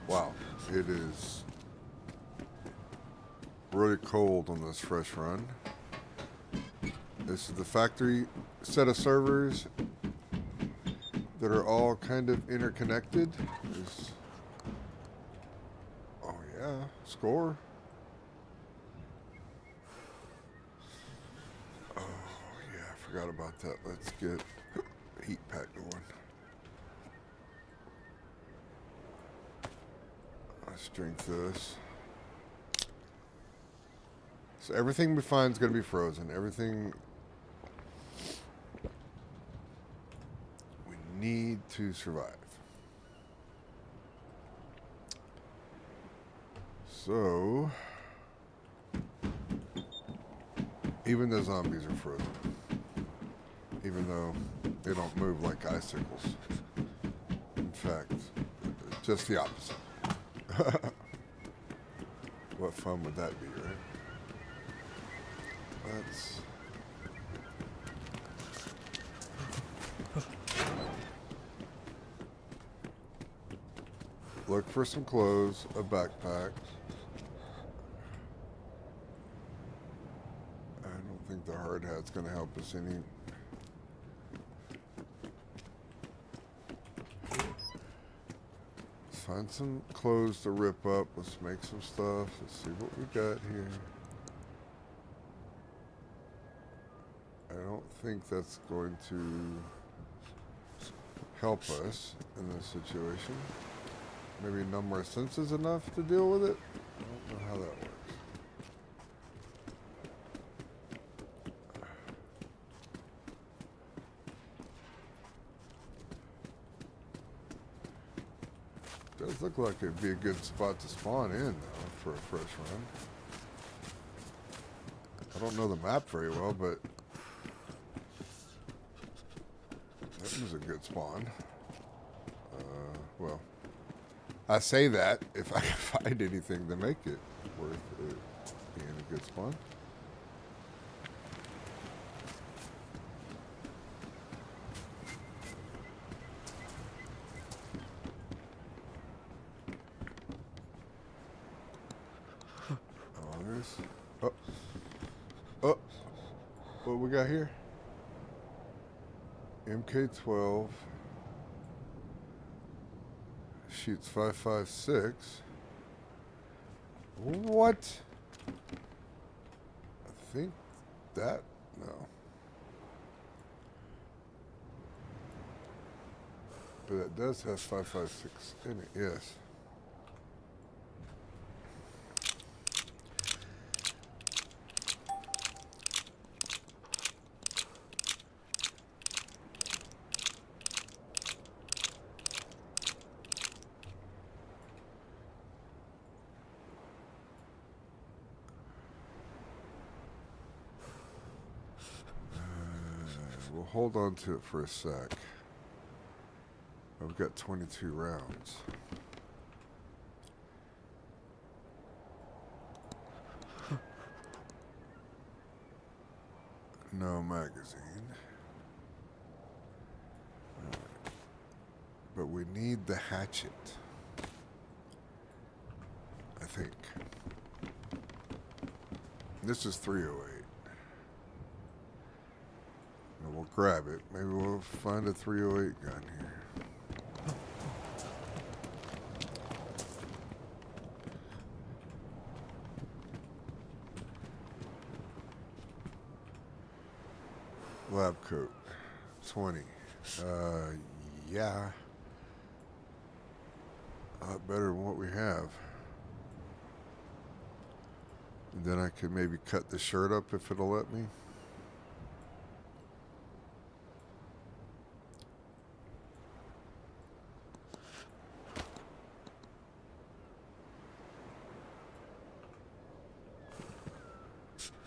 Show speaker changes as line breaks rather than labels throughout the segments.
Wow, it is really cold on this fresh run. This is the factory set of servers that are all kind of interconnected. There's, oh yeah, score. Oh yeah, I forgot about that. Let's get heat pack going. Let's drink this. So everything we find is going to be frozen. Everything we need to survive. So, even the zombies are frozen. Even though they don't move like icicles. In fact, just the opposite. What fun would that be, right? Let's... look for some clothes, a backpack. I don't think the hard hat's going to help us any. Let's find some clothes to rip up. Let's make some stuff. Let's see what we got here. I don't think that's going to help us in this situation. Maybe numb our senses enough to deal with it? I don't know how that works. Does look like it'd be a good spot to spawn in, though, for a fresh run. I don't know the map very well, but that was a good spawn. Well, I say that if I can find anything to make it worth it being a good spawn. Oh, there's... Oh. Oh. What we got here? MK12. Shoots 5.56. What? I think that... no. But it does have 5.56 in it, yes. We'll hold on to it for a sec. I've got 22 rounds. No magazine. But we need the hatchet. I think. This is 308. We'll grab it. Maybe we'll find a 308 gun here. Lab coat. 20. Yeah. A lot better than what we have. And then I could maybe cut the shirt up if it'll let me.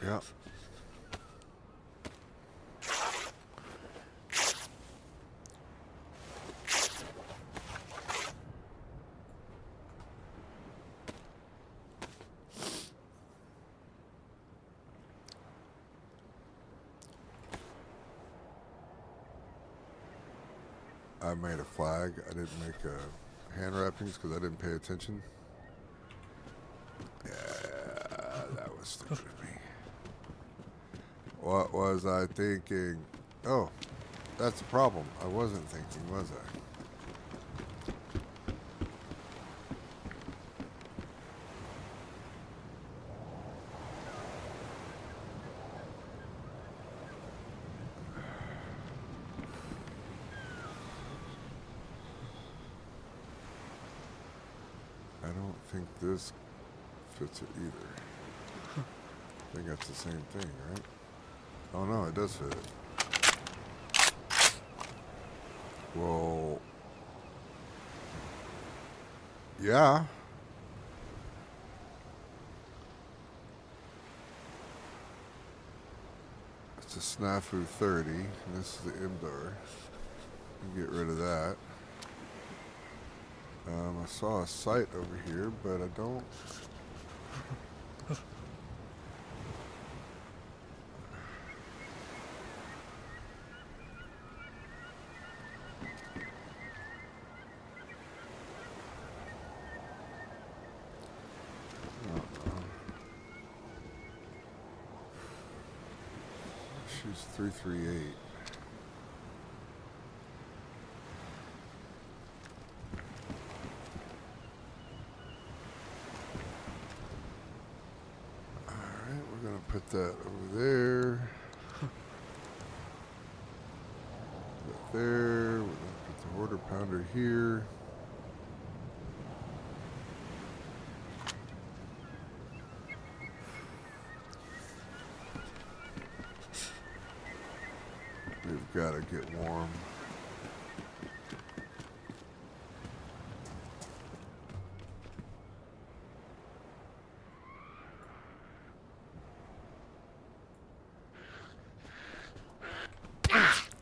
Yeah. I made a flag. I didn't make a hand wrappings because I didn't pay attention. Yeah, that was stupid of me. What was I thinking? Oh, that's the problem. I wasn't thinking, was I? I don't think this fits it either. I think that's the same thing, right? Oh no, it does fit it. Well, yeah. It's a Snafu 30. And this is the Imdar. Get rid of that. I saw a site over here, but I don't. She's 338. Alright, we're gonna put that over there. That there. We're gonna put the Hoarder Pounder here. We've got to get warm.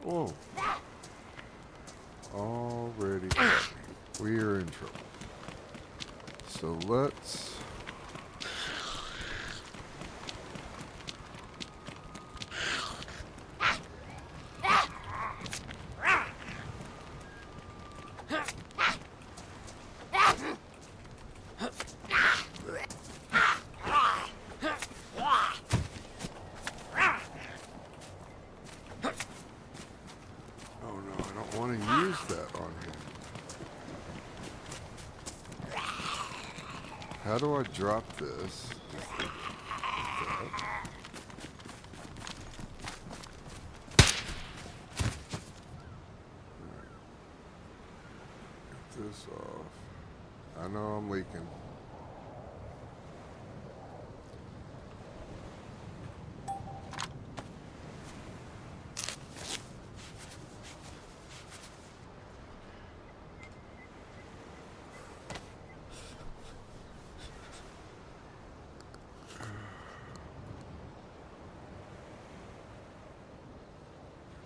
Whoa. Already. We are in trouble. So let's... How do I drop this? Like Get this off. I know I'm leaking.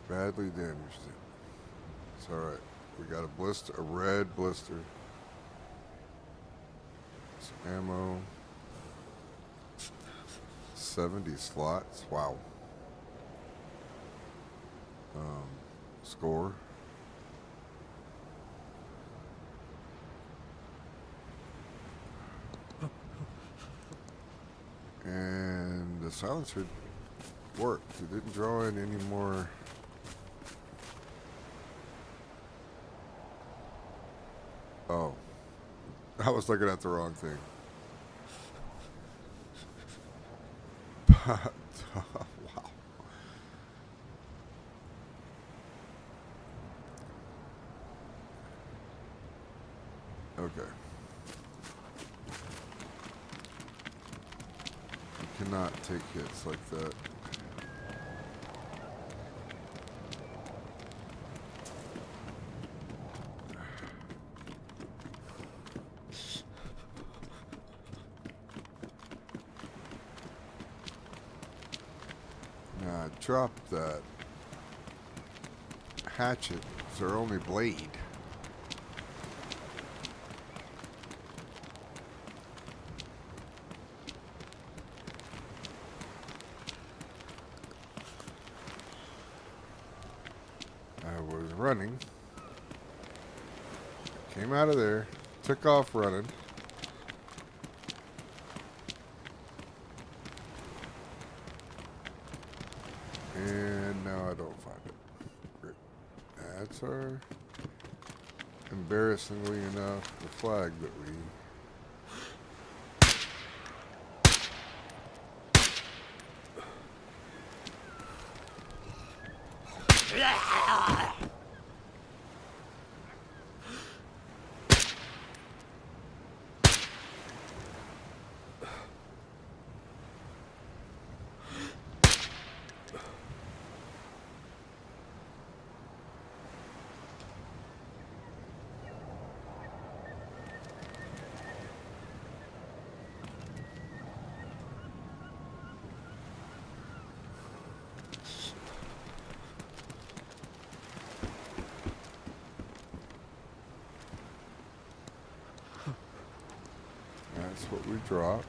Badly damaged it. It's alright. We got a blister, a red blister. Some ammo. 70 slots. Wow. Score. And the silencer worked. It didn't draw in any more. Oh, I was looking at the wrong thing. Wow. Okay. You cannot take hits like that. Now I dropped that hatchet. It's their only blade. I was running. Came out of there. took off running. And now I don't find it. Great. That's our, embarrassingly enough, the flag that we... That's what we dropped.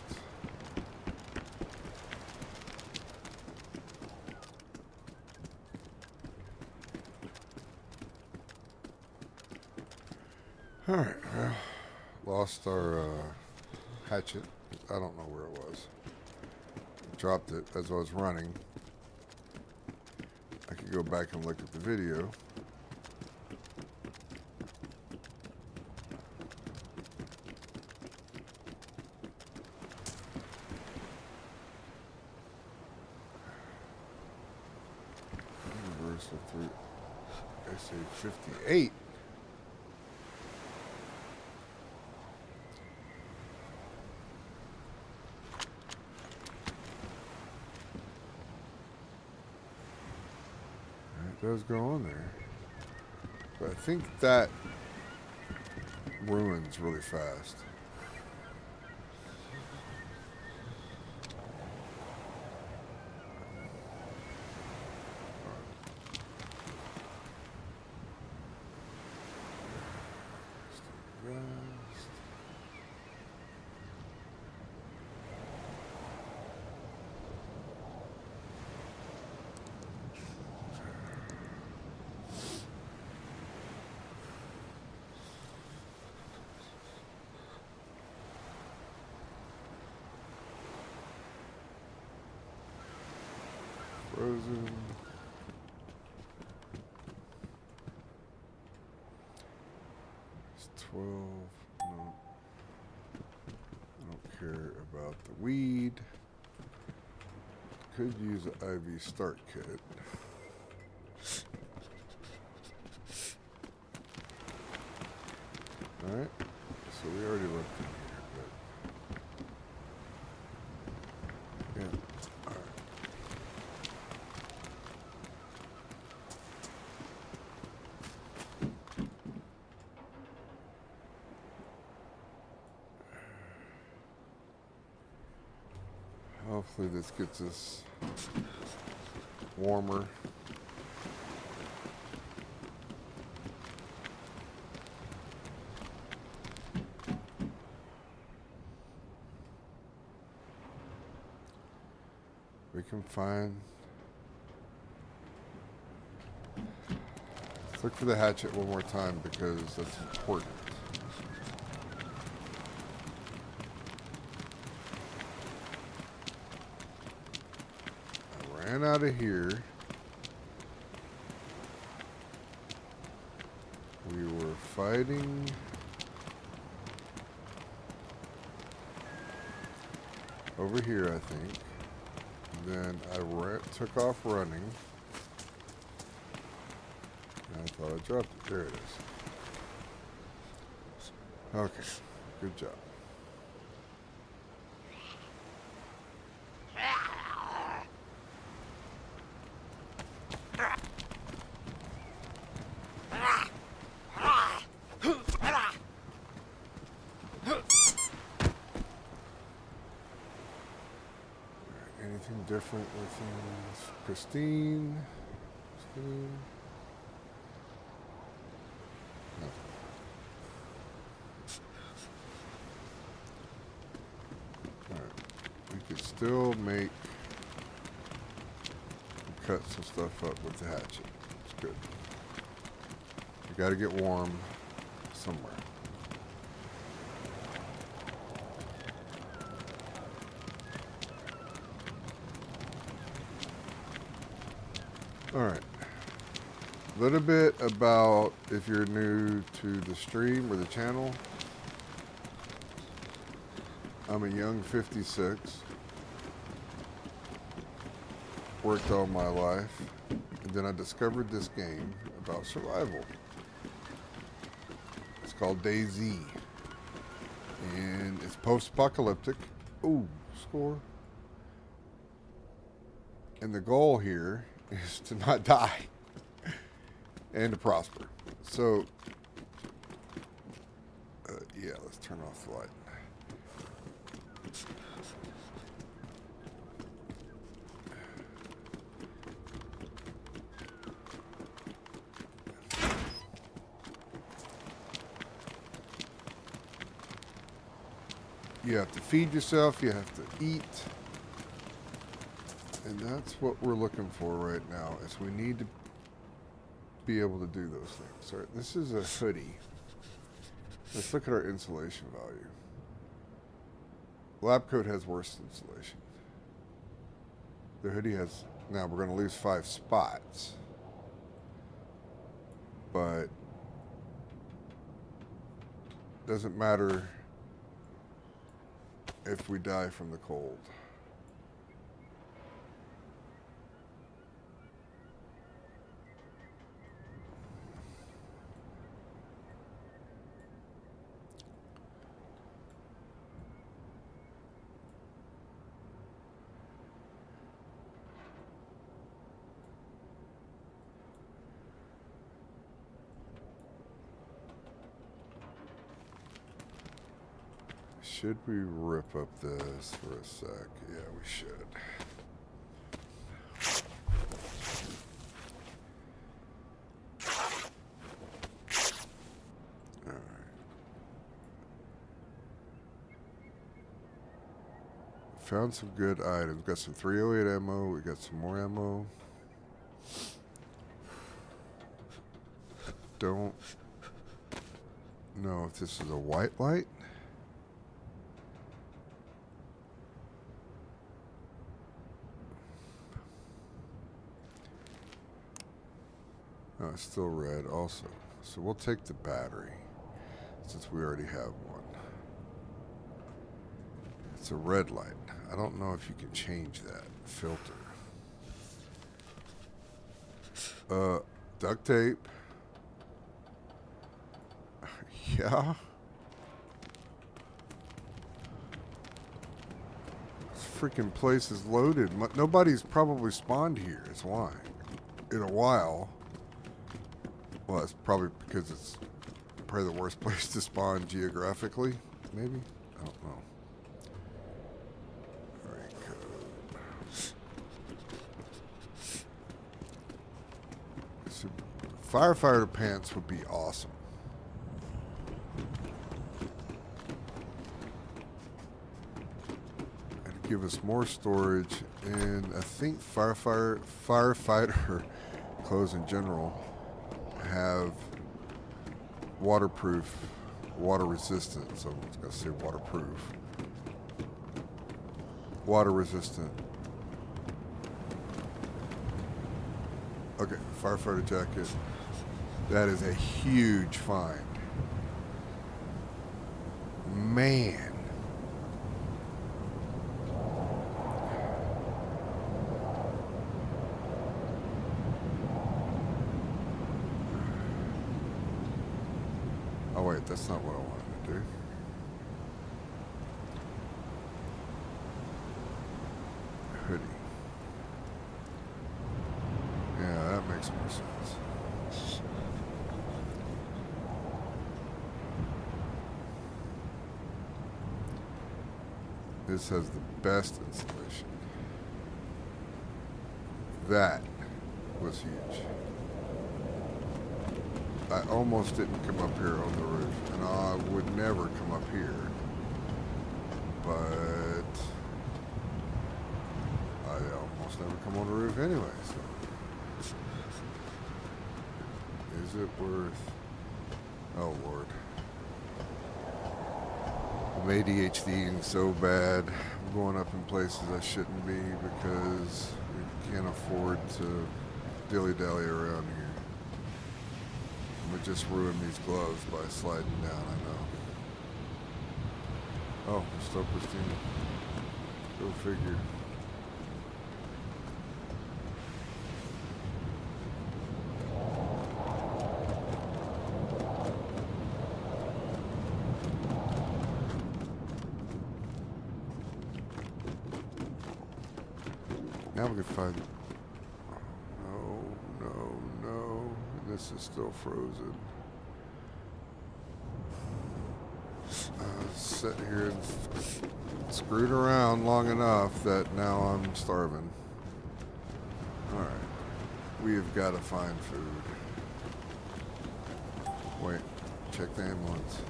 Alright, well, lost our hatchet. I don't know where it was. Dropped it as I was running. I could go back and look at the video. Universal 3 SA-58. It does go on there. But I think that ruins really fast. Frozen. It's 12. No. I don't care about the weed. Could use an IV start kit. Alright. So we already looked in here, but yeah. Hopefully this gets us warmer. We can find... Let's look for the hatchet one more time because that's important. Ran out of here. We were fighting over here, I think. Then I took off running. And I thought I dropped it. There it is. Okay, good job. Anything different with Christine? Nothing. Alright. We could still cut some stuff up with the hatchet. It's good. We gotta get warm somewhere. Alright. A little bit about if you're new to the stream or the channel. I'm a young 56. Worked all my life. And then I discovered this game about survival. It's called DayZ. And it's post-apocalyptic. Ooh, score. And the goal here is to not die. And to prosper. So, yeah, let's turn off the light. You have to feed yourself, you have to eat. And that's what we're looking for right now, is we need to be able to do those things. All right, this is a hoodie. Let's look at our insulation value. Lab coat has worse insulation. The hoodie has, now we're going to lose 5 spots. But doesn't matter if we die from the cold. Should we rip up this for a sec? Yeah, we should. All right. Found some good items. Got some 308 ammo. We got some more ammo. Don't know if this is a white light. No, it's still red also. So we'll take the battery, since we already have one. It's a red light. I don't know if you can change that filter. Duct tape. Yeah. This freaking place is loaded. Nobody's probably spawned here, is why. In a while. Well, it's probably because it's probably the worst place to spawn geographically, maybe? I don't know. Alright, so firefighter pants would be awesome. And give us more storage, and I think firefighter clothes in general have waterproof, water resistant, so I was going to say waterproof. Water resistant. Okay, firefighter jacket. That is a huge find. Man. Oh wait, that's not what I wanted to do. Hoodie. Yeah, that makes more sense. This has the best insulation. That was huge. I almost didn't come up here on the roof, and I would never come up here, but I almost never come on the roof anyway, so is it worth, oh Lord. I'm ADHDing so bad. I'm going up in places I shouldn't be because we can't afford to dilly-dally around here. I'm gonna just ruin these gloves by sliding down, I know. Oh, still pristine. Go figure. Now we can find... No, no, no. This is still frozen. Sitting here and screwed around long enough that now I'm starving. Alright. We have got to find food. Wait. Check the ambulance.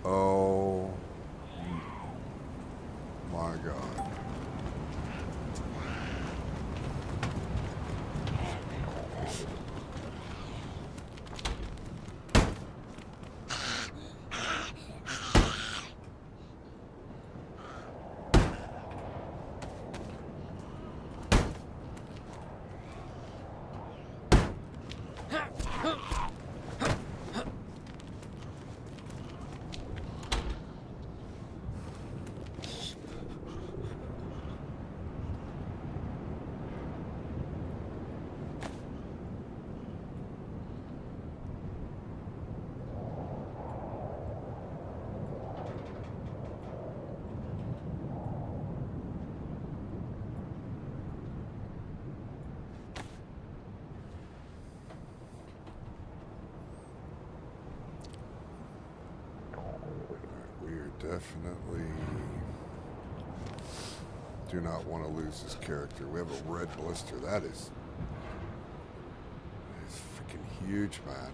Oh my God. Definitely do not want to lose this character. We have a red blister. That is freaking huge, man.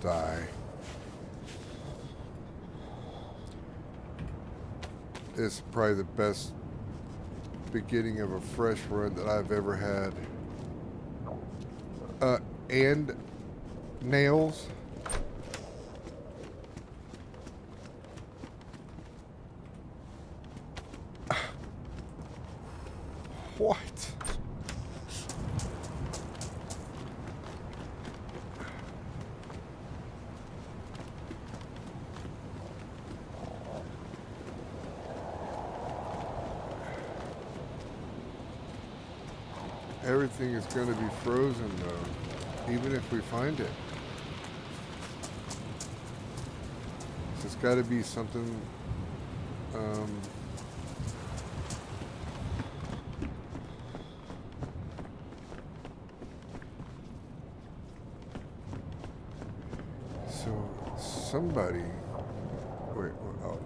Die. This is probably the best beginning of a fresh run that I've ever had. And nails. What? Everything is going to be frozen, though, even if we find it. There's got to be something. So somebody. Wait. Oh no.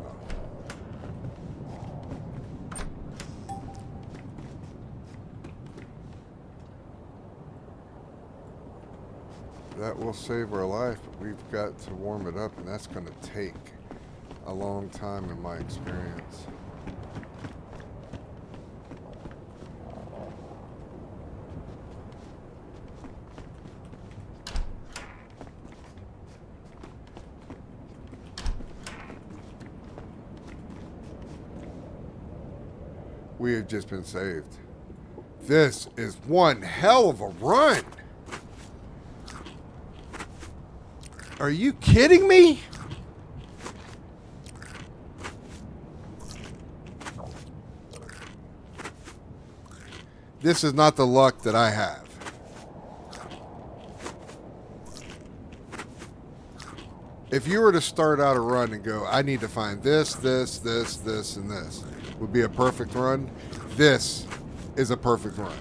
That will save our life, but we've got to warm it up, and that's going to take a long time in my experience. We have just been saved. This is one hell of a run. Are you kidding me? This is not the luck that I have. If you were to start out a run and go, I need to find this, this, this, this, and this, would be a perfect run. This is a perfect run.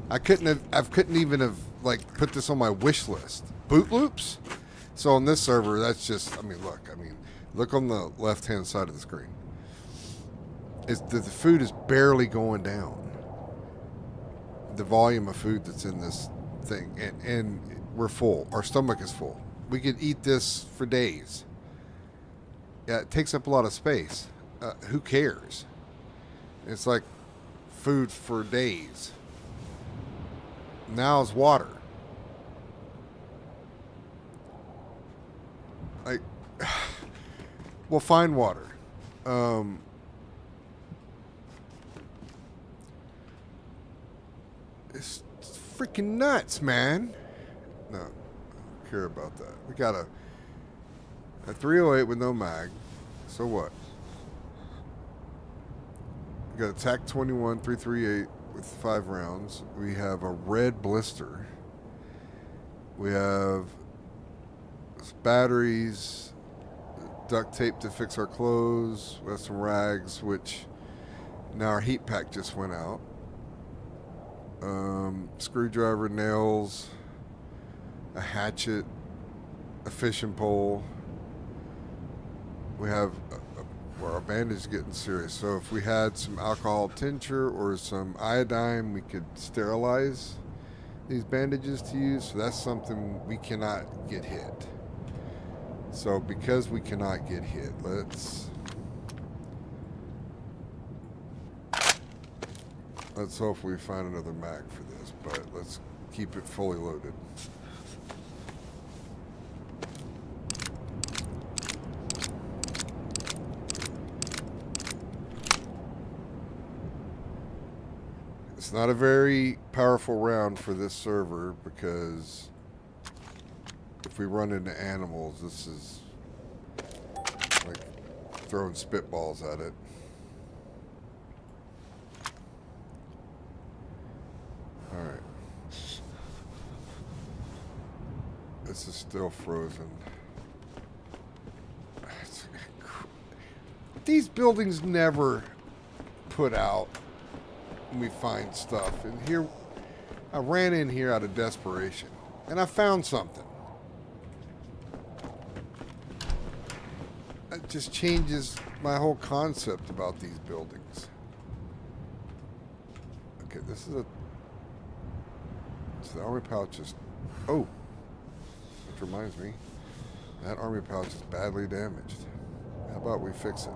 I couldn't even have like put this on my wish list. Boot loops? So on this server, that's just, look on the left-hand side of the screen. The food is barely going down. The volume of food that's in this thing, and we're full. Our stomach is full. We could eat this for days. Yeah, it takes up a lot of space. Who cares? It's like food for days. Now it's water. Like, we'll find water. It's freaking nuts, man. No, I don't care about that. We got a 308 with no mag. So what? We got a TAC 21 338 with 5 rounds. We have a red blister. We have batteries, duct tape to fix our clothes. We have some rags, which now our heat pack just went out. Screwdriver, nails, a hatchet, a fishing pole. We have well, our bandage is getting serious. So if we had some alcohol tincture or some iodine, we could sterilize these bandages to use. So that's something we cannot get hit. So because we cannot get hit, let's hope we find another mag for this, but let's keep it fully loaded. It's not a very powerful round for this server because if we run into animals, this is like throwing spitballs at it. Alright. This is still frozen. These buildings never put out when we find stuff. And here, I ran in here out of desperation. And I found something. It just changes my whole concept about these buildings. Okay, this is so the army pouch is... Oh! Which reminds me, that army pouch is badly damaged. How about we fix it?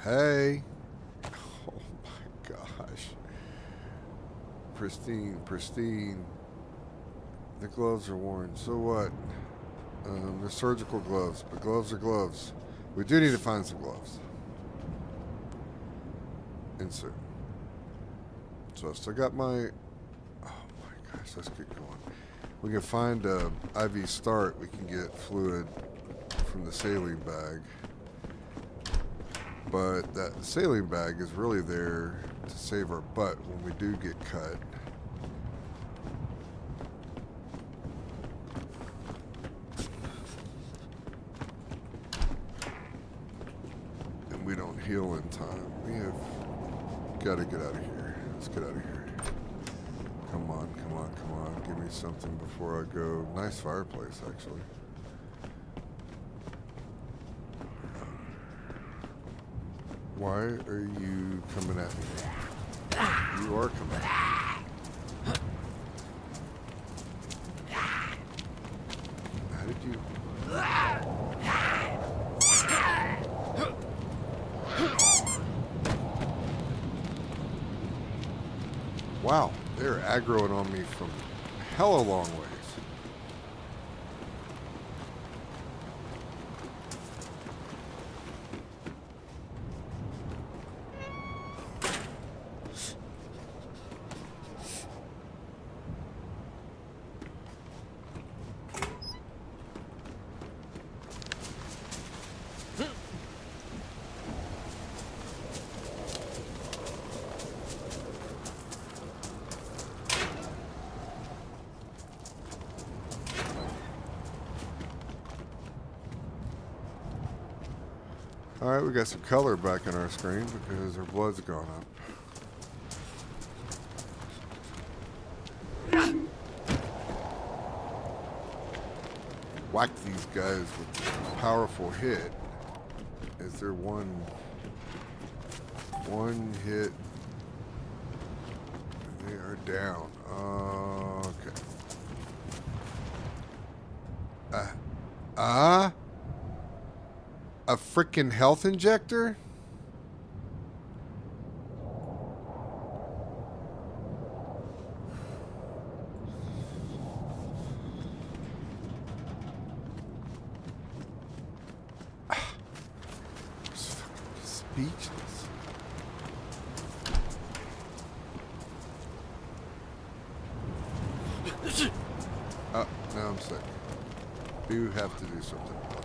Hey! Oh my gosh. Pristine, pristine. The gloves are worn. So what? They're surgical gloves, but gloves are gloves. We do need to find some gloves. Insert. So I still got my... Oh my gosh, let's get going. We can find IV start. We can get fluid from the saline bag. But that saline bag is really there to save our butt when we do get cut. And we don't heal in time. We have got to get out of here. Let's get out of here. Come on, come on, come on. Give me something before I go. Nice fireplace, actually. Why are you coming at me? You are coming at me. How did you... Wow, they're aggroing on me from hella long ways. Alright, we got some color back on our screen because our blood's gone up. Whack these guys with a powerful hit. Is there one hit? They are down. Okay. A freaking health injector? Speechless. Oh, now I'm sick. Do have to do something about that.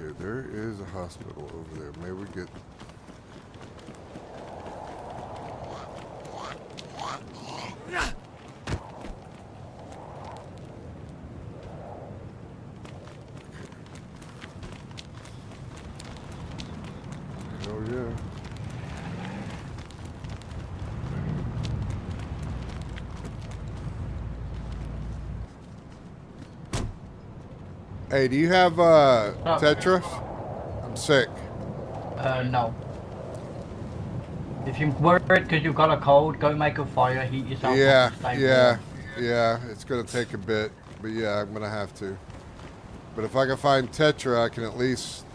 Okay, there is a hospital over there. Maybe we get... Oh yeah. Hey, do you have Tetra? I'm sick.
No. If you're worried because you've got a cold, go make a fire, heat yourself up and stay warm.
Yeah. It's gonna take a bit, but yeah, I'm gonna have to. But if I can find Tetra, I can at least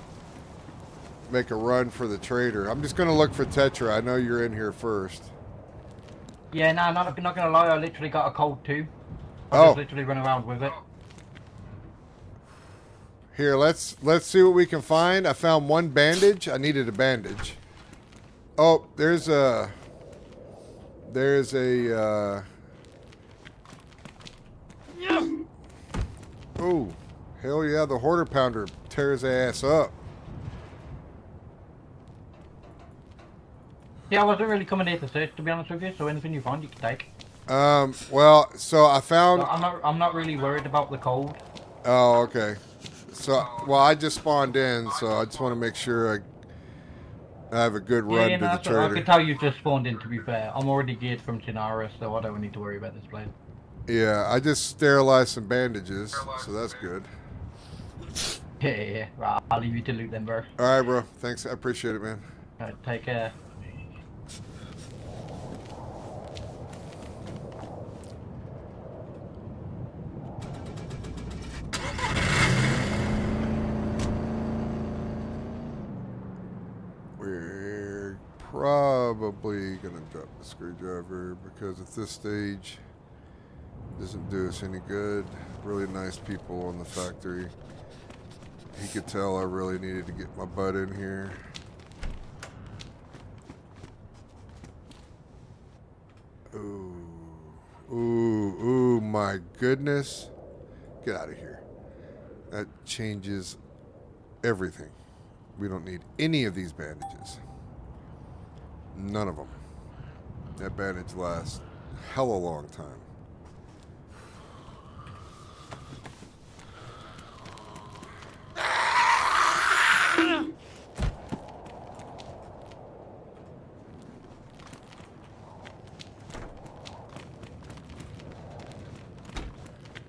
make a run for the trader. I'm just gonna look for Tetra. I know you're in here first.
Yeah, no, not gonna lie, I literally got a cold too. I
Oh.
just literally run around with it.
Here, let's see what we can find. I found one bandage. I needed a bandage. Oh, there's a oh, hell yeah, the Hoarder Pounder tears ass up.
Yeah, I wasn't really coming here to search, to be honest with you, so anything you find you can take.
Well, so I found...
So I'm not really worried about the cold.
Oh, okay. So, well, I just spawned in, so I just want to make sure I have a good run to the trader.
I can tell you just spawned in, to be fair. I'm already geared from Chinara, so I don't need to worry about this place.
Yeah, I just sterilized some bandages, so that's good.
Yeah. Right, I'll leave you to loot them, bro.
Alright, bro. Thanks. I appreciate it, man.
Alright, take care.
We're probably gonna drop the screwdriver because at this stage it doesn't do us any good. Really nice people in the factory. He could tell I really needed to get my butt in here. Ooh, my goodness. Get out of here. That changes everything. We don't need any of these bandages. None of them. That bandage lasts a hell of a long time.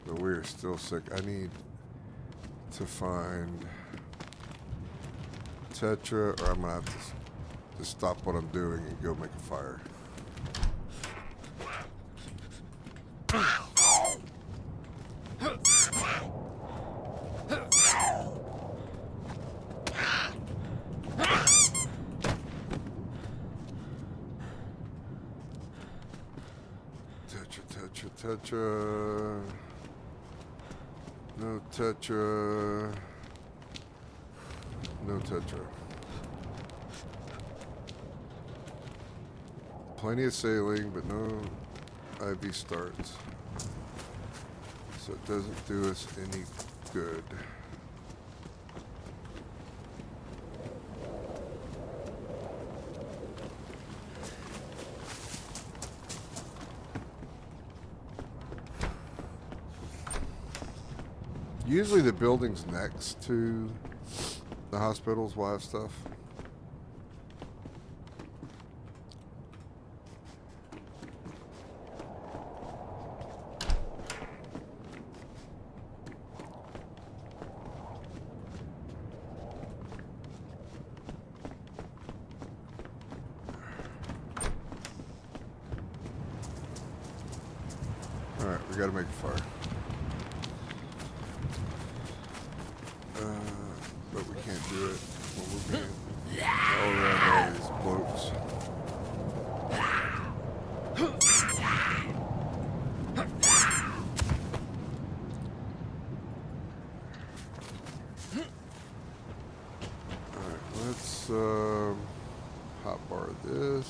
But we're still sick. I need to find Tetra, or I'm gonna have to stop what I'm doing and go make a fire. Tetra. No Tetra. No Tetra. plenty of sailing, but no IV starts. So it doesn't do us any good. Usually the buildings next to the hospitals will have stuff. Alright, we gotta make a fire. But we can't do it when we're being all around all these blokes. Alright, let's hotbar this.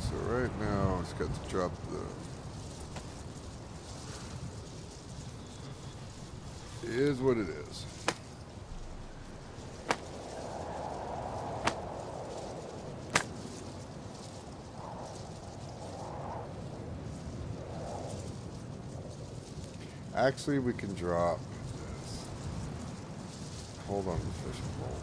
So right now it's got to drop the... It is what it is. Actually, we can drop this. Hold on to the fishing pole.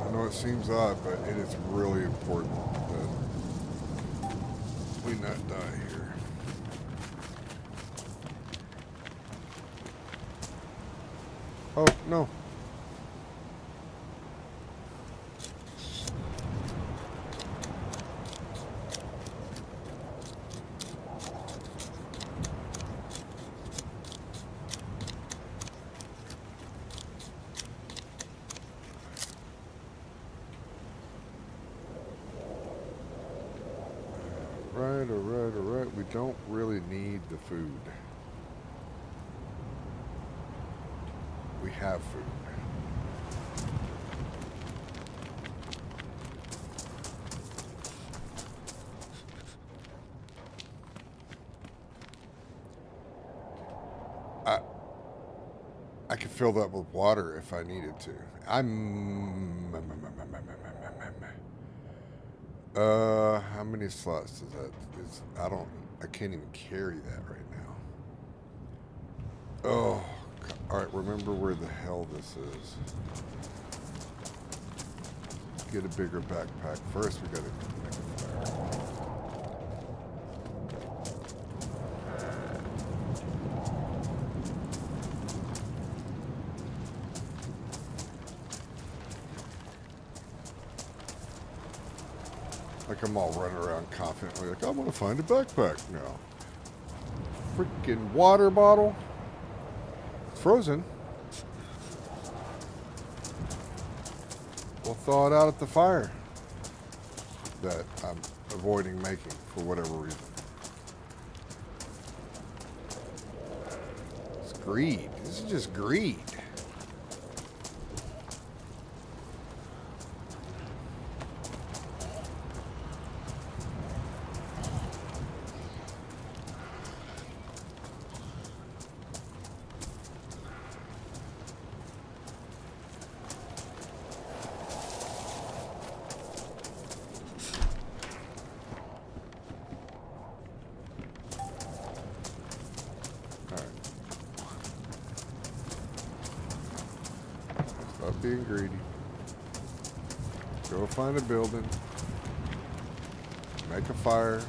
I know it seems odd, but it is really important that we not die here. Oh, no. Alright. We don't really need the food. We have food. I could fill that with water if I needed to. How many slots does that? I can't even carry that right now. Oh, alright, remember where the hell this is. Get a bigger backpack. First, we gotta make a fire. Like I'm all running around confidently, like I'm gonna find a backpack now. Freaking water bottle. It's frozen. We'll thaw it out at the fire that I'm avoiding making for whatever reason. It's greed. This is just greed. Stop being greedy. Go find a building. Make a fire.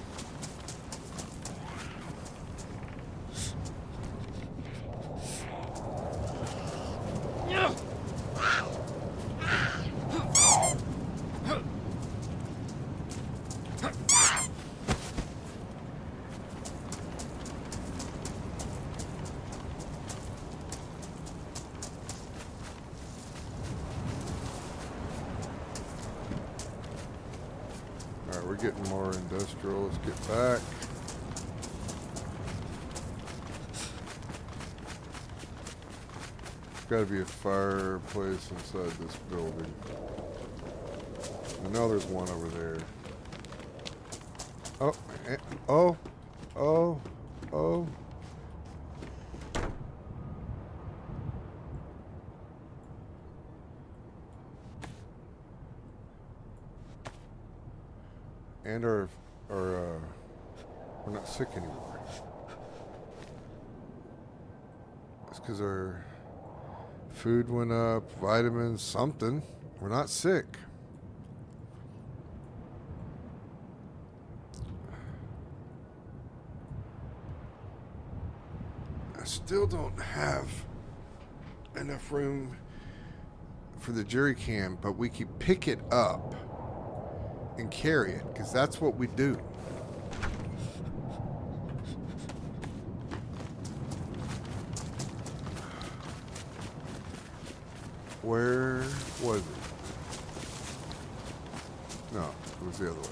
we're getting more industrial. Let's get back. There's got to be a fireplace inside this building. I know there's one over there. Oh, oh, oh, oh. And we're not sick anymore. It's because our food went up, vitamins, something. We're not sick. I still don't have enough room for the jerry can, but we can pick it up and carry it, because that's what we do. Where was it? No, it was the other way.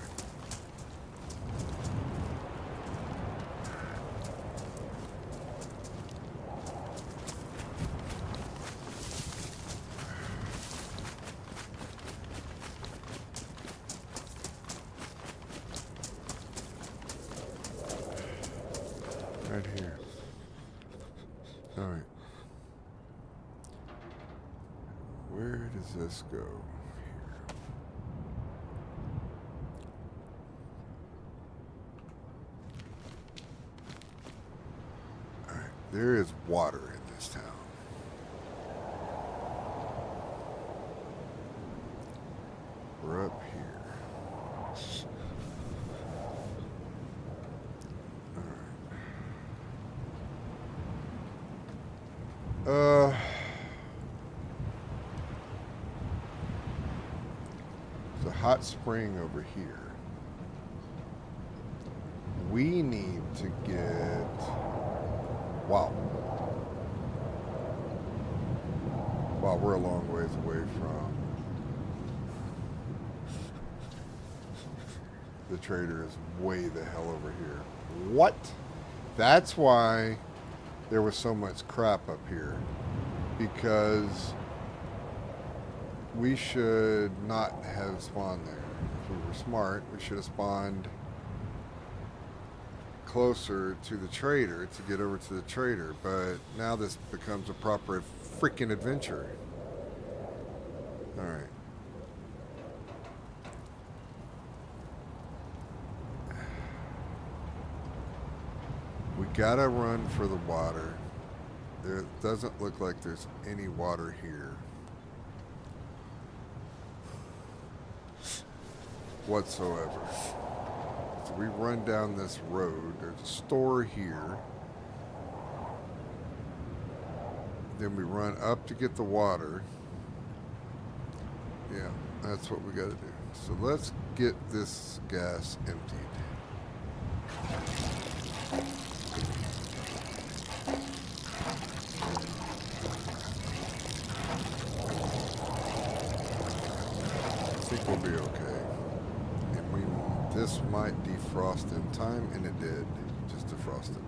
Right here. All right. Where does this go? Here. All right. There is water in this town. We're up here. There's a hot spring over here. We need to get... Wow. Wow, we're a long ways away from... The trader is way the hell over here. What? That's why there was so much crap up here. Because we should not have spawned there. If we were smart, we should have spawned closer to the trader to get over to the trader. But now this becomes a proper freaking adventure. Alright. We gotta run for the water. There doesn't look like there's any water here whatsoever. So we run down this road. There's a store here. Then we run up to get the water. Yeah, that's what we gotta do. So let's get this gas emptied. I think we'll be okay. And this might defrost in time, and it did. Just defrosted.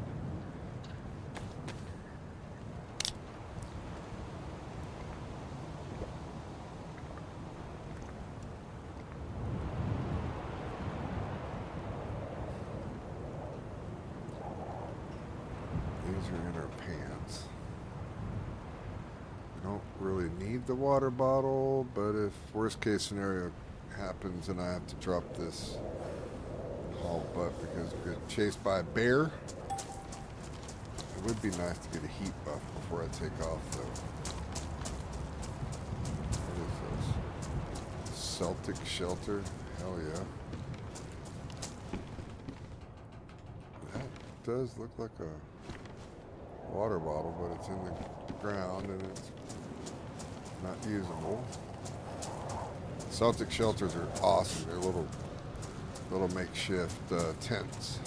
These are in our pants. We don't really need the water bottle, but if worst case scenario happens and I have to drop this haul butt because we get chased by a bear, it would be nice to get a heat buff before I take off though. What is this? Celtic shelter? Hell yeah. That does look like a water bottle, but it's in the ground and it's not usable. Celtic shelters are awesome. They're little makeshift tents.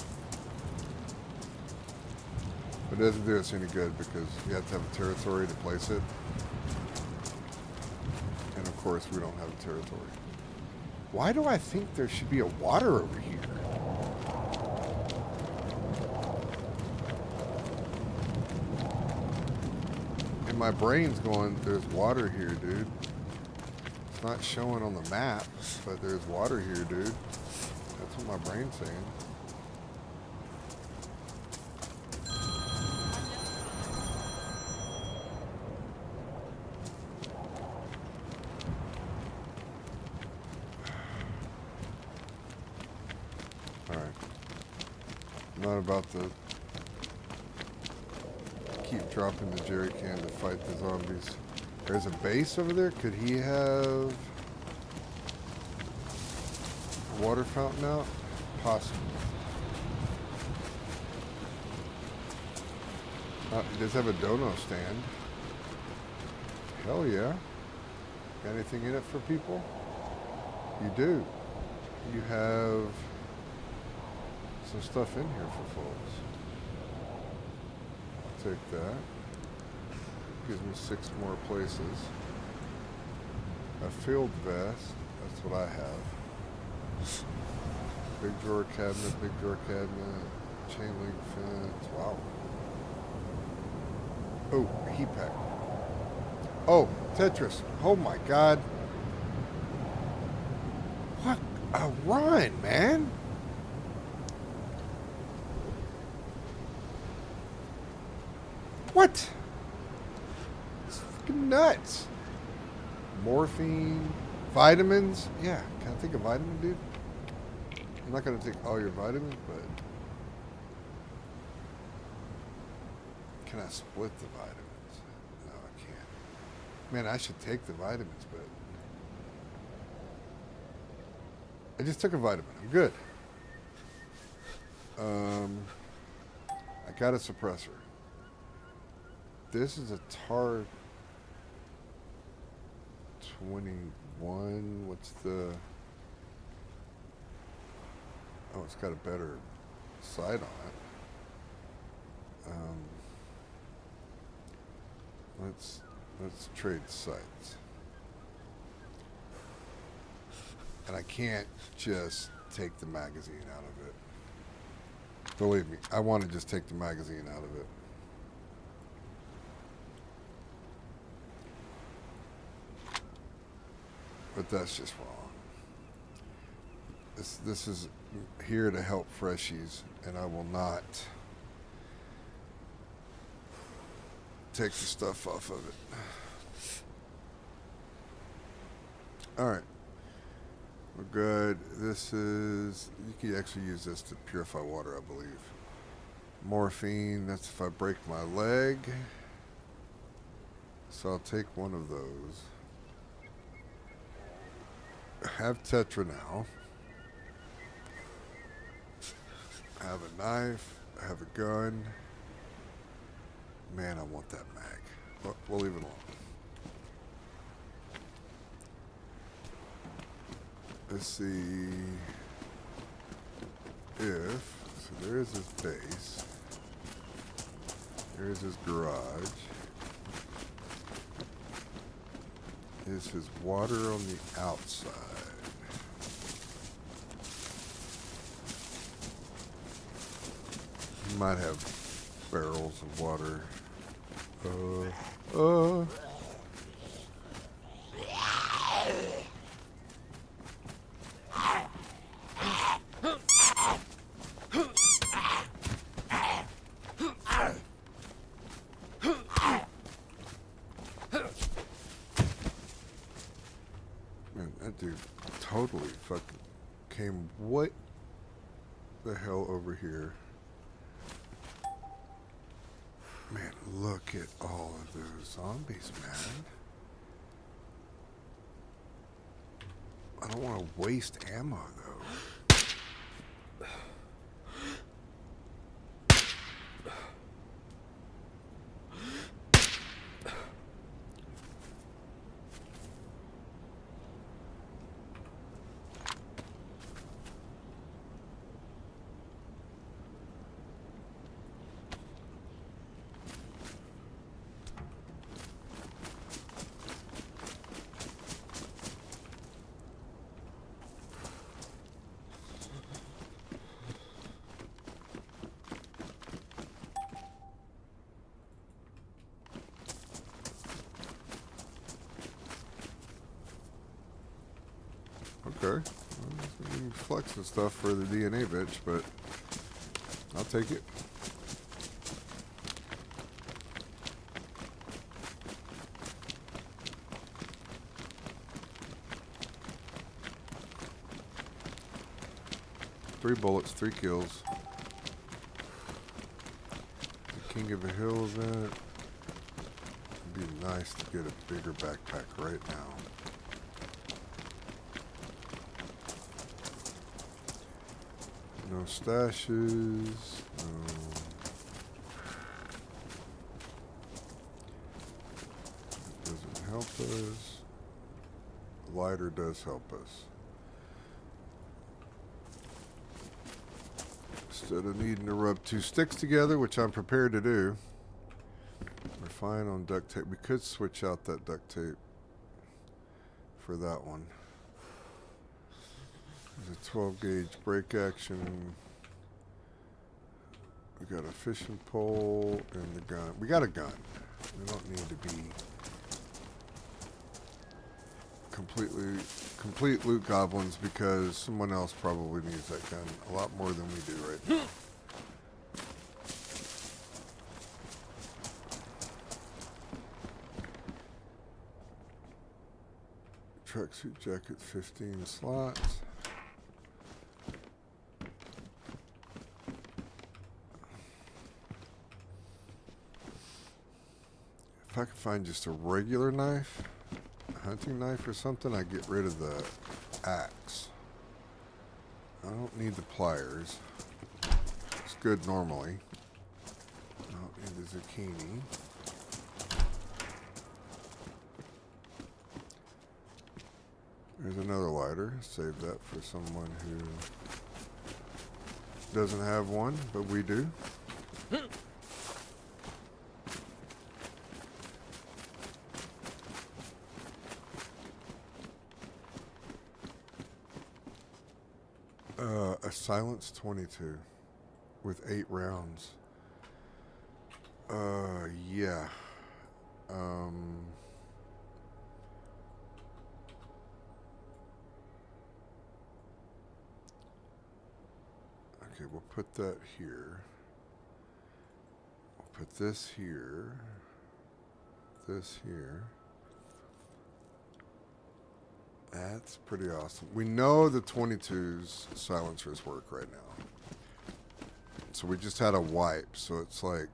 But it doesn't do us any good because you have to have a territory to place it. And of course we don't have a territory. Why do I think there should be a water over here? And my brain's going, there's water here, dude. It's not showing on the map, but there's water here, dude. That's what my brain's saying. Alright. I'm not about to keep dropping the jerry can to fight the zombies. There's a base over there. Could he have a water fountain out? Possibly. He does have a dono stand. Hell yeah. Got anything in it for people? You do. You have some stuff in here for folks. I'll take that. Gives me 6 more places. A field vest. That's what I have. Big drawer cabinet, big drawer cabinet. Chain link fence. Wow. Oh, heat pack. Oh, Tetris. Oh my god. What a run, man. What? It's fucking nuts. Morphine. Vitamins. Yeah, can I take a vitamin, dude? I'm not going to take all your vitamins, but can I split the vitamins? No, I can't. Man, I should take the vitamins, but I just took a vitamin. I'm good. I got a suppressor. This is a TAR 21. What's the... Oh, it's got a better sight on it. Let's trade sights. And I can't just take the magazine out of it. Believe me, I want to just take the magazine out of it. But that's just wrong. This is here to help freshies, and I will not take the stuff off of it. Alright. We're good. This is... You can actually use this to purify water, I believe. Morphine, that's if I break my leg. So I'll take one of those. I have Tetra now. I have a knife. I have a gun. Man, I want that mag. But we'll leave it alone. Let's see if... So there's his base. There's his garage. Is his water on the outside? He might have barrels of water. Man, that dude totally fucking came what the hell over here. Man, look at all of those zombies, man. I don't want to waste ammo, though. Okay. Well, flexing stuff for the DNA bitch, but I'll take it. Three bullets, 3 kills. The King of the Hills in it. It'd be nice to get a bigger backpack right now. No stashes. No. Doesn't help us. Lighter does help us. Instead of needing to rub 2 sticks together, which I'm prepared to do. We're fine on duct tape. We could switch out that duct tape for that one. There's a 12 gauge brake action. We got a fishing pole and the gun. We got a gun. We don't need to be complete loot goblins because someone else probably needs that gun a lot more than we do right now. Tracksuit jacket, 15 slots. If I could find just a regular knife, a hunting knife or something, I'd get rid of the axe. I don't need the pliers. It's good normally. I don't need the zucchini. There's another lighter. Save that for someone who doesn't have one, but we do. A silence 22 with 8 rounds. Yeah. Okay, we'll put that here. We'll put this here. This here. That's pretty awesome. We know the 22's silencers work right now. So we just had a wipe, so it's like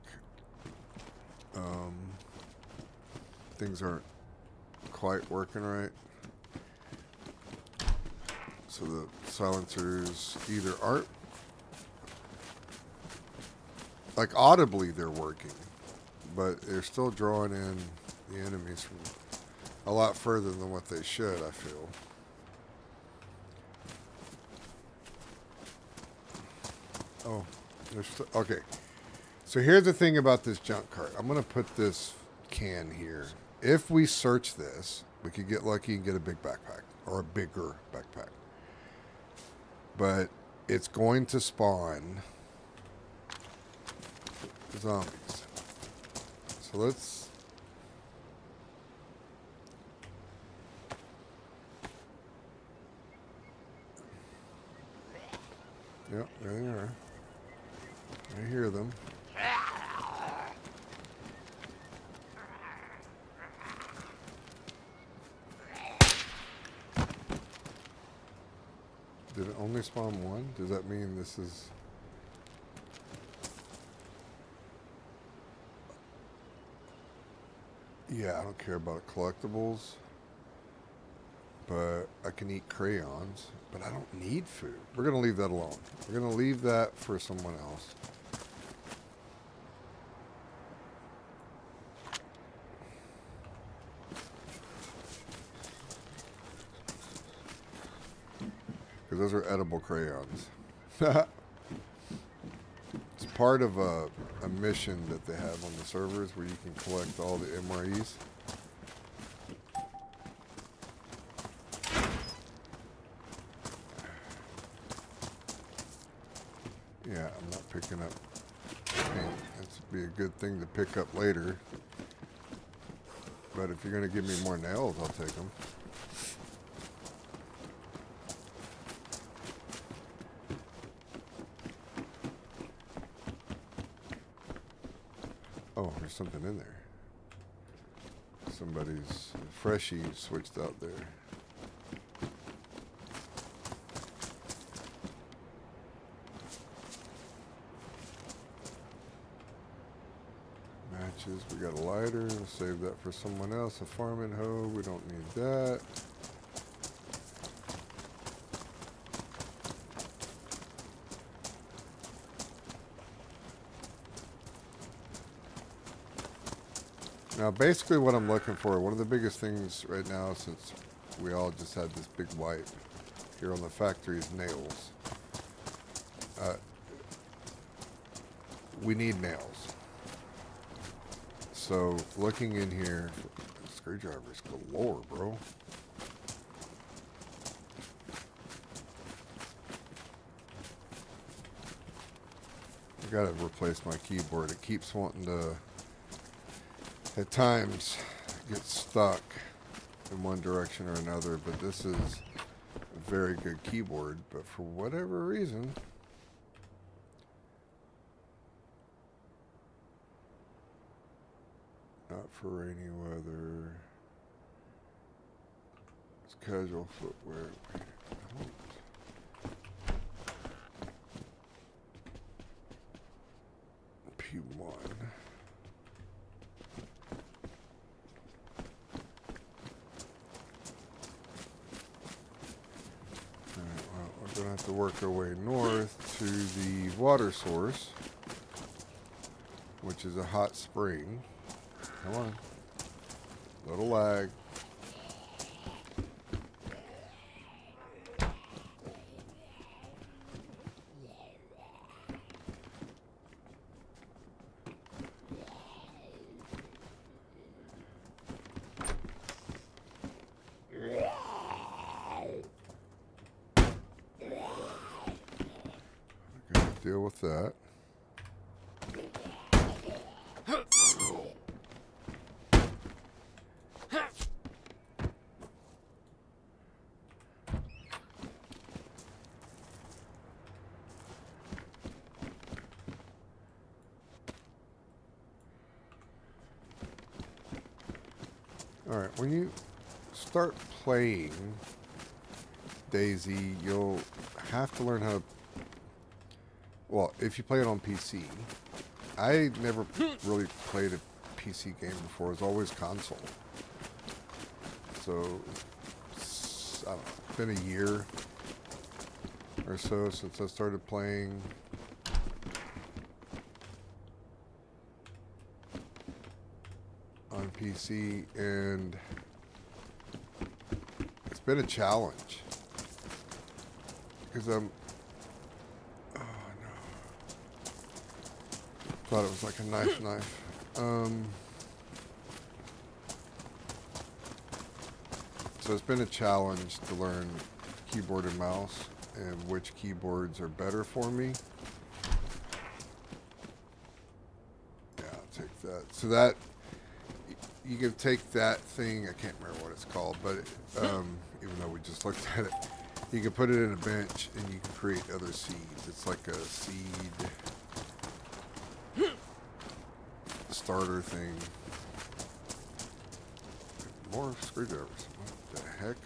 things aren't quite working right. So the silencers either aren't, like audibly they're working, but they're still drawing in the enemies from a lot further than what they should, I feel. Oh, okay. So here's the thing about this junk cart. I'm going to put this can here. If we search this, we could get lucky and get a big backpack or a bigger backpack. But it's going to spawn zombies. So let's... Yep, there they are. I hear them. Did it only spawn one? Does that mean this is... Yeah, I don't care about collectibles. But I can eat crayons. But I don't need food. We're going to leave that alone. We're going to leave that for someone else. Because those are edible crayons. It's part of a mission that they have on the servers where you can collect all the MREs. Yeah, I'm not picking up paint. This would be a good thing to pick up later. But if you're going to give me more nails, I'll take them. there's something in there. Somebody's freshie switched out there. Matches. We got a lighter. We'll save that for someone else. A farming hoe. We don't need that. Now, basically what I'm looking for, one of the biggest things right now, since we all just had this big wipe here on the factory, is nails. We need nails. So, looking in here, screwdrivers galore, bro. I gotta replace my keyboard. It keeps wanting to, at times, get stuck in one direction or another, but this is a very good keyboard, but for whatever reason, not for rainy weather, it's casual footwear. P1. We're going to have to work our way north to the water source, which is a hot spring. Come on. Little lag. Deal with that. All right, when you start playing DayZ, you'll have to learn how to. Well, if you play it on PC, I never really played a PC game before. It was always console. So, I don't know, it's been a year or so since I started playing. On PC, and it's been a challenge. Because I'm... Thought it was like a knife. So it's been a challenge to learn keyboard and mouse and which keyboards are better for me. Yeah, I'll take that. So that, you can take that thing, I can't remember what it's called, but even though we just looked at it, you can put it in a bench and you can create other seeds. It's like a seed starter thing. More screwdrivers. What the heck?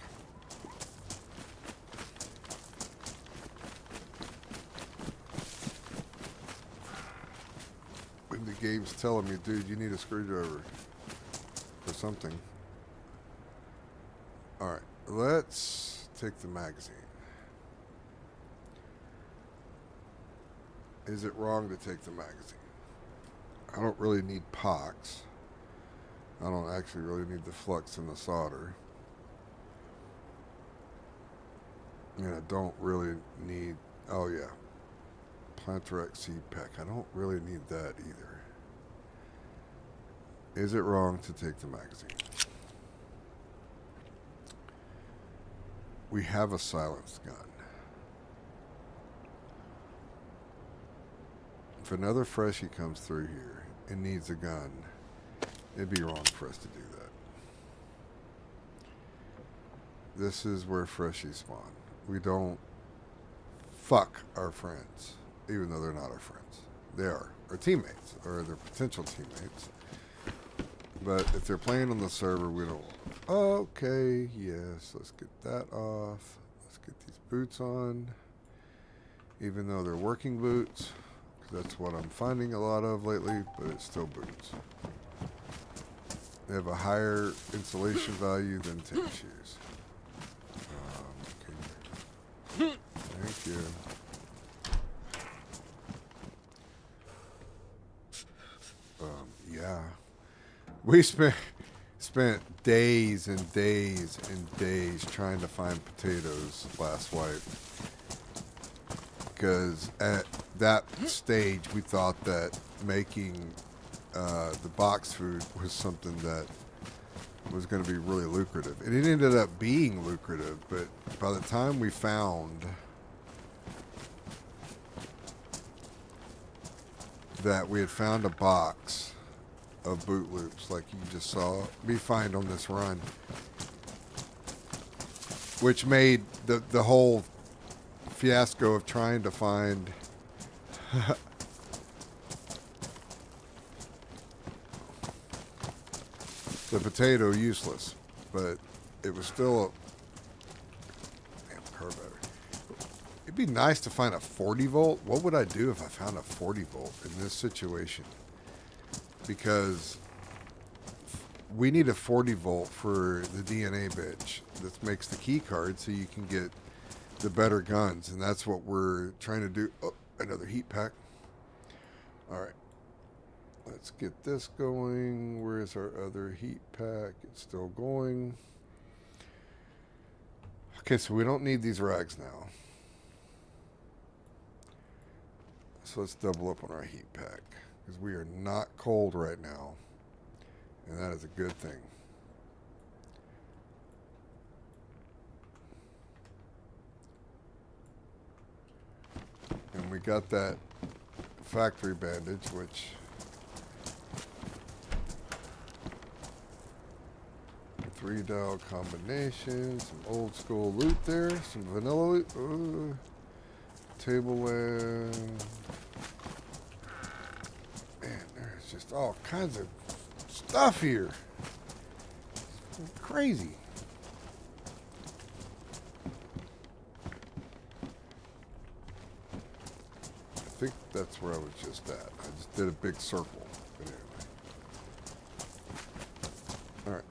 When the game's telling me, dude, you need a screwdriver for something. Alright, let's take the magazine. Is it wrong to take the magazine? I don't really need pox. I don't actually really need the flux and the solder. And I don't really need, oh yeah, Plantarex seed pack. I don't really need that either. Is it wrong to take the magazine? We have a silenced gun. If another freshie comes through here and needs a gun, it'd be wrong for us to do that. This is where freshies spawn. We don't fuck our friends, even though they're not our friends. They are our teammates, or their potential teammates. But if they're playing on the server, we don't. Okay, yes, let's get that off. Let's get these boots on. Even though they're working boots, 'cause that's what I'm finding a lot of lately, but it's still boots. They have a higher insulation value than tennis shoes. Okay. Thank you. Yeah. We spent days and days and days trying to find potatoes last wipe. Because at that stage, we thought that making the box food was something that was going to be really lucrative. And it ended up being lucrative, but by the time we found that we had found a box of boot loops like you just saw me find on this run, which made the whole fiasco of trying to find the potato useless, but it was still a damn car battery. It'd be nice to find a 40 volt. What would I do if I found a 40 volt in this situation? Because we need a 40 volt for the DNA bitch that makes the key card so you can get the better guns, and that's what we're trying to do. Oh, another heat pack. All right, let's get this going. Where's our other heat pack? It's still going. Okay, so we don't need these rags now. So let's double up on our heat pack, because we are not cold right now, and that is a good thing. And we got that factory bandage, which three dial combination, some old school loot there, some vanilla loot, table land. Man, there's just all kinds of stuff here. It's crazy. I think that's where I was just at. I just did a big circle. But anyway. All right.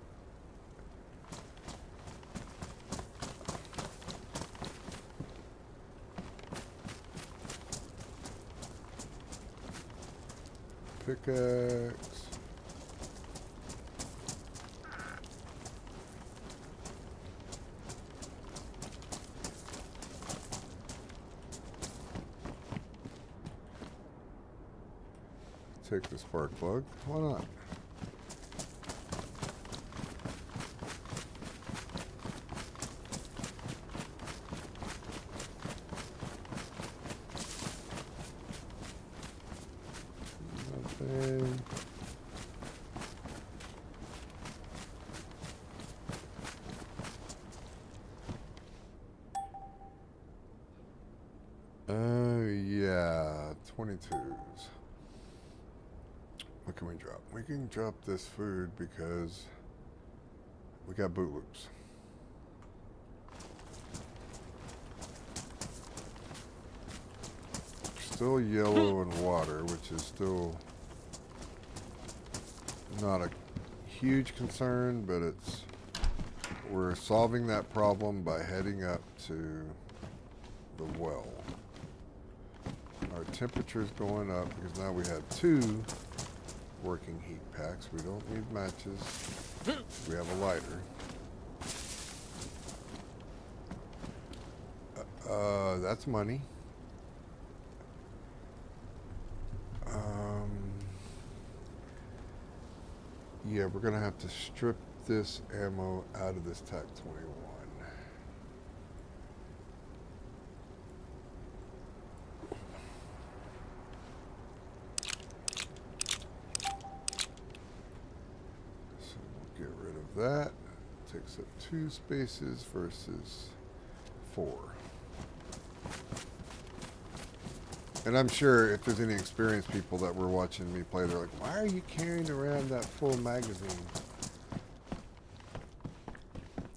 Pickaxe. Take the spark plug. Why not? Nothing. Yeah, 22s. What can we drop? We can drop this food because we got boot loops. Still yellow and water, which is still not a huge concern, but we're solving that problem by heading up to the well. Our temperature's going up because now we have 2 working heat packs. We don't need matches. We have a lighter. That's money. Yeah, we're gonna have to strip this ammo out of this TAC 21. That takes up 2 spaces versus 4. And I'm sure if there's any experienced people that were watching me play, they're like, why are you carrying around that full magazine?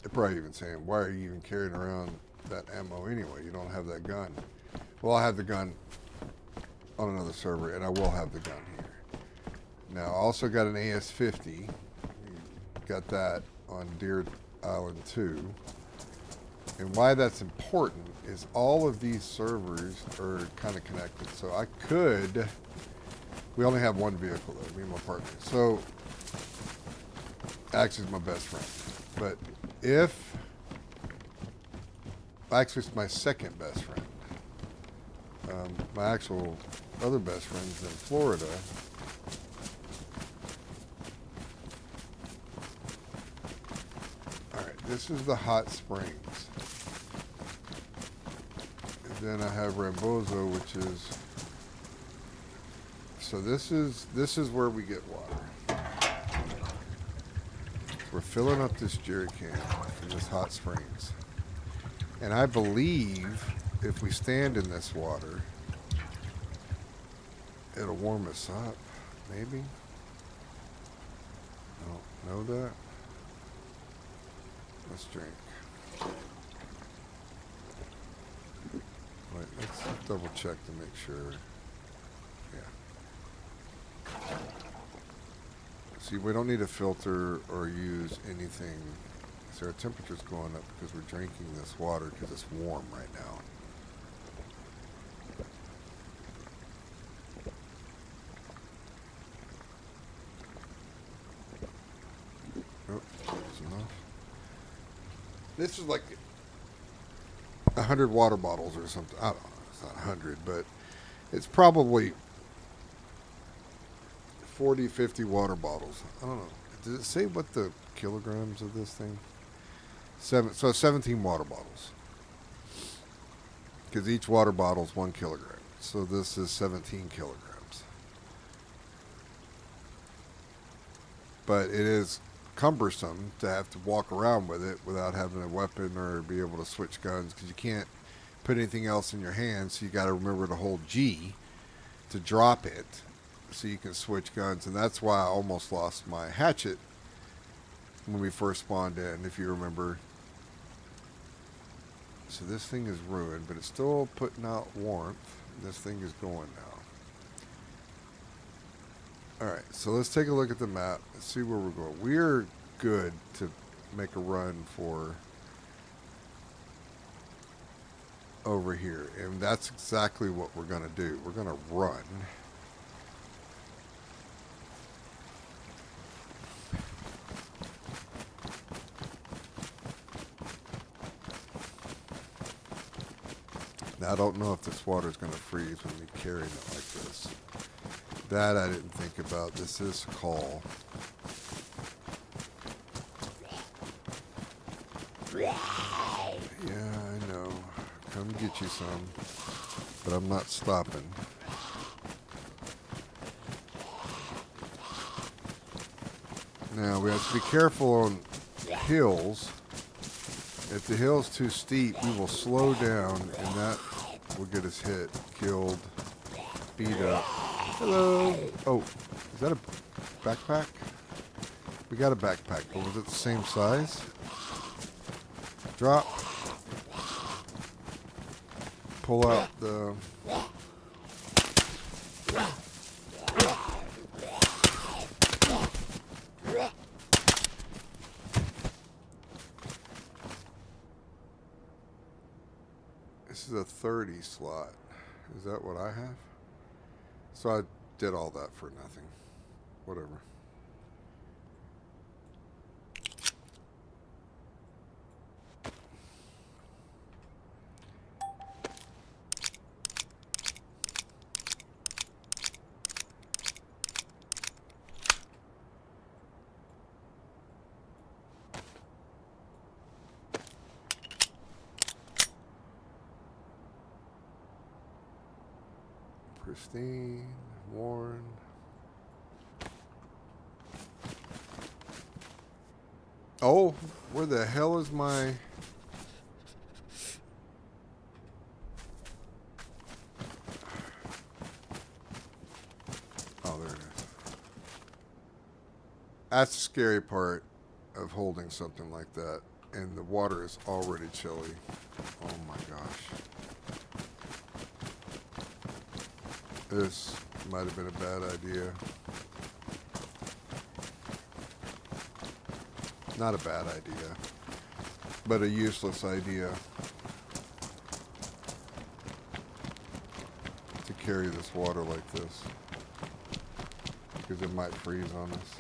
They're probably even saying, why are you even carrying around that ammo anyway? You don't have that gun. Well, I have the gun on another server, and I will have the gun here. Now, I also got an AS-50. Got that on Deer Island 2. And why that's important is all of these servers are kind of connected. So I could... We only have one vehicle, though, me and my partner. So, Axe is my best friend. But if... Actually, it's my second best friend. My actual other best friend's in Florida. Alright, this is the hot springs. And then I have Rambozo, which is... So this is where we get water. We're filling up this jerry can from this hot springs. And I believe if we stand in this water, it'll warm us up, maybe? I don't know that. Let's drink. Wait, let's double check to make sure. Yeah. See, we don't need to filter or use anything. So our temperature's going up because we're drinking this water because it's warm right now. Oh, that's enough. This is like 100 water bottles or something. I don't know. It's not 100, but it's probably 40, 50 water bottles. I don't know. Did it say what the kilograms of this thing? So 17 water bottles. Because each water bottle is 1 kilogram. So this is 17 kilograms. But it is cumbersome to have to walk around with it without having a weapon or be able to switch guns, because you can't put anything else in your hand, so you got to remember to hold G to drop it so you can switch guns. And that's why I almost lost my hatchet when we first spawned in, if you remember. So this thing is ruined, but it's still putting out warmth. This thing is going now. Alright, so let's take a look at the map and see where we're going. We're good to make a run for over here. And that's exactly what we're going to do. We're going to run. Now, I don't know if this water is going to freeze when we carry it like this. That I didn't think about. This is call. Yeah, I know. Come get you some. But I'm not stopping. Now, we have to be careful on hills. If the hill's too steep, we will slow down, and that will get us hit, killed, beat up. Hello. Oh, is that a backpack? We got a backpack, but was it the same size? Drop. Pull out the... This is a 30 slot. Is that what I have? So I did all that for nothing. Whatever. Pristine, worn. Oh, where the hell is my... That's the scary part of holding something like that. And the water is already chilly. Oh my gosh. This might have been a bad idea. Not a bad idea, but a useless idea to carry this water like this, because it might freeze on us.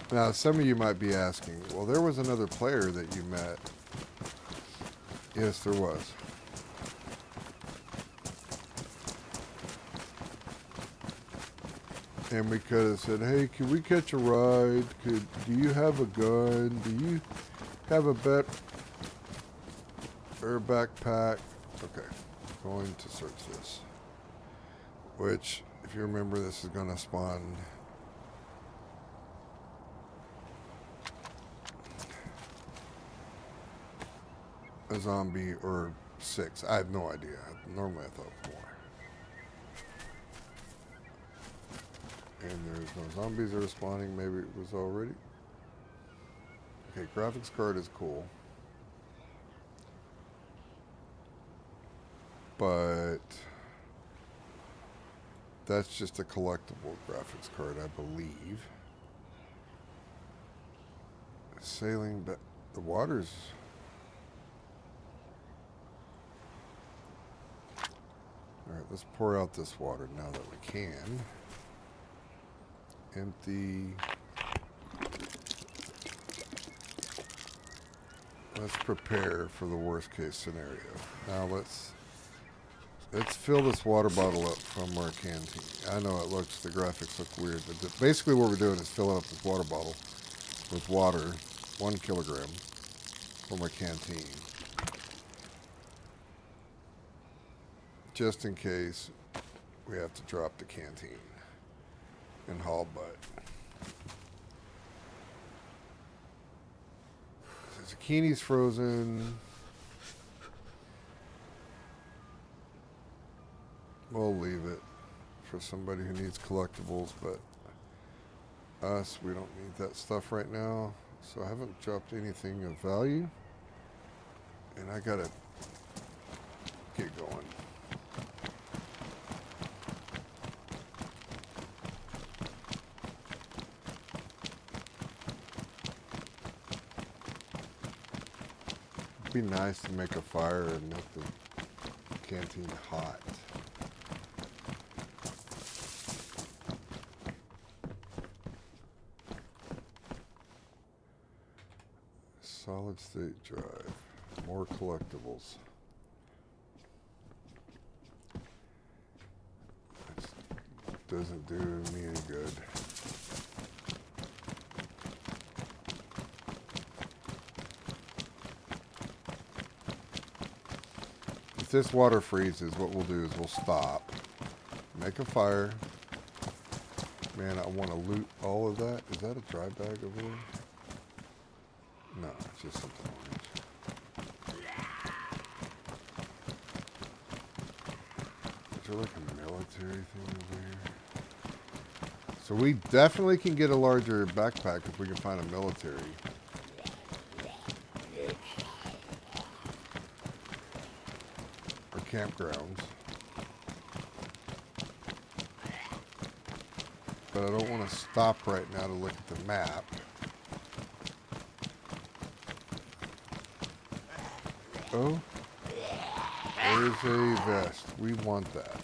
Now, some of you might be asking, well, there was another player that you met. Yes, there was. And we could have said, hey, can we catch a ride? Do you have a gun? Do you have a bet or a backpack? Okay, going to search this. Which, if you remember, this is going to spawn a zombie or 6. I have no idea. Normally I thought 4. And there's no zombies that are spawning. Maybe it was already. Okay, graphics card is cool. But that's just a collectible graphics card, I believe. Sailing, but the water's... Alright, let's pour out this water now that we can. Empty. Let's prepare for the worst case scenario. Now let's fill this water bottle up from our canteen. I know the graphics look weird, but basically what we're doing is filling up this water bottle with water, 1 kilogram, from our canteen. Just in case we have to drop the canteen and haul butt. The zucchini's frozen. We'll leave it for somebody who needs collectibles, but us, we don't need that stuff right now. So I haven't dropped anything of value. And I gotta get going. It'd be nice to make a fire and make the canteen hot. Solid state drive. More collectibles. That doesn't do me any good. If this water freezes, what we'll do is we'll stop, make a fire. Man, I want to loot all of that. Is that a dry bag over there? No, it's just something orange. Is there like a military thing over here? So we definitely can get a larger backpack if we can find a military. Or campgrounds. But I don't want to stop right now to look at the map. Oh, there's a vest. We want that.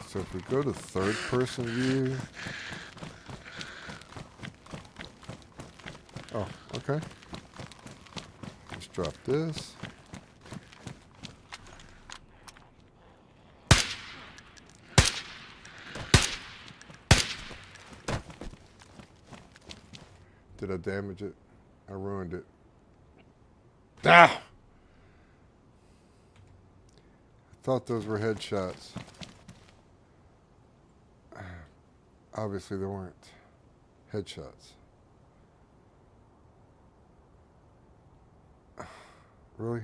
So if we go to third person view. Oh, okay. Let's drop this. Did I damage it? I ruined it. Ah! I thought those were headshots. Obviously they weren't headshots. Really?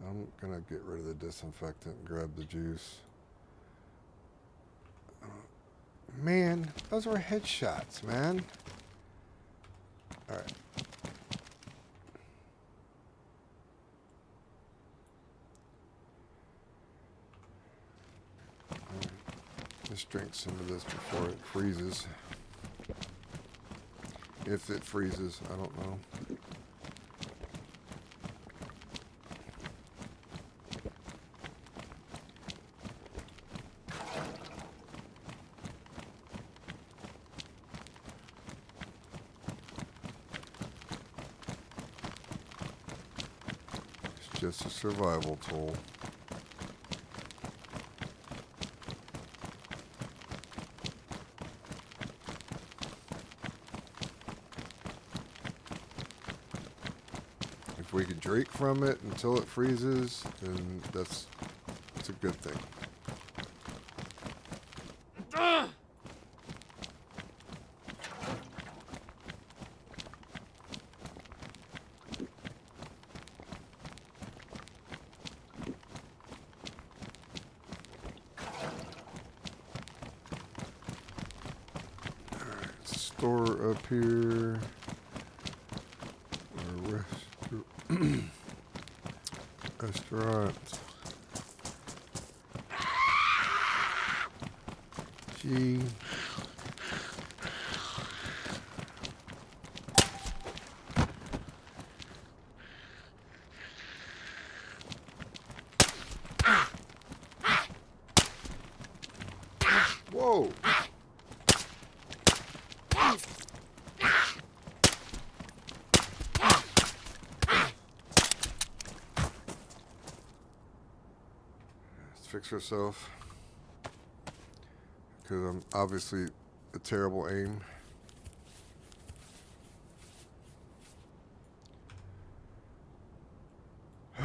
I'm gonna get rid of the disinfectant and grab the juice. Man, those were headshots, man. Alright. Let's drink some of this before it freezes. If it freezes, I don't know. It's just a survival tool. If we can drink from it until it freezes, then it's a good thing. Alright, store up here. Restaurant. G. Whoa. Fix herself, because I'm obviously a terrible aim. I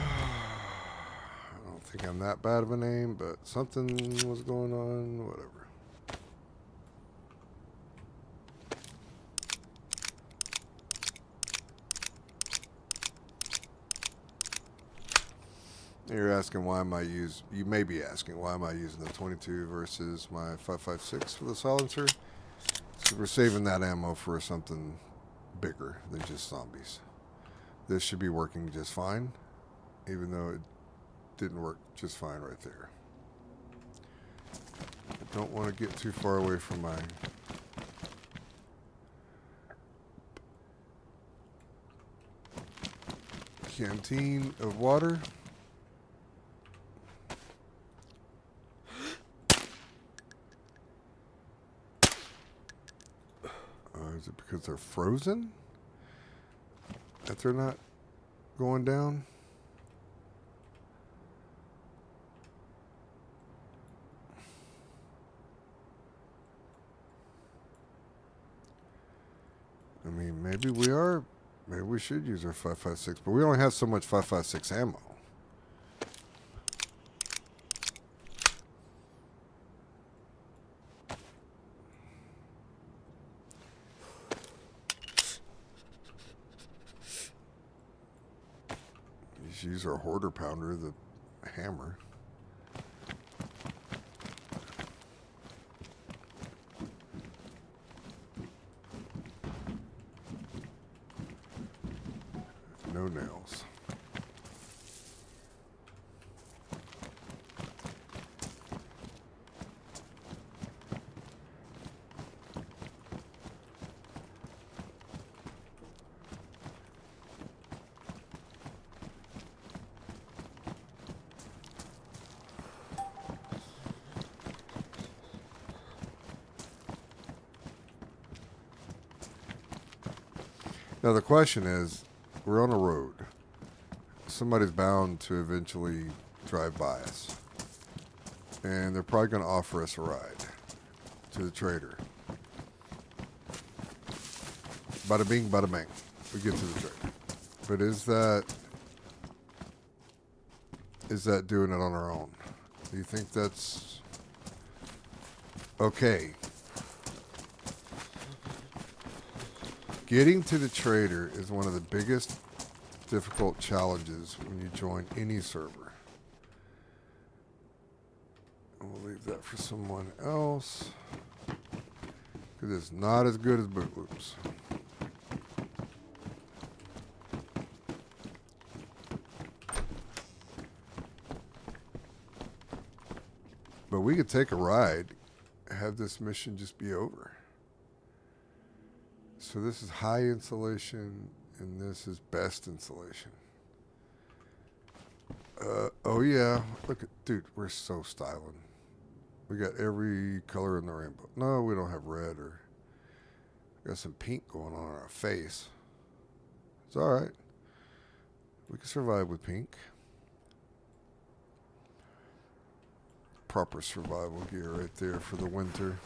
don't think I'm that bad of an aim, but something was going on, whatever. You're asking why am I you may be asking why am I using the 22 versus my 5.56 for the silencer? So we're saving that ammo for something bigger than just zombies. This should be working just fine, even though it didn't work just fine right there. I don't want to get too far away from my canteen of water. Is it because they're frozen that they're not going down? I mean, maybe we are. Maybe we should use our 5.56, but we only have so much 5.56 ammo. Just use our hoarder pounder, the hammer. No nails. Now the question is, we're on a road. somebody's bound to eventually drive by us. And they're probably going to offer us a ride to the trader. Bada bing, bada bang. We get to the trader. But is that doing it on our own? Do you think that's okay? Getting to the trader is one of the biggest difficult challenges when you join any server. We'll leave that for someone else, because it's not as good as Boot Loops. But we could take a ride, have this mission just be over. So this is high insulation, and this is best insulation. Oh yeah, look at, dude, we're so styling. We got every color in the rainbow. No, we don't have red, or got some pink going on our face. It's all right. We can survive with pink. Proper survival gear right there for the winter.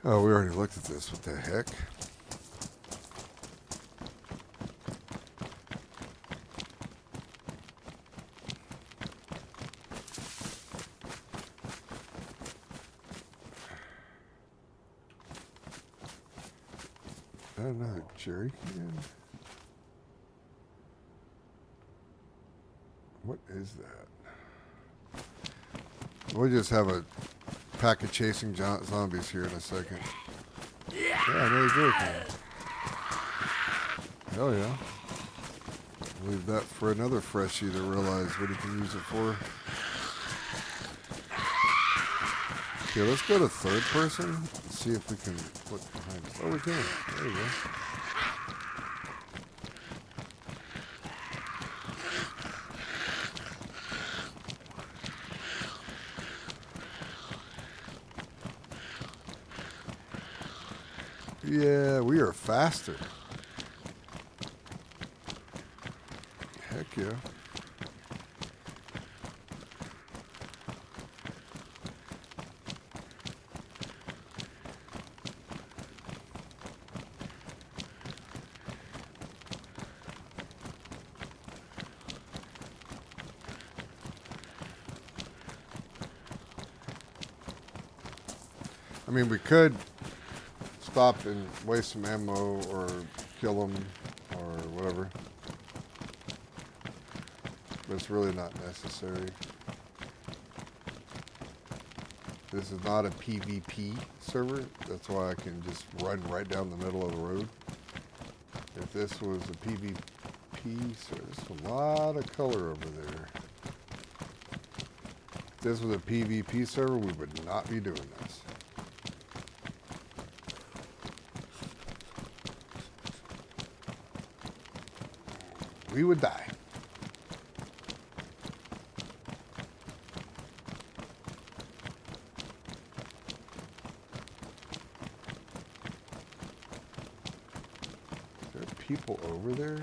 Oh, we already looked at this. What the heck? Another jerry can? What is that? We'll just have a pack of chasing zombies here in a second. Yeah, another jerry can. Hell yeah. Leave that for another freshie to realize what he can use it for. Okay, let's go to third person and see if we can look behind us. Oh, we can. There we go. Yeah, we are faster. Heck yeah. I mean, we could stop and waste some ammo or kill them or whatever, but it's really not necessary. This is not a PvP server, that's why I can just run right down the middle of the road. If this was a PvP server, there's a lot of color over there. If this was a PvP server, we would not be doing this. We would die. Is there people over there?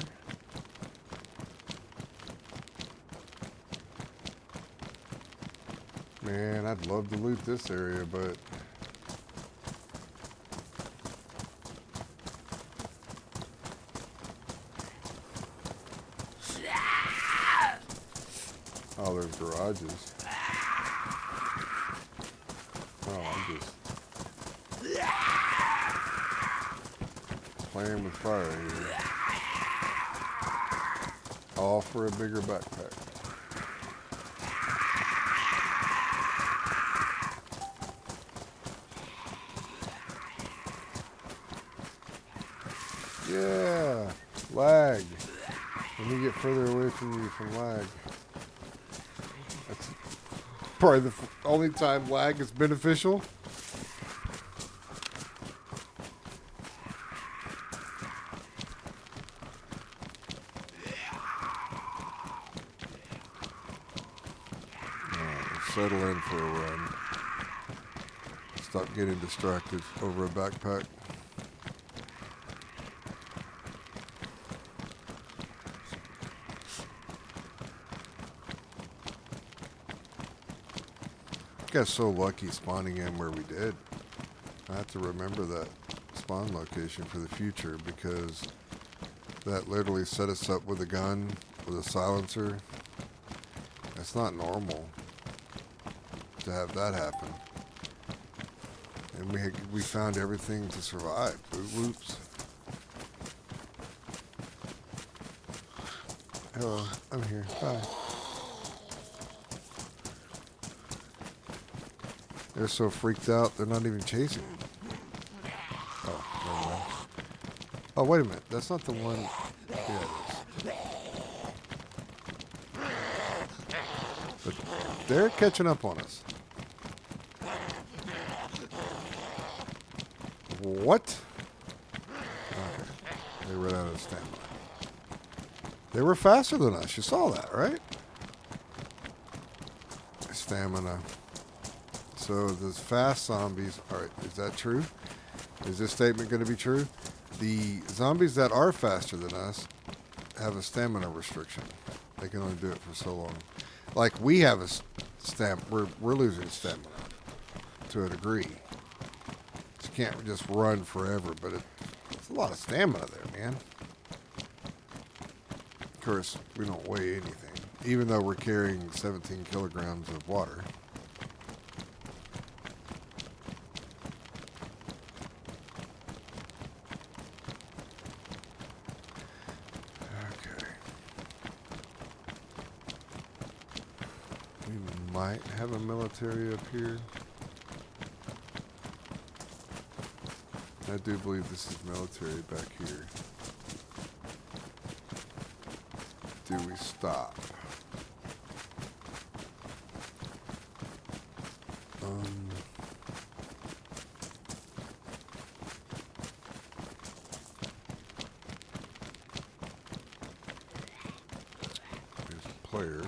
Man, I'd love to loot this area, but oh, there's garages. Oh, I'm just playing with fire here. All for a bigger backpack. Yeah, lag. When you get further away from you from lag. That's probably the only time lag is beneficial. settle in for a run. Stop getting distracted over a backpack. Got so lucky spawning in where we did. I have to remember that spawn location for the future because that literally set us up with a gun, with a silencer. That's not normal to have that happen. And we found everything to survive. Whoops. Hello, I'm here. Bye. They're so freaked out, they're not even chasing me. Oh, never mind. Oh, wait a minute. That's not the one. Yeah, it is. But they're catching up on us. What? Okay. They ran out of stamina. They were faster than us. You saw that, right? Stamina. So the fast zombies, all right, is that true? Is this statement going to be true? The zombies that are faster than us have a stamina restriction. They can only do it for so long. Like we have a we're losing stamina to a degree. You can't just run forever, but it's a lot of stamina there, man. Of course, we don't weigh anything, even though we're carrying 17 kilograms of water. Might have a military up here. I do believe this is military back here. Do we stop? There's a player.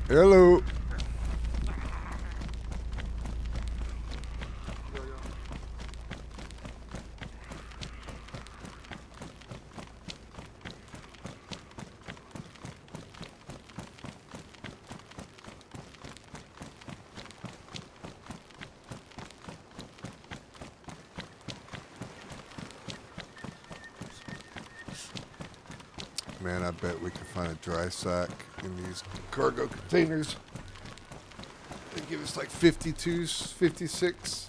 Hello. Man, I bet we can find a dry sack in these cargo containers. They give us like 52, 56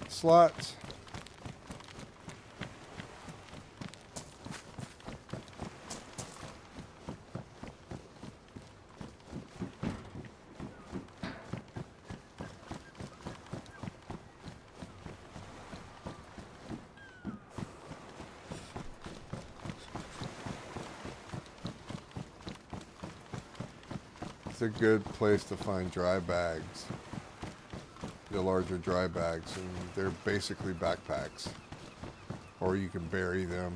slots. It's a good place to find dry bags, the larger dry bags, and they're basically backpacks. Or you can bury them,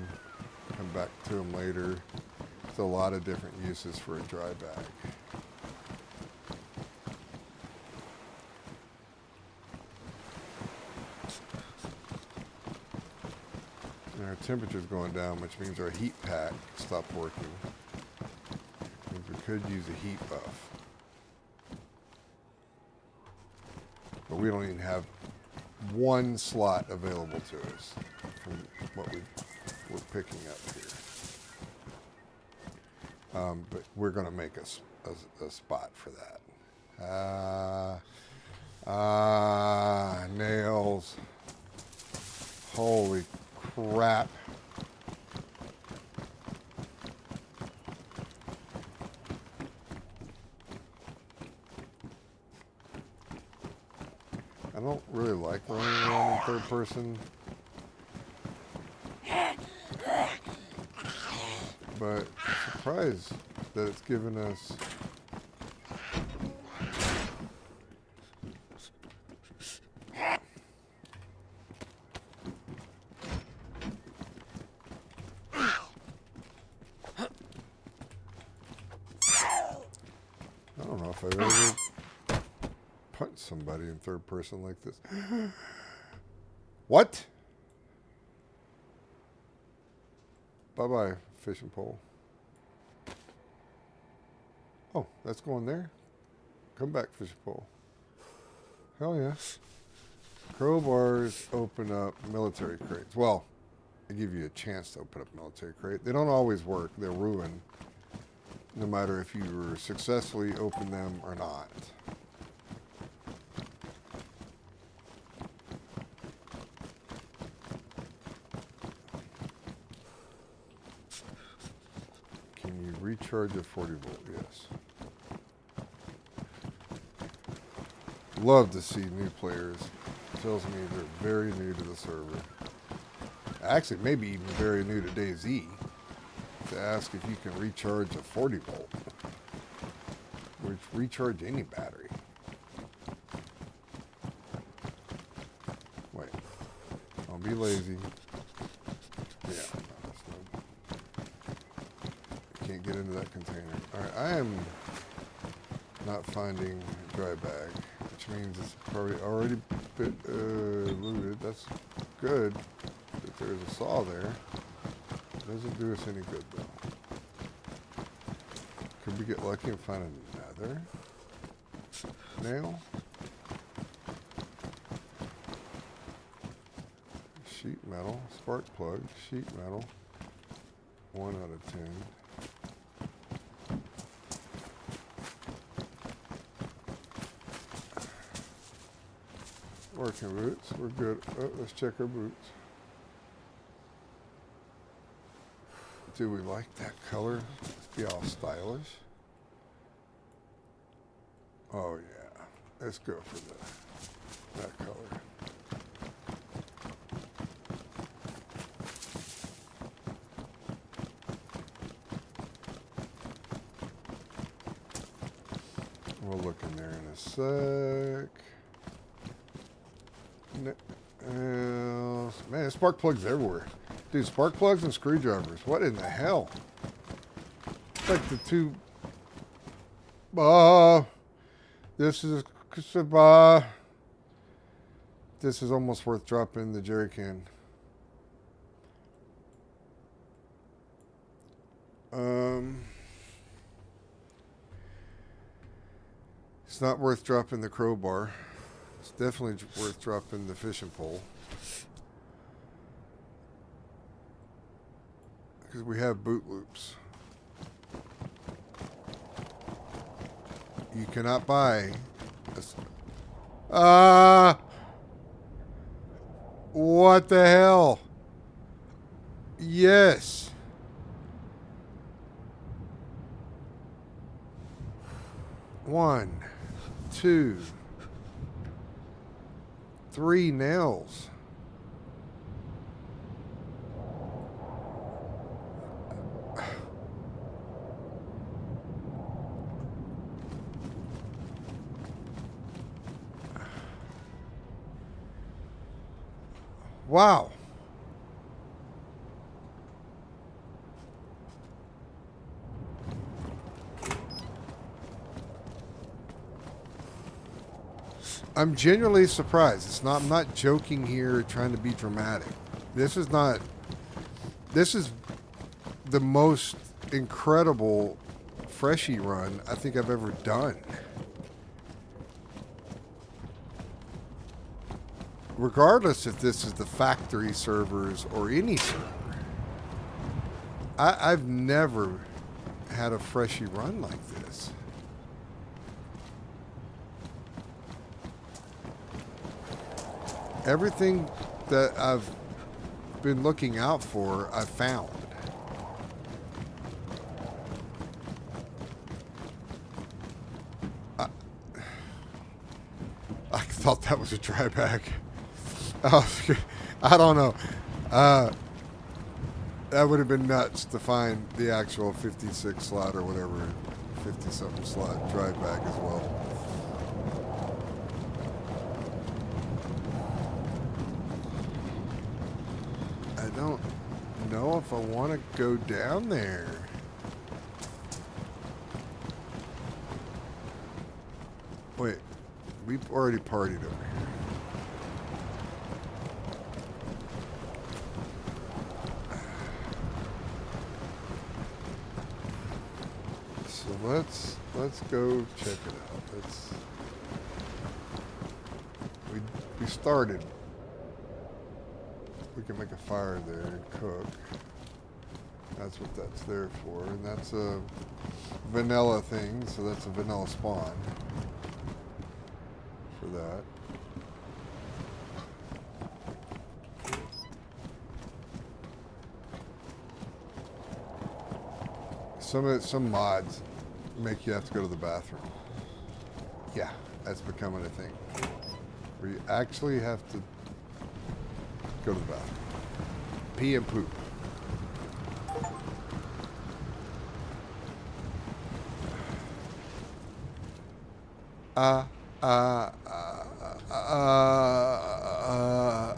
come back to them later. There's a lot of different uses for a dry bag. And our temperature's going down, which means our heat pack stopped working. Means we could use a heat buff. But we don't even have one slot available to us from what we're picking up here. But we're going to make a spot for that. Nails. Holy crap. I don't really like running around in third person, but I'm surprised that it's given us if I've ever punched somebody in third person like this. What? Bye-bye, fishing pole. Oh, that's going there? Come back, fishing pole. Hell yeah. Crowbars open up military crates. Well, they give you a chance to open up military crate. They don't always work. They're ruined, no matter if you successfully open them or not. Can you recharge a 40 volt? Yes. Love to see new players. Tells me they're very new to the server. Actually, maybe even very new to DayZ. To ask if you can recharge a 40 volt. Or recharge any battery. Wait. Don't be lazy. Yeah. Can't get into that container. Alright, I am not finding a dry bag, which means it's probably already been looted. That's good. If there's a saw there, it doesn't do us any good though. Could we get lucky and find another nail? Sheet metal, spark plug, sheet metal. 1 out of 10. Working boots, we're good. Oh, let's check our boots. Do we like that color? Let's be all stylish. Oh yeah, let's go for that color. We'll look in there in a sec. Man, spark plugs everywhere. Dude, spark plugs and screwdrivers. What in the hell? It's like the two... this is almost worth dropping the jerry can. It's not worth dropping the crowbar. It's definitely worth dropping the fishing pole. Because we have boot loops. You cannot buy what the hell? Yes. One, two, 3 nails. Wow. I'm genuinely surprised. I'm not joking here trying to be dramatic. This is the most incredible freshie run I think I've ever done. Regardless if this is the factory servers or any server. I've never had a freshie run like this. Everything that I've been looking out for, I've found. I thought that was a dry bag. Oh, I don't know. That would have been nuts to find the actual 56 slot or whatever, 50-something slot dry bag as well. I don't know if I want to go down there. we've already partied over here. So let's go check it out. We started. We can make a fire there and cook. That's what that's there for, and that's a vanilla thing, so that's a vanilla spawn for that. Some mods make you have to go to the bathroom. Yeah, that's becoming a thing. Where you actually have to go to the bathroom. Pee and poop.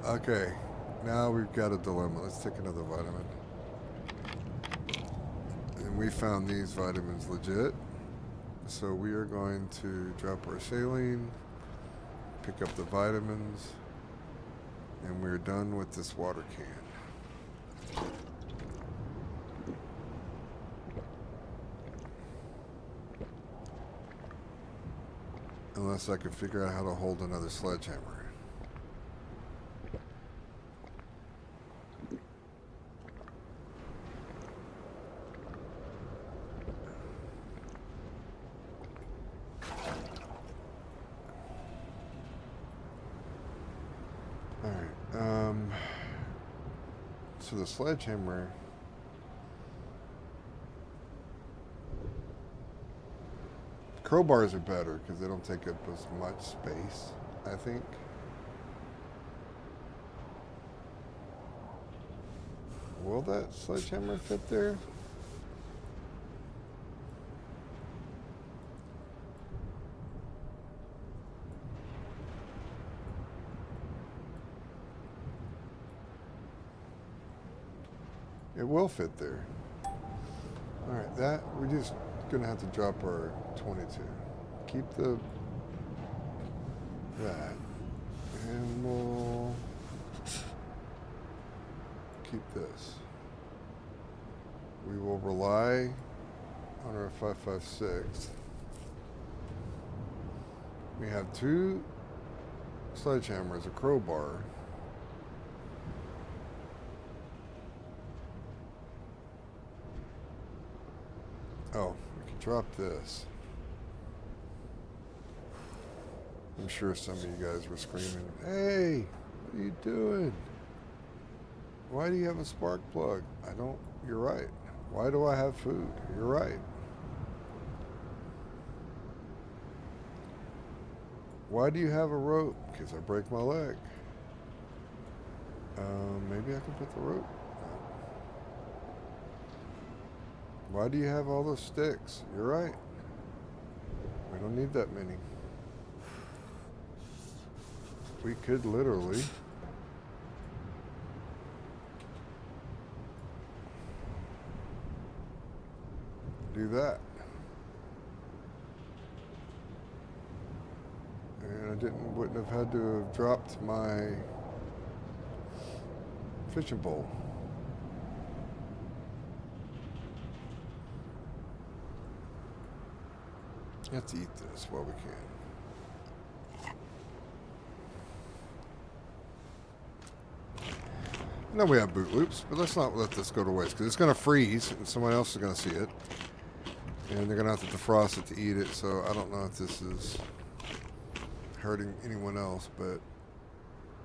Okay. Now we've got a dilemma. Let's take another vitamin. And we found these vitamins legit. So we are going to drop our saline, pick up the vitamins, and we're done with this water can. Unless I could figure out how to hold another sledgehammer. Alright, so the sledgehammer, crowbars are better because they don't take up as much space, I think. Will that sledgehammer fit there? It will fit there. Alright, that, we're just gonna have to drop our 22. Keep that. And we'll keep this. We will rely on our 5.56. We have 2 sledgehammers, a crowbar. Oh, we can drop this. I'm sure some of you guys were screaming, "Hey, what are you doing? Why do you have a spark plug?" I don't, you're right. Why do I have food? You're right. Why do you have a rope? Because I break my leg. Maybe I can put the rope. Why do you have all those sticks? You're right. We don't need that many. We could literally do that. And I wouldn't have had to have dropped my fishing pole. You have to eat this while we can. I know we have boot loops, but let's not let this go to waste because it's going to freeze and someone else is going to see it. And they're going to have to defrost it to eat it, so I don't know if this is hurting anyone else, but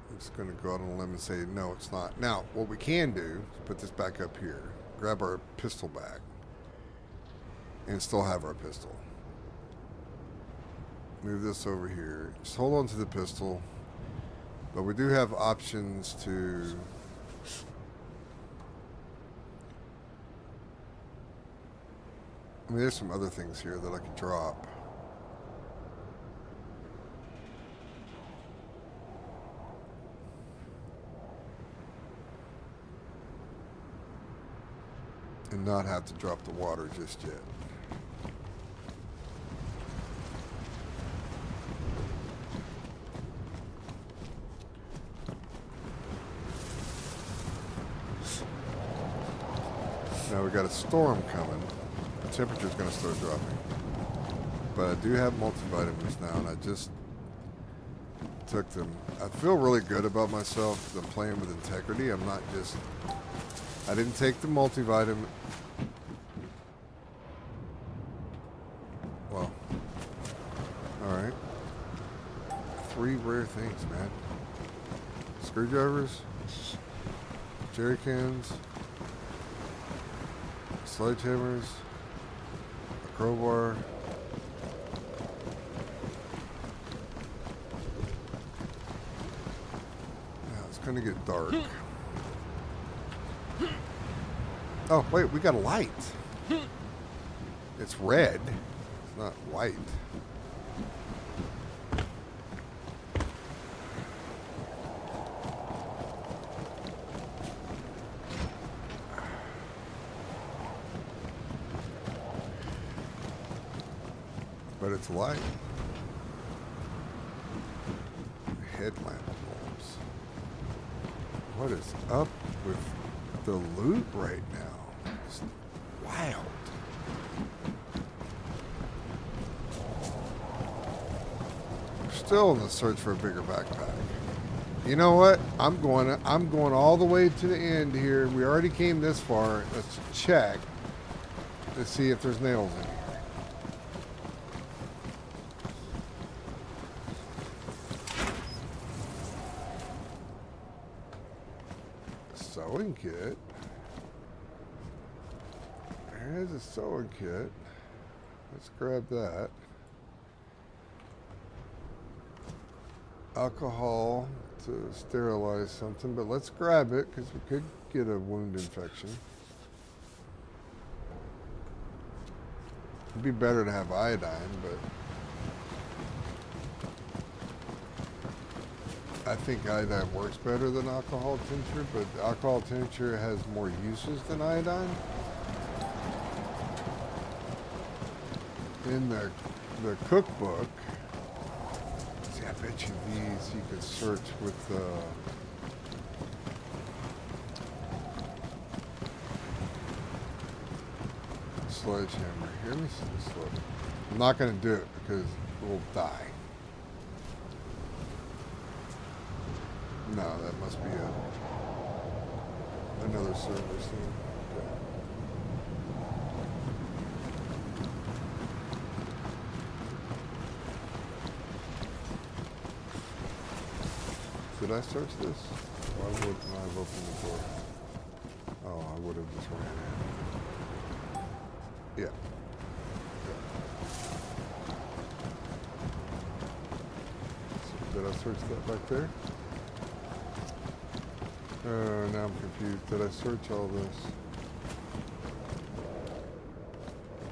I'm just going to go out on a limb and say no, it's not. Now, what we can do is put this back up here, grab our pistol back, and still have our pistol. Move this over here. Just hold on to the pistol. But we do have options to I mean, there's some other things here that I could drop. And not have to drop the water just yet. Now we got a storm coming. The temperature's going to start dropping. But I do have multivitamins now, and I just took them. I feel really good about myself because I'm playing with integrity. I'm not just... I didn't take the multivitamin. Well, alright. 3 rare things, man. Screwdrivers, jerry cans, sledgehammers, a crowbar. Now it's gonna get dark. Oh, wait, we got a light. It's red. It's not white. But it's light. Headlamp bulbs. What is up with the loot right now? It's wild. We're still in the search for a bigger backpack. You know what? I'm going all the way to the end here. We already came this far. Let's check to see if there's nails in here. Sewing kit. There's a sewing kit. Let's grab that. Alcohol to sterilize something, but let's grab it because we could get a wound infection. It'd be better to have iodine, but I think iodine works better than alcohol tincture, but alcohol tincture has more uses than iodine. In the cookbook, see, I bet you these you could search with sledgehammer. Here, let me see this look. I'm not going to do it because we'll die. No, that must be another server soon. Okay. Did I search this? Why wouldn't I have opened the door? Oh, I would have just ran in. Yeah. So did I search that back there? Now I'm confused. Did I search all this?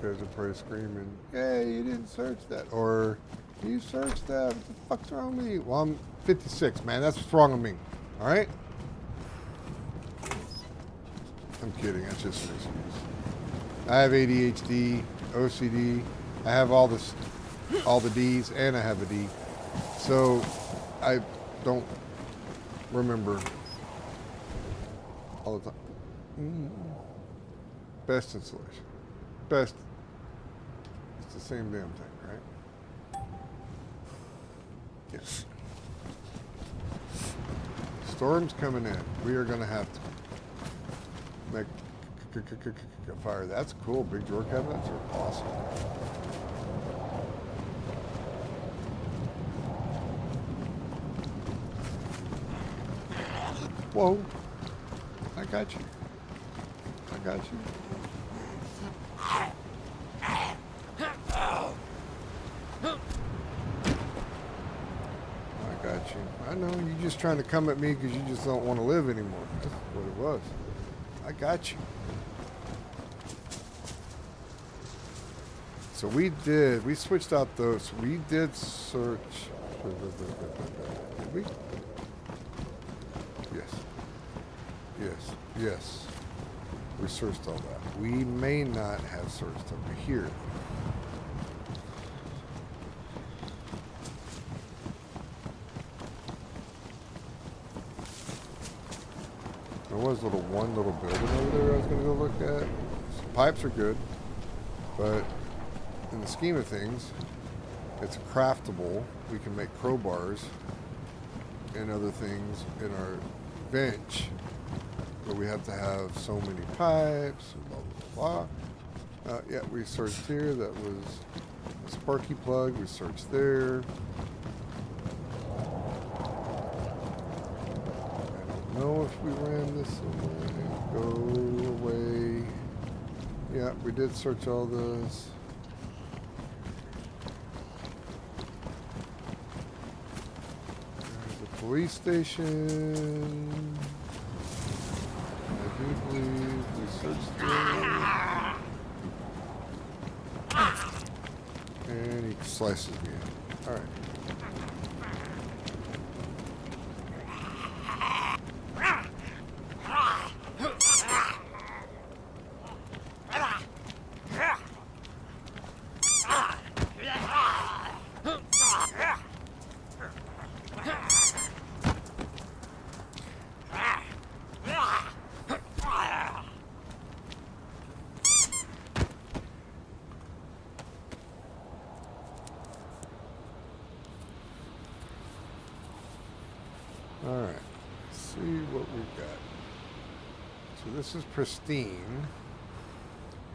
You guys are probably screaming, hey, you didn't search that. Or, you searched that. What the fuck's wrong with you? Well, I'm 56, man. That's what's wrong with me. Alright? I'm kidding. That's just an excuse. I have ADHD, OCD. I have all the D's, and I have a D. So, I don't remember all the time. Best insulation. Best. It's the same damn thing, right? Yes. Storm's coming in. We are going to have to make a fire. That's cool. Big drawer cabinets are awesome. Whoa. I got you. I got you. I got you. I know, you're just trying to come at me because you just don't want to live anymore. That's what it was. I got you. So we switched out those. We did search. Did we? Yes. Yes, yes. We searched all that. We may not have searched over here. There was one little building over there I was going to go look at. pipes are good, but in the scheme of things, it's craftable. We can make crowbars and other things in our bench, but we have to have so many pipes and blah blah blah. Yeah, we searched here. That was a Sparky plug. We searched there. I don't know if we ran this away. Go away. Yeah, we did search all those. There's a police station. I do believe we searched there. And he slices me. Alright. Alright, let's see what we've got. So this is pristine.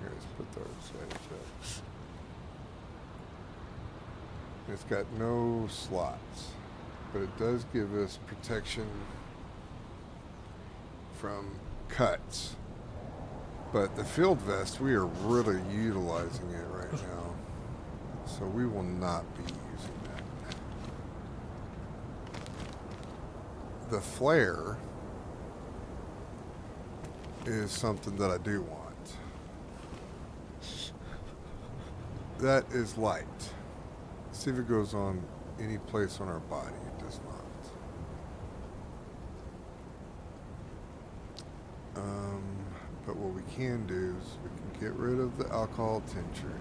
Here, let's put those right up. It's got no slots, but it does give us protection from cuts. But the field vest, we are really utilizing it right now. So we will not be using that. The flare is something that I do want. That is light. See if it goes on any place on our body. It does not. But what we can do is we can get rid of the alcohol tincture.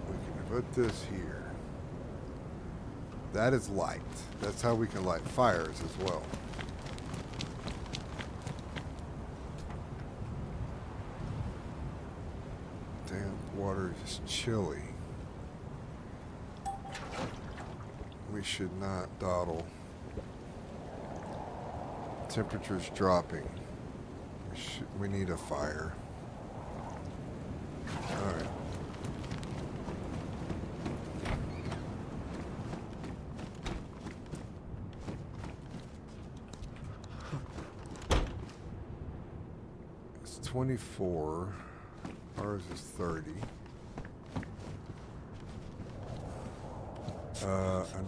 We can put this here. That is light. That's how we can light fires as well. Damn, water is chilly. We should not dawdle. Temperature's dropping. We need a fire. Alright. It's 24. Ours is 30.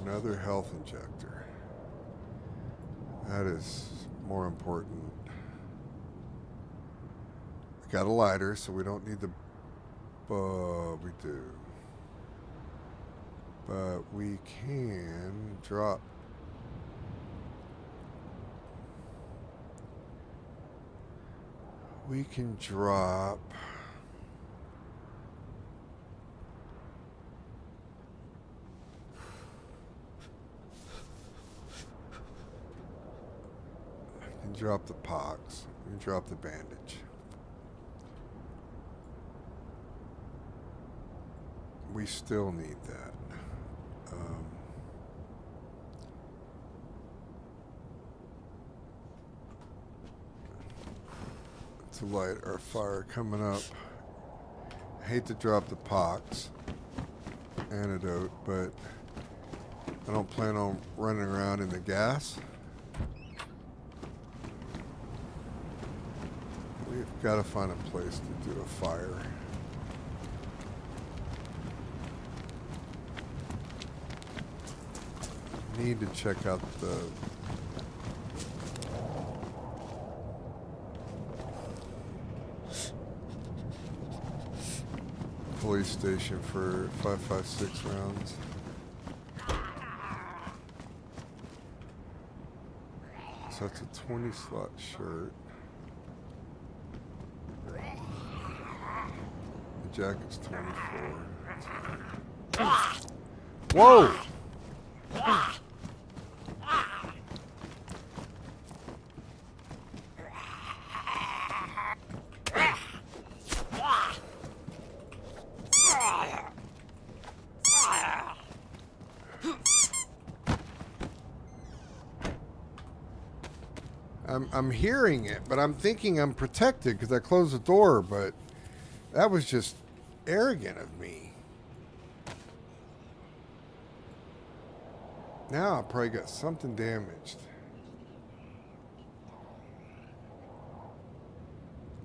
Another health injector. That is more important. We got a lighter, so we don't need the... we do. But we can drop... We can drop... Drop the pox. We can drop the bandage. We still need that. To light our fire coming up. I hate to drop the pox antidote, but I don't plan on running around in the gas. We've got to find a place to do a fire. Need to check out the police station for 5.56 rounds. So that's a 20 slot shirt. The jacket's 24. Whoa! I'm hearing it, but I'm thinking I'm protected because I closed the door, but that was just arrogant of me. Now I probably got something damaged.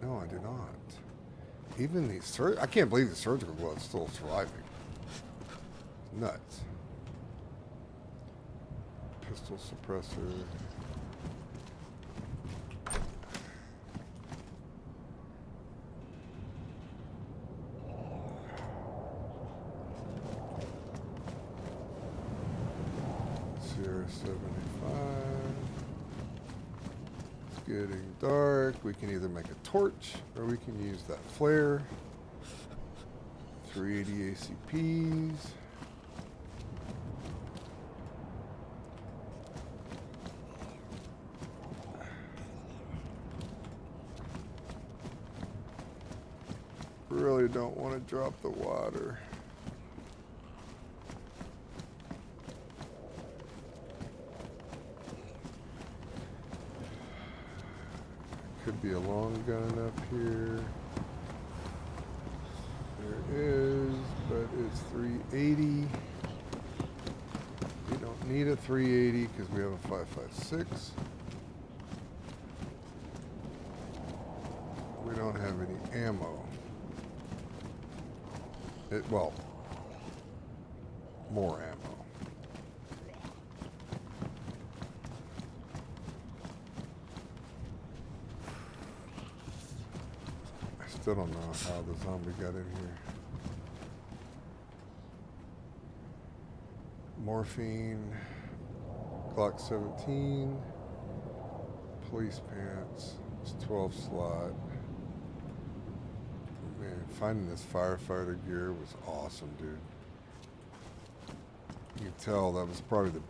No, I do not. Even these I can't believe the surgical glove's still surviving. Nuts. Pistol suppressor. Sierra 75. It's getting dark. We can either make a torch or we can use that flare. 380 ACPs. Really don't want to drop the water. Could be a long gun up here. There is, but it's 380. We don't need a 380 because we have a 5.56. We don't have any ammo. Well, more ammo. I still don't know how the zombie got in here. Morphine, Glock 17, police pants, it's 12 slot. Man, finding this firefighter gear was awesome, dude. You can tell that was probably the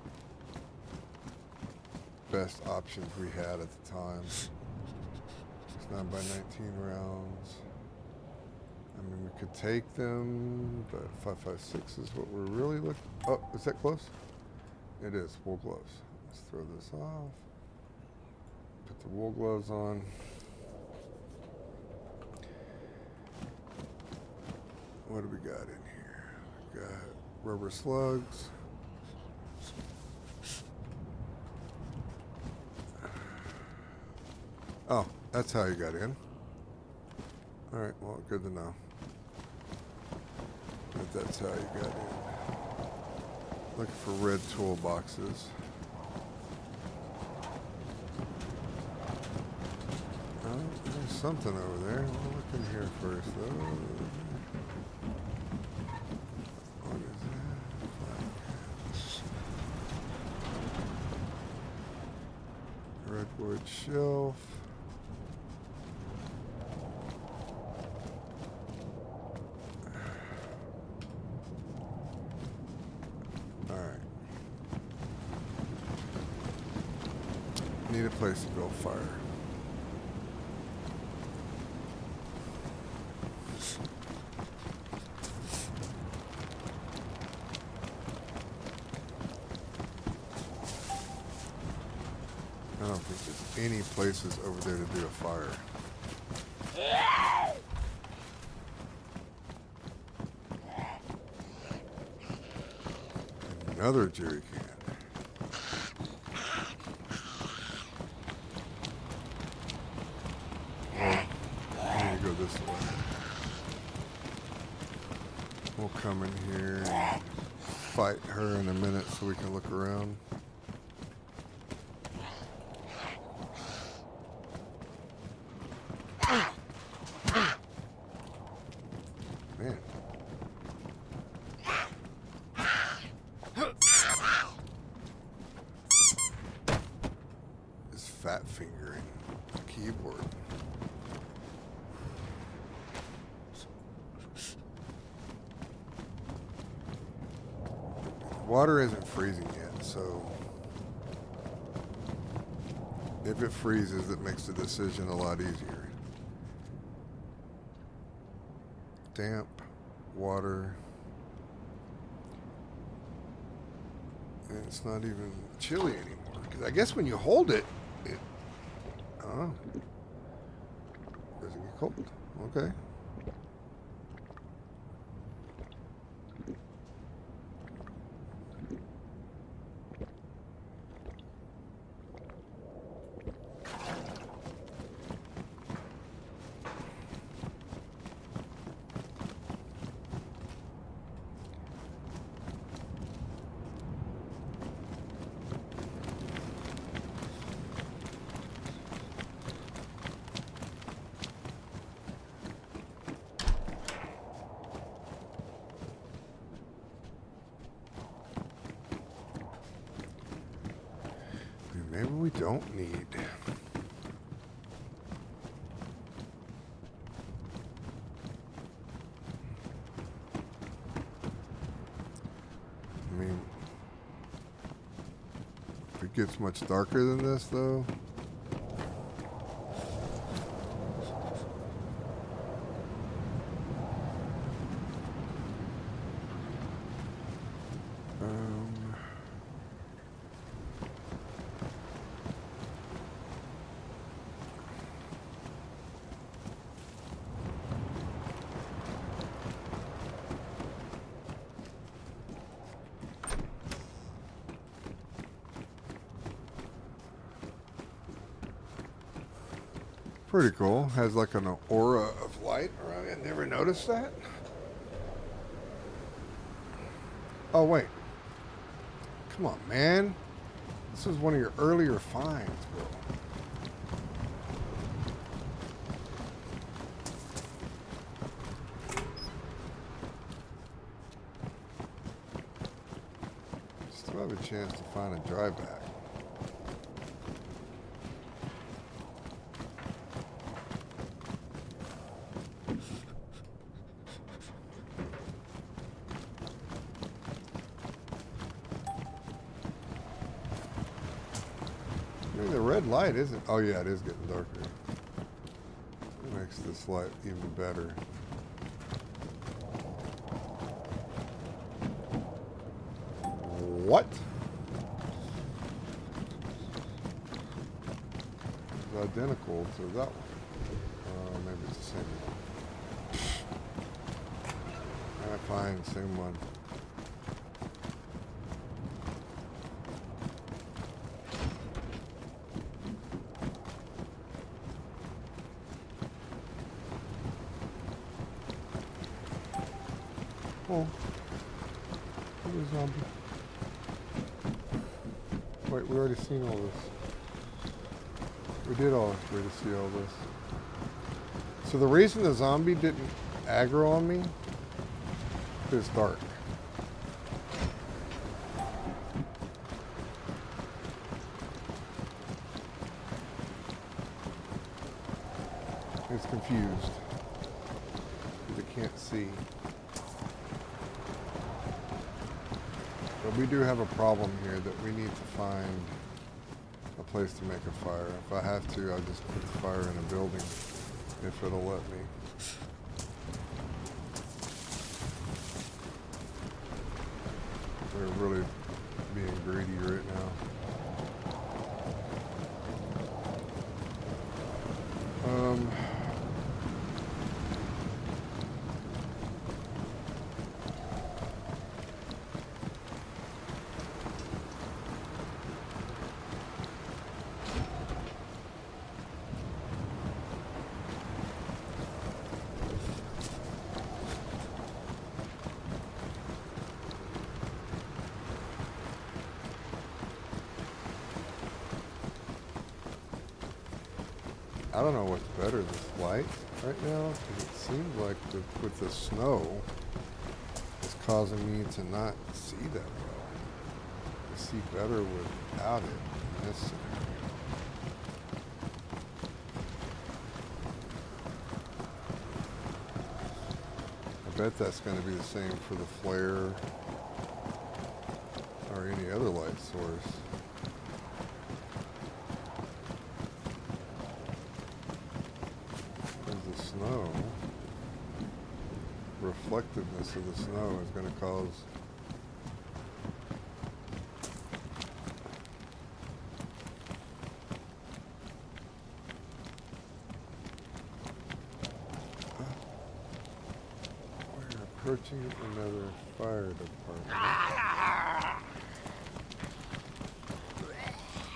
best options we had at the time. It's 9x19 rounds. I mean, we could take them, but 5.56 is what we're really looking. Oh, is that close? It is. Wool gloves. Let's throw this off. Put the wool gloves on. What do we got in here? We got rubber slugs. Oh, that's how you got in. All right, well, good to know. But that's how you got in. Looking for red toolboxes. Oh, there's something over there. We'll look in here first, though. What is that? Redwood shelf. Need a place to build fire. I don't think there's any places over there to do a fire. Another jerry can. This way. We'll come in here and fight her in a minute so we can look around. Man. This fat fingering the keyboard. Water isn't freezing yet, so if it freezes, it makes the decision a lot easier. Damp, water, and it's not even chilly anymore. Because I guess when you hold it, Oh. Does it get cold? Okay. Maybe we don't need. I mean, if it gets much darker than this, though. Pretty cool. Has like an aura of light around it. Never noticed that. Oh, wait. Come on, man. This was one of your earlier finds, bro. Still have a chance to find a dry bag. The red light isn't. Oh yeah, it is getting darker. It makes this light even better. What? It's identical to that one. Maybe it's the same one. Fine, same one. Oh, look at a zombie. Wait, we already seen all this. We did already see all this. So the reason the zombie didn't aggro on me is dark. He's confused because he can't see. But we do have a problem here that we need to find a place to make a fire. If I have to, I'll just put the fire in a building if it'll let me. We're really being greedy right now. I don't know what's better, this light right now, because it seems like with the snow, it's causing me to not see that well. I see better without it in this scenario. I bet that's going to be the same for the flare or any other light source. The snow, reflectiveness of the snow is going to cause approaching another fire department.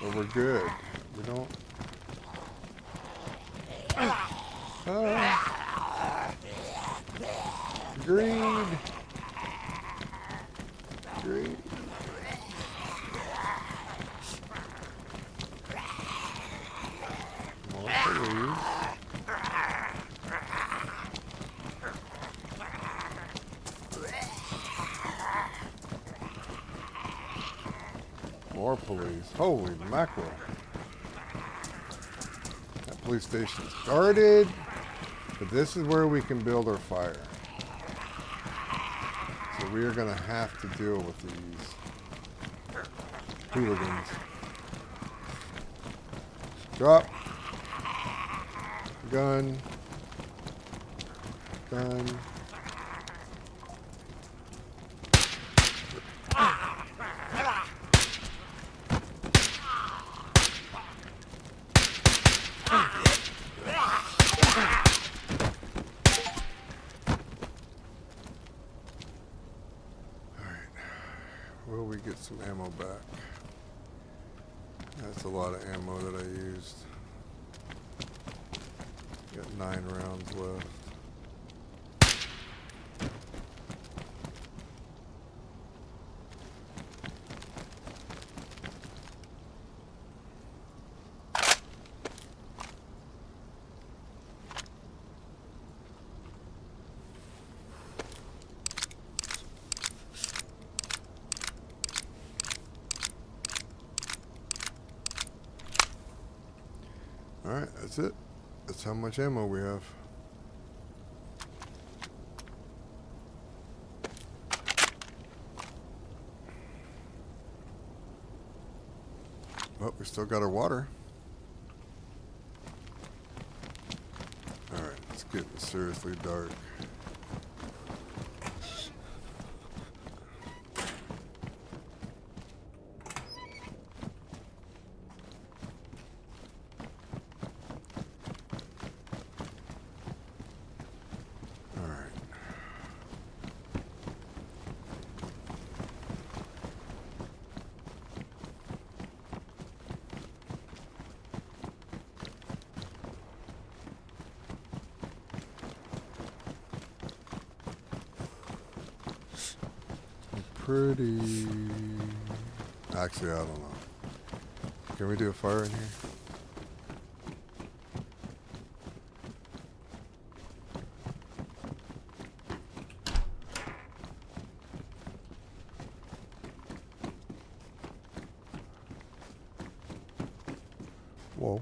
But we're good. We don't... Greed! Greed! More police. More police. Holy mackerel. That police station's guarded. But this is where we can build our fire. So we are going to have to deal with these hooligans. Drop. Gun. Gun. Will we get some ammo back? That's a lot of ammo that I used. Got 9 rounds left. Alright, that's it. That's how much ammo we have. Well, we still got our water. Alright, it's getting seriously dark. Pretty... Actually, I don't know. Can we do a fire in here? Whoa.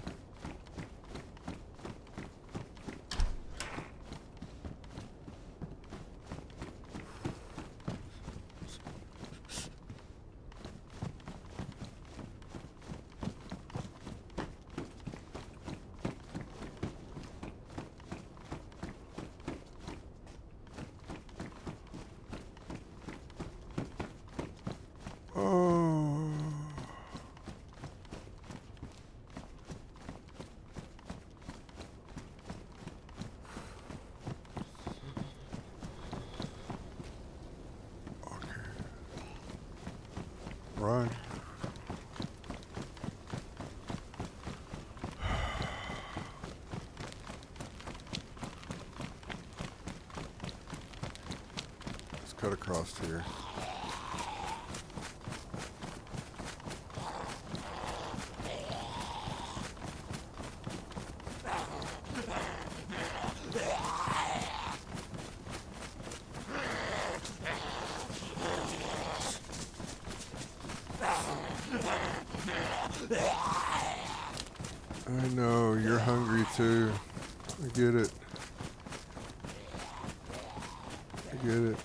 Oh. Okay. Run. Let's cut across here. I know, you're hungry too. I get it. I get it.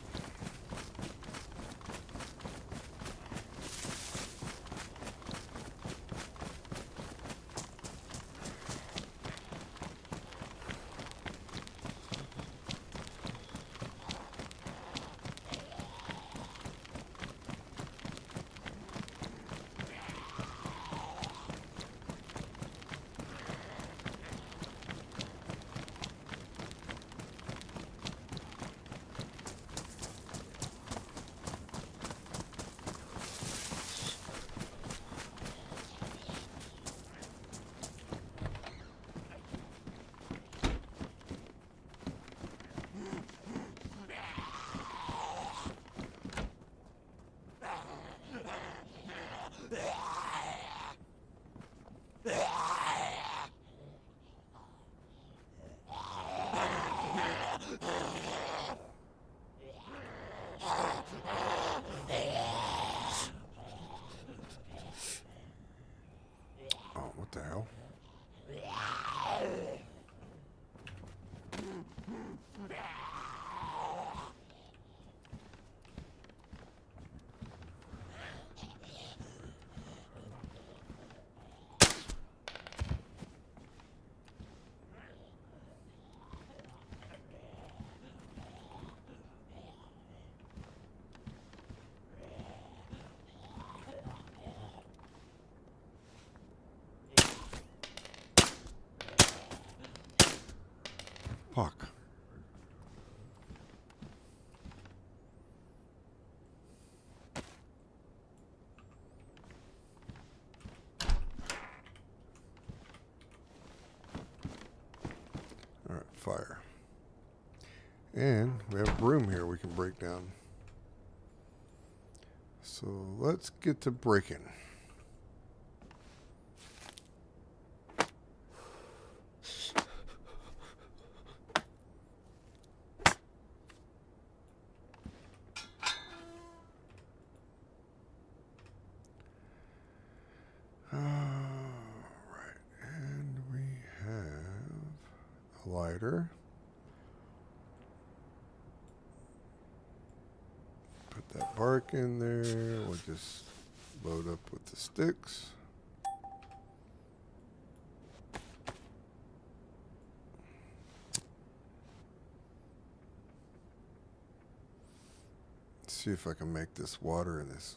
Fuck. Alright, fire. And we have broom here we can break down. So let's get to breaking. Alright, and we have a lighter. Put that bark in there. We'll just load up with the sticks. Let's see if I can make this water in this.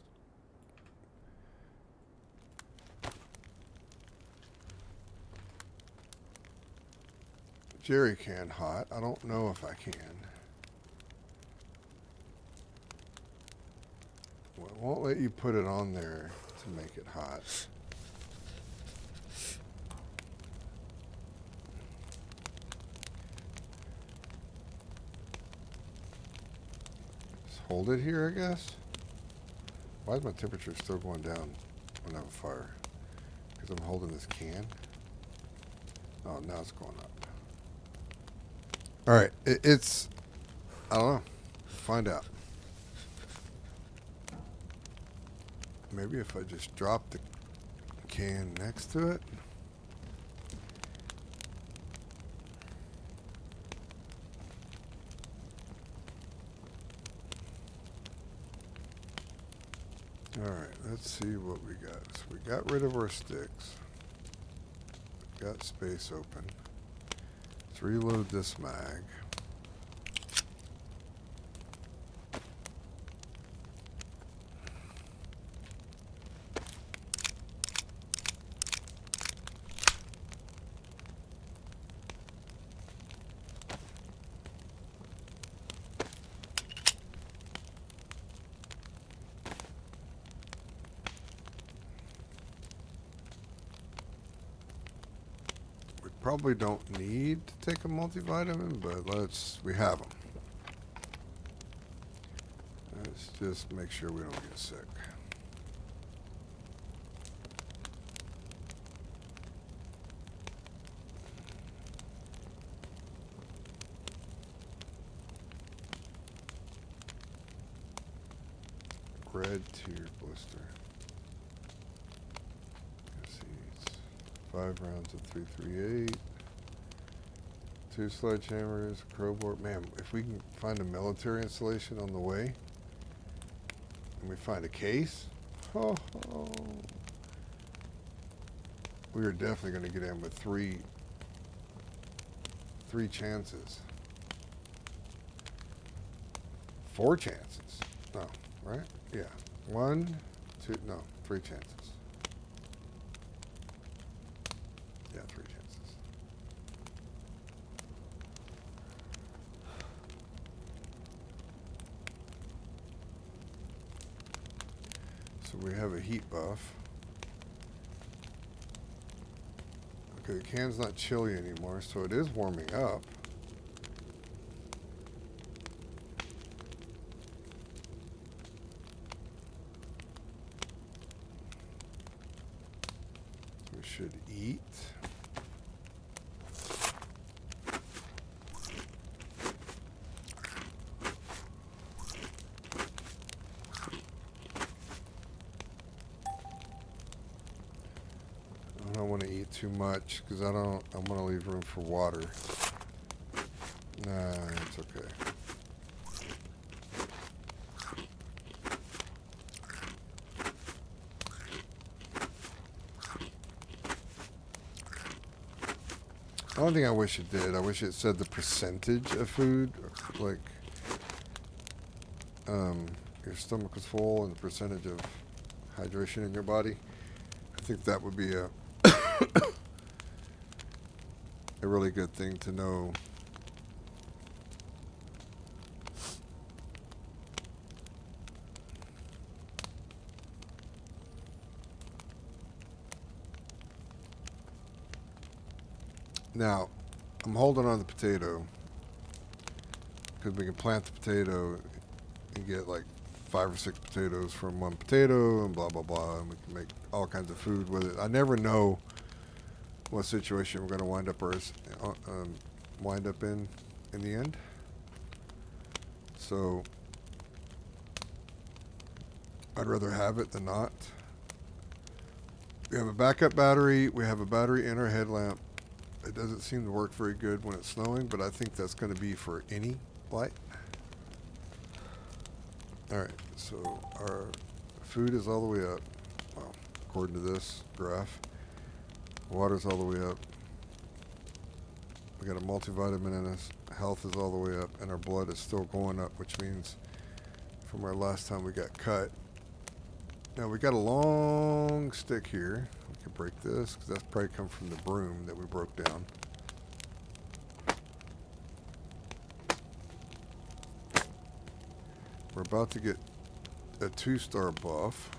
Jerry can hot. I don't know if I can. Well, it won't let you put it on there to make it hot. Just hold it here, I guess. Why is my temperature still going down when I have a fire? Because I'm holding this can. Oh, now it's going up. All right, it's, I don't know. Find out. Maybe if I just drop the can next to it. All right, let's see what we got. So we got rid of our sticks. Got space open. Let's reload this mag. Probably don't need to take a multivitamin, but we have them. Let's just make sure we don't get sick. Red tier blister. Let's see, it's 5 rounds of 338. 2 sledgehammers, crowbar. Man, if we can find a military installation on the way, and we find a case, we are definitely going to get in with three chances. 4 chances. No, right? Yeah. 1, 2, no, 3 chances. Yeah, 3 chances. So we have a heat buff. Okay, the can's not chilly anymore, so it is warming up. We should eat. I don't want to eat too much because I want to leave room for water. Nah, it's okay. The only thing I wish it did, I wish it said the percentage of food, like your stomach was full and the percentage of hydration in your body. I think that would be a a really good thing to know Now, I'm holding on the potato because we can plant the potato and get like 5 or 6 potatoes from one potato and blah blah blah, and we can make all kinds of food with it. I never know what situation we're going to wind up in the end. So I'd rather have it than not. We have a backup battery. We have a battery in our headlamp. It doesn't seem to work very good when it's snowing, but I think that's going to be for any light. Alright, so our food is all the way up. Well, according to this graph. Water's all the way up. We got a multivitamin in us. Health is all the way up, and our blood is still going up, which means from our last time we got cut. Now we got a long stick here. We can break this because that's probably come from the broom that we broke down. We're about to get a 2-star buff.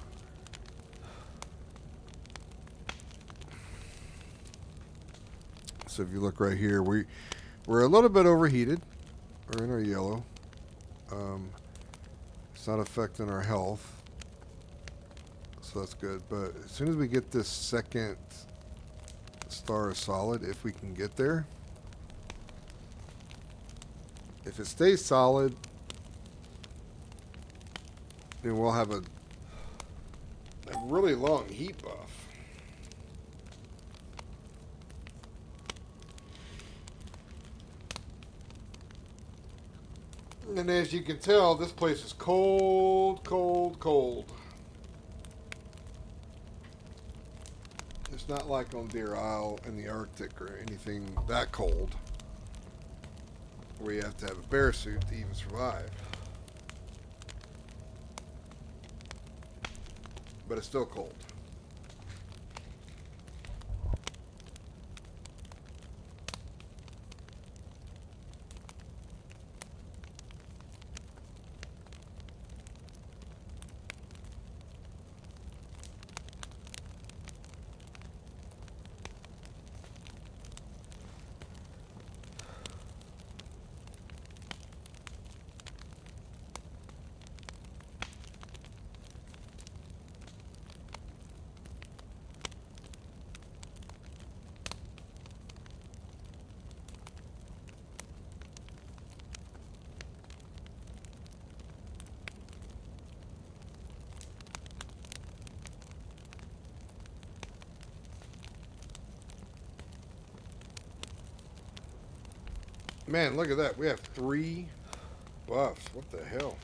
So if you look right here, we're a little bit overheated. We're in our yellow. It's not affecting our health. So that's good. But as soon as we get this 2nd star solid, if we can get there. If it stays solid, then we'll have a really long heat buff. And as you can tell, this place is cold, cold, cold. It's not like on Deer Isle in the Arctic or anything that cold, where you have to have a bear suit to even survive. But it's still cold. Man, look at that. We have 3 buffs. What the hell?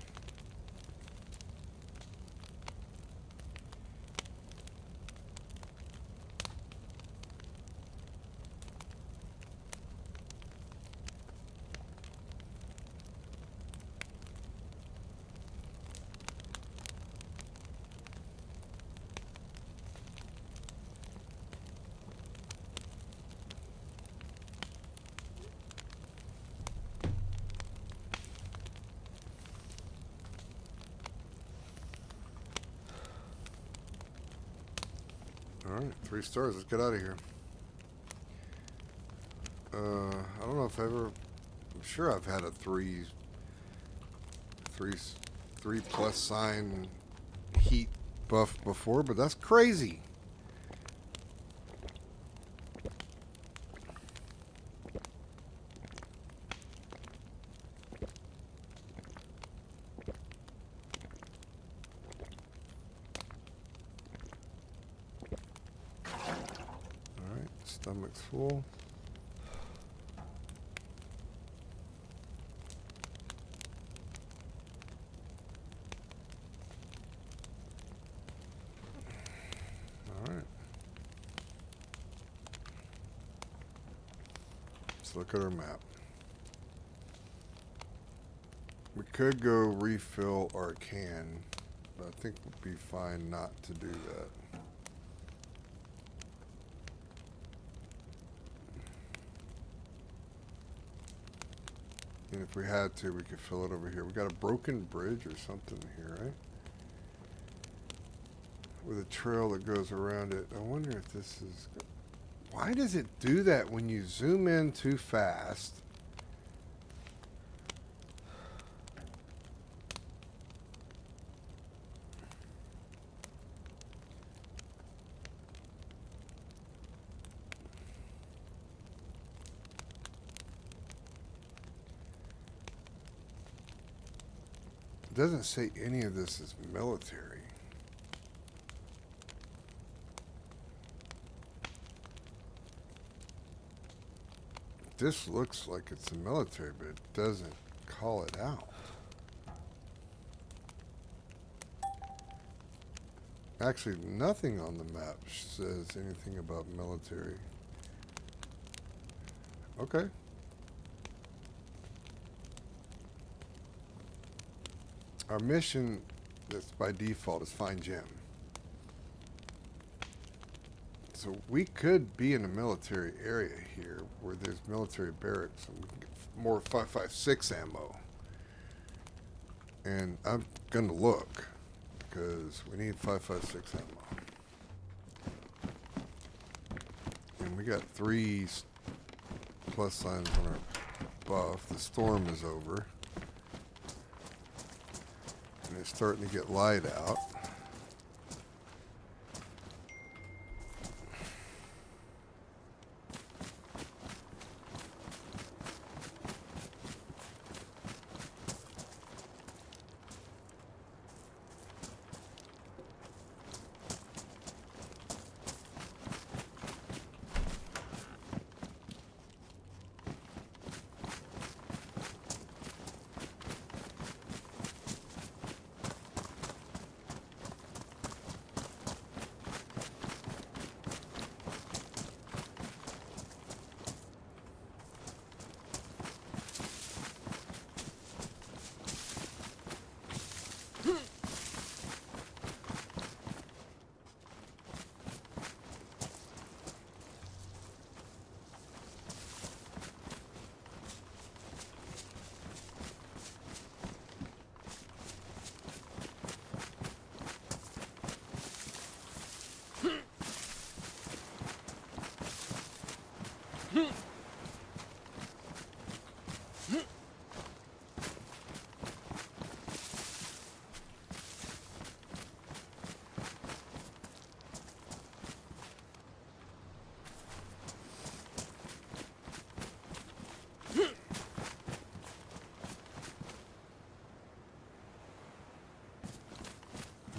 Alright, 3 stars. Let's get out of here. I don't know if I'm sure I've had a 3 plus sign heat buff before, but that's crazy. Alright, stomach's full. Alright. Let's look at our map. We could go refill our can, but I think we'd be fine not to do that. And if we had to, we could fill it over here. We got a broken bridge or something here, right? With a trail that goes around it. I wonder if this is... Why does it do that when you zoom in too fast? It doesn't say any of this is military. This looks like it's the military, but it doesn't call it out. Actually, nothing on the map says anything about military. Okay. Our mission, that's by default, is find Jim. So we could be in a military area here where there's military barracks and we can get more 5.56 ammo. And I'm gonna look because we need 5.56 ammo. And we got 3 plus signs on our buff. The storm is over. And it's starting to get light out.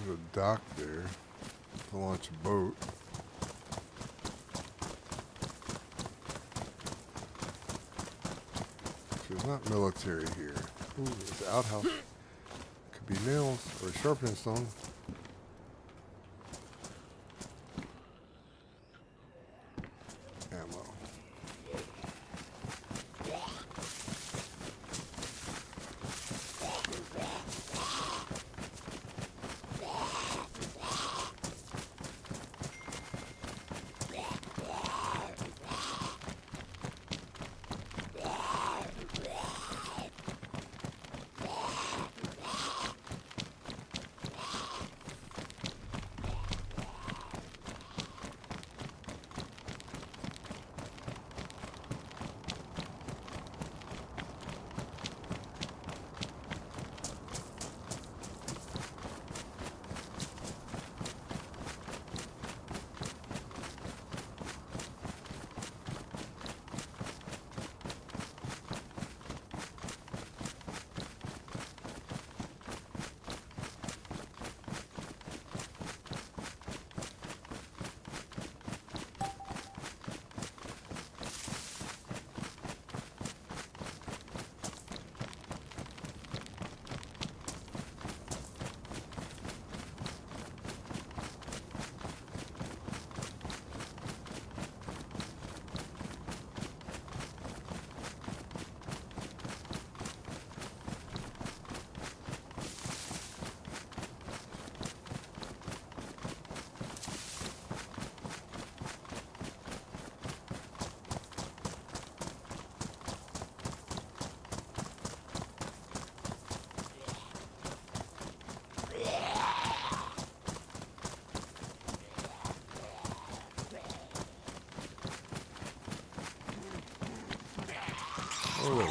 There's a dock there to launch a boat. There's not military here. Ooh, there's an outhouse. Could be nails or sharpening stone. Ammo.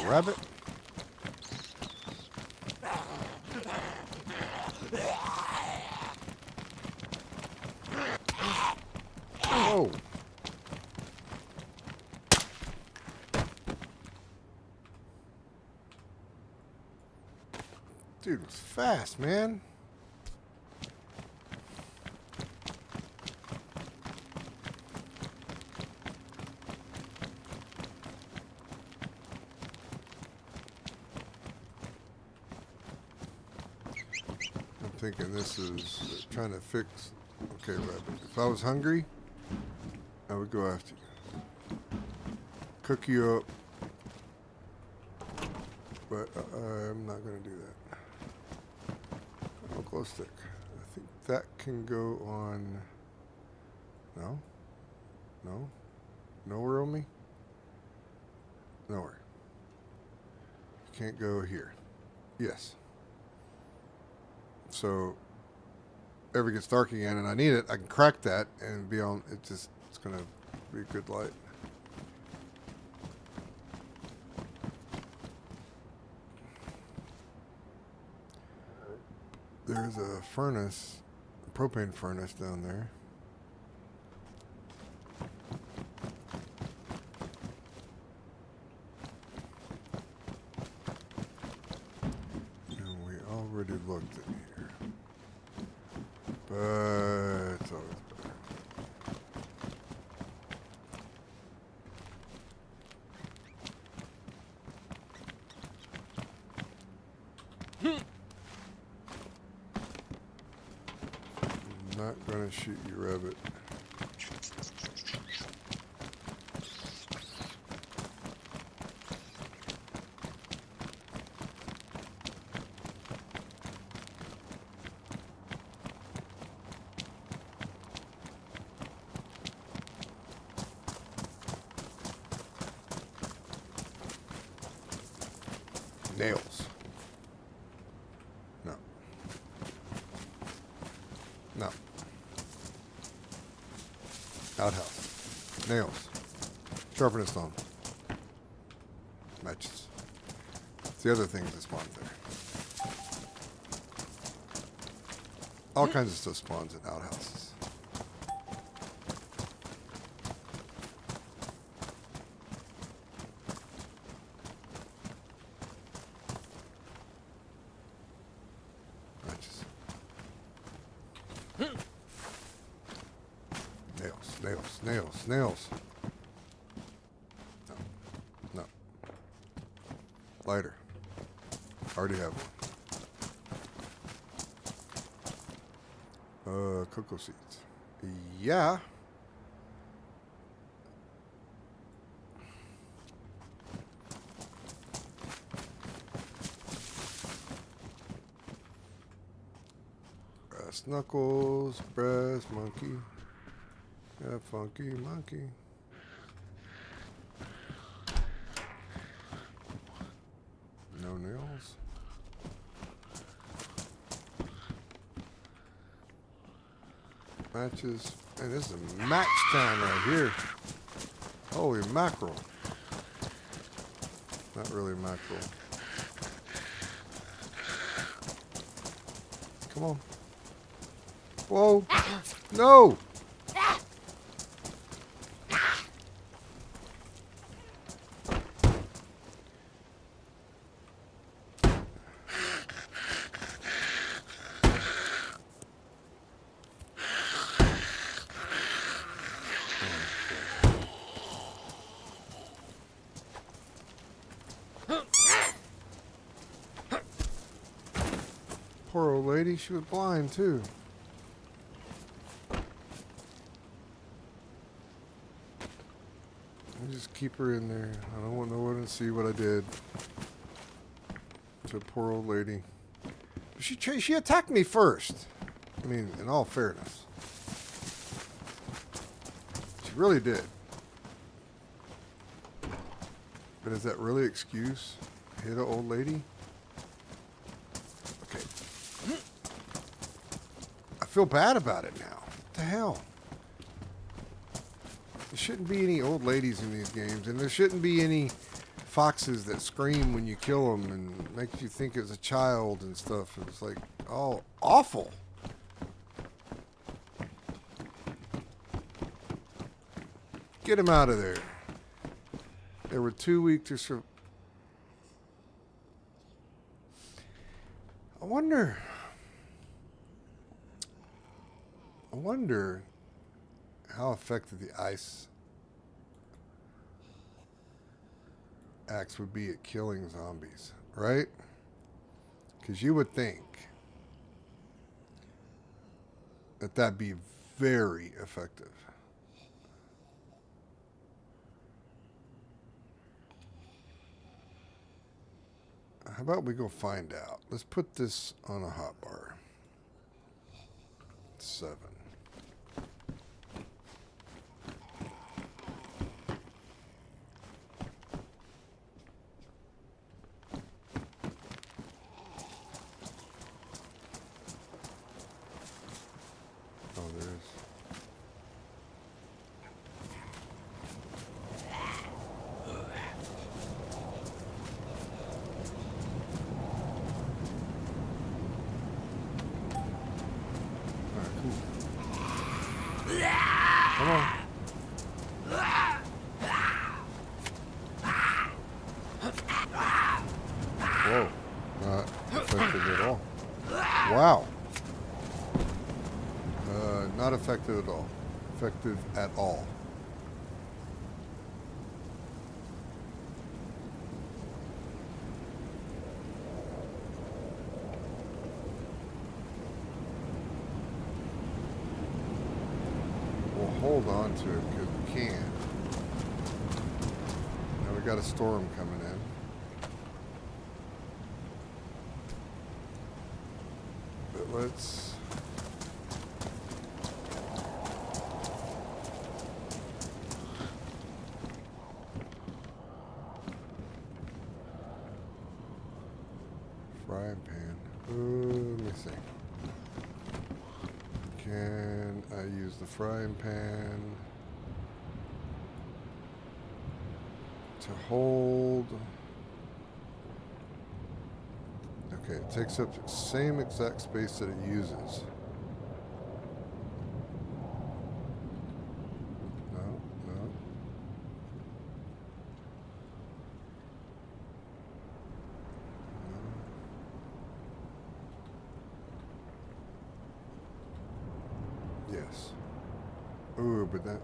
rabbit. Oh. Dude, it's fast, man. I'm thinking this is trying to fix. Okay, rabbit. If I was hungry, I would go after you. Cook you up. But I'm not going to do that. Oh, glow stick. I think that can go on. No? No? Nowhere on me? Nowhere. Can't go here. Yes. So, ever gets dark again and I need it, I can crack that and be on. It's going to be a good light. There's a furnace, a propane furnace down there. And we already looked in here. But it's always better. Not gonna shoot you, rabbit. Nails. No. No. Outhouse. Nails. Sharpening stone. Matches. It's the other things that spawn there. All kinds of stuff spawns in outhouses. Matches. Nails, nails, nails. No. No. Lighter. Already have one. Cocoa seeds. Yeah. Brass knuckles, brass monkey. Yeah, funky monkey. No nails. Matches. And this is a match town right here. Holy mackerel. Not really mackerel. Come on. Whoa. No. Poor old lady, she was blind too. I just keep her in there. I don't want no one to see what I did to a poor old lady. But she attacked me first. I mean, in all fairness. She really did. But is that really excuse? Hit an old lady? Okay. I feel bad about it now. What the hell? There shouldn't be any old ladies in these games, and there shouldn't be any foxes that scream when you kill them and makes you think it's a child and stuff. It's like, oh, awful. Get him out of there. They were too weak to survive. I wonder how effective the ice axe would be at killing zombies, right? Because you would think that that'd be very effective. How about we go find out? Let's put this on a hotbar. 7. Oh, there is. Come on. Whoa. Not effective at all. Wow. Not effective at all. Effective at all. Hold on to it because we can. Now we got a storm coming in. But let's frying pan. Let me see. Can I use the frying pan to hold? Okay, it takes up the same exact space that it uses. No. Yes. Ooh, but that...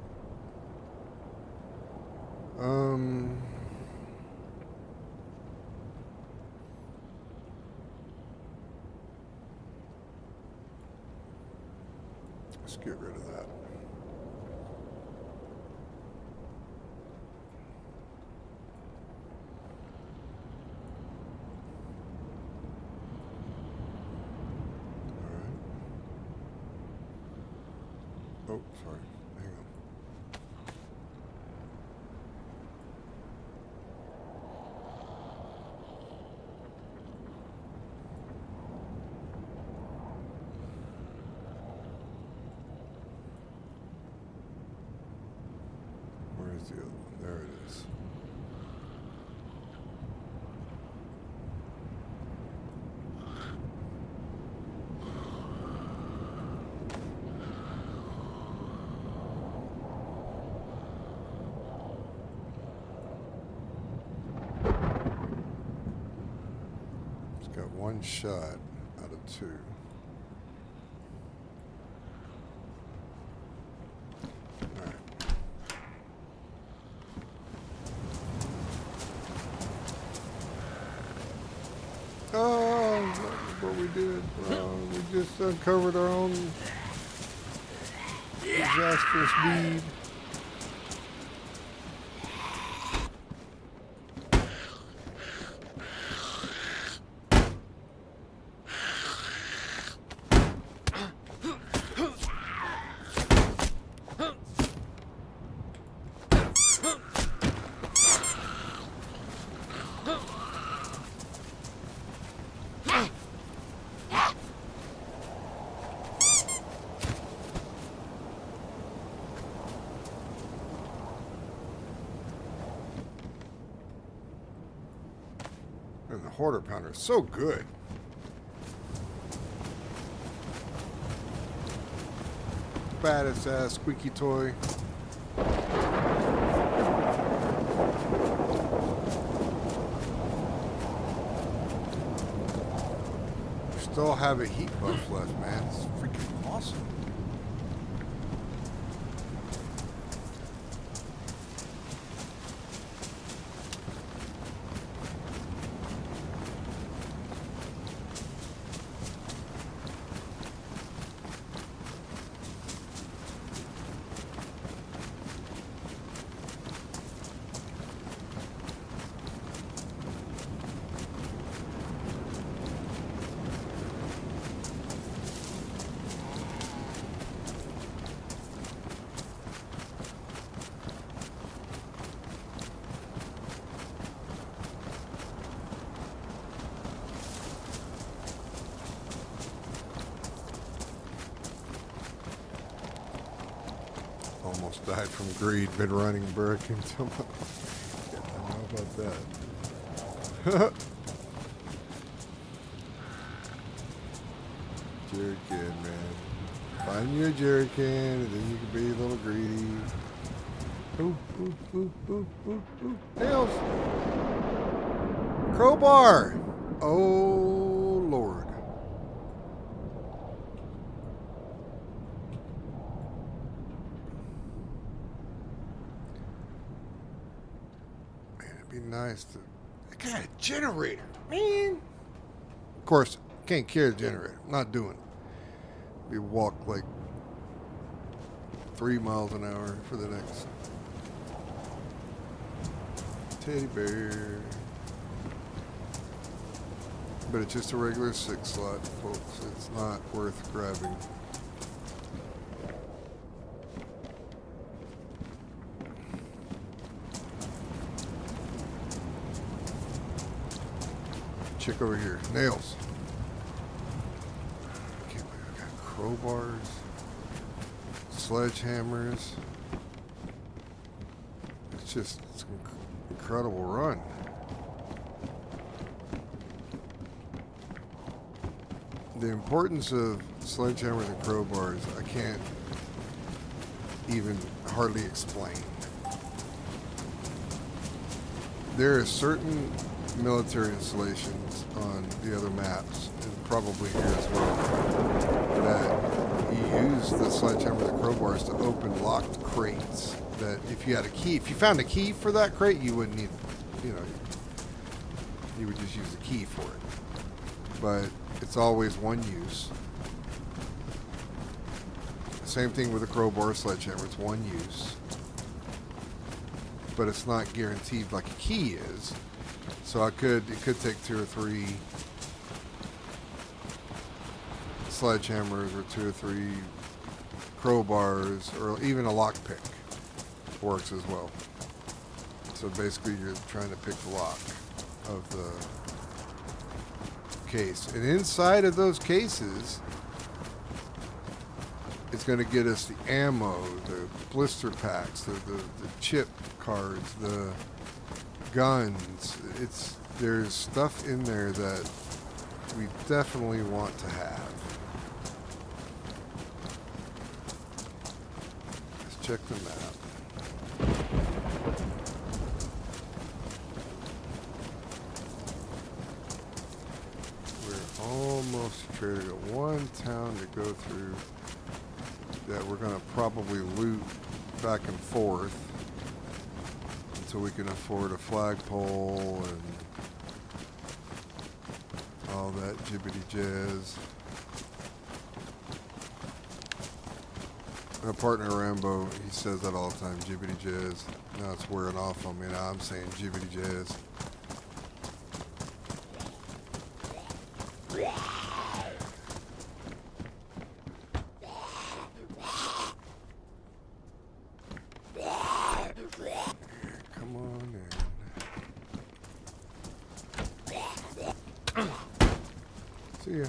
Let's get rid of that. Oh, sorry. Hang on. Where is the other one? There it is. Got one shot out of 2. All right. Oh, that's what we did. We just uncovered our own disastrous deed. Hoarder Pounder is so good. Baddest ass squeaky toy. Still have a heat buff left, man. It's freaking awesome. Almost died from greed. Been running brick until my... Yeah, I know about that. Jerrycan, man. Find you a jerrycan, and then you can be a little greedy. Ooh, ooh, ooh, ooh, ooh, ooh. Nails! Crowbar! Oh, Lord. Be nice to. I got a generator, man. Of course, can't carry a generator. I'm not doing it. We walk like 3 miles an hour for the next teddy bear. But it's just a regular 6 slot, folks. It's not worth grabbing. Check over here. Nails. I can't believe I got crowbars, sledgehammers. It's an incredible run. The importance of sledgehammers and crowbars, I can't even hardly explain. There are certain military installations on the other maps, and probably here as well, that you use the sledgehammers and crowbars to open locked crates. That if you had a key, if you found a key for that crate, you wouldn't need, you would just use the key for it. But it's always one use. Same thing with a crowbar or sledgehammer, it's one use. But it's not guaranteed like a key is. So it could take 2 or 3 sledgehammers or 2 or 3 crowbars or even a lockpick works as well. So basically you're trying to pick the lock of the case. And inside of those cases, it's going to get us the ammo, the blister packs, the chip cards, the guns. There's stuff in there that we definitely want to have. Let's check the map. We're almost traded. We got one town to go through that we're going to probably loot back and forth until we can afford a flagpole and all that jibbity jazz. My partner Rambo, he says that all the time, jibbity jazz. Now it's wearing off on me. Now I'm saying jibbity jazz. Come on in. See ya.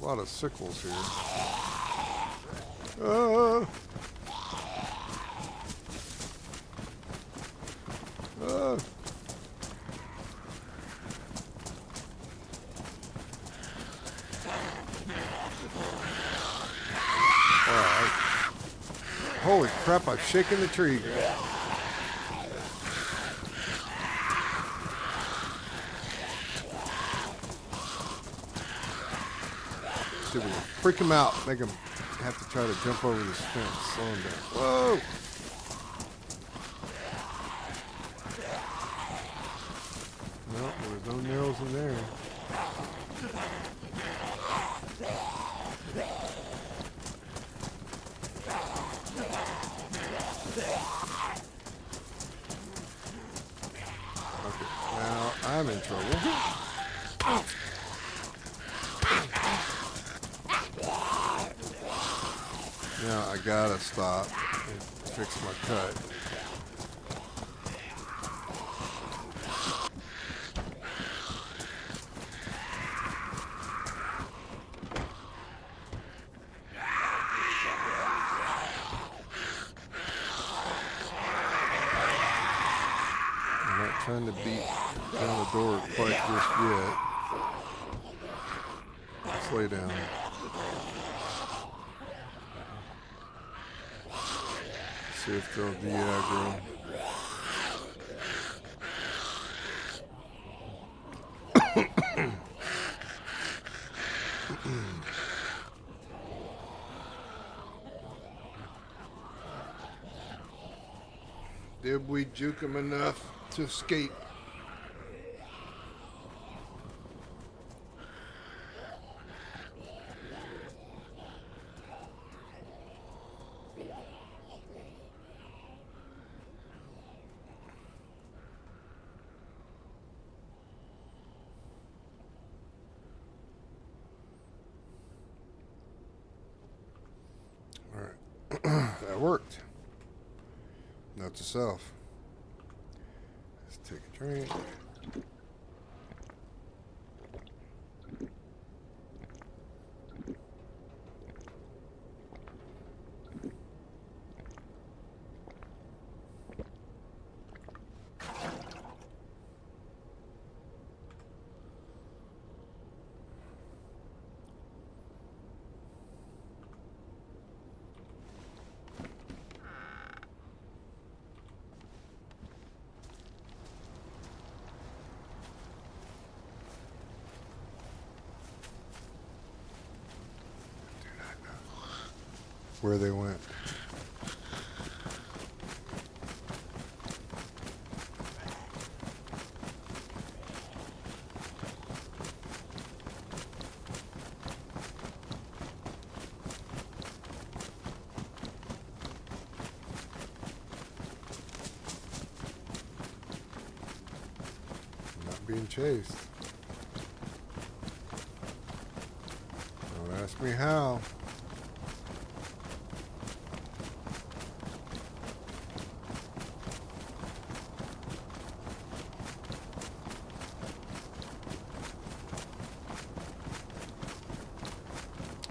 a lot of sickles here. Ah! Ah! Holy crap, I've shaken the tree. See if we can freak him out, make him have to try to jump over this fence. Slow him down. Whoa! No, there's no nails in there. Okay, now I'm in trouble. Now I gotta stop and fix my cut. I'm not trying to beat down the door quite just yet. Let's lay down. See if they'll de-aggro. Did we juke him enough to escape? That worked. Note to self. Let's take a drink. Where they went. I'm not being chased. Don't ask me how.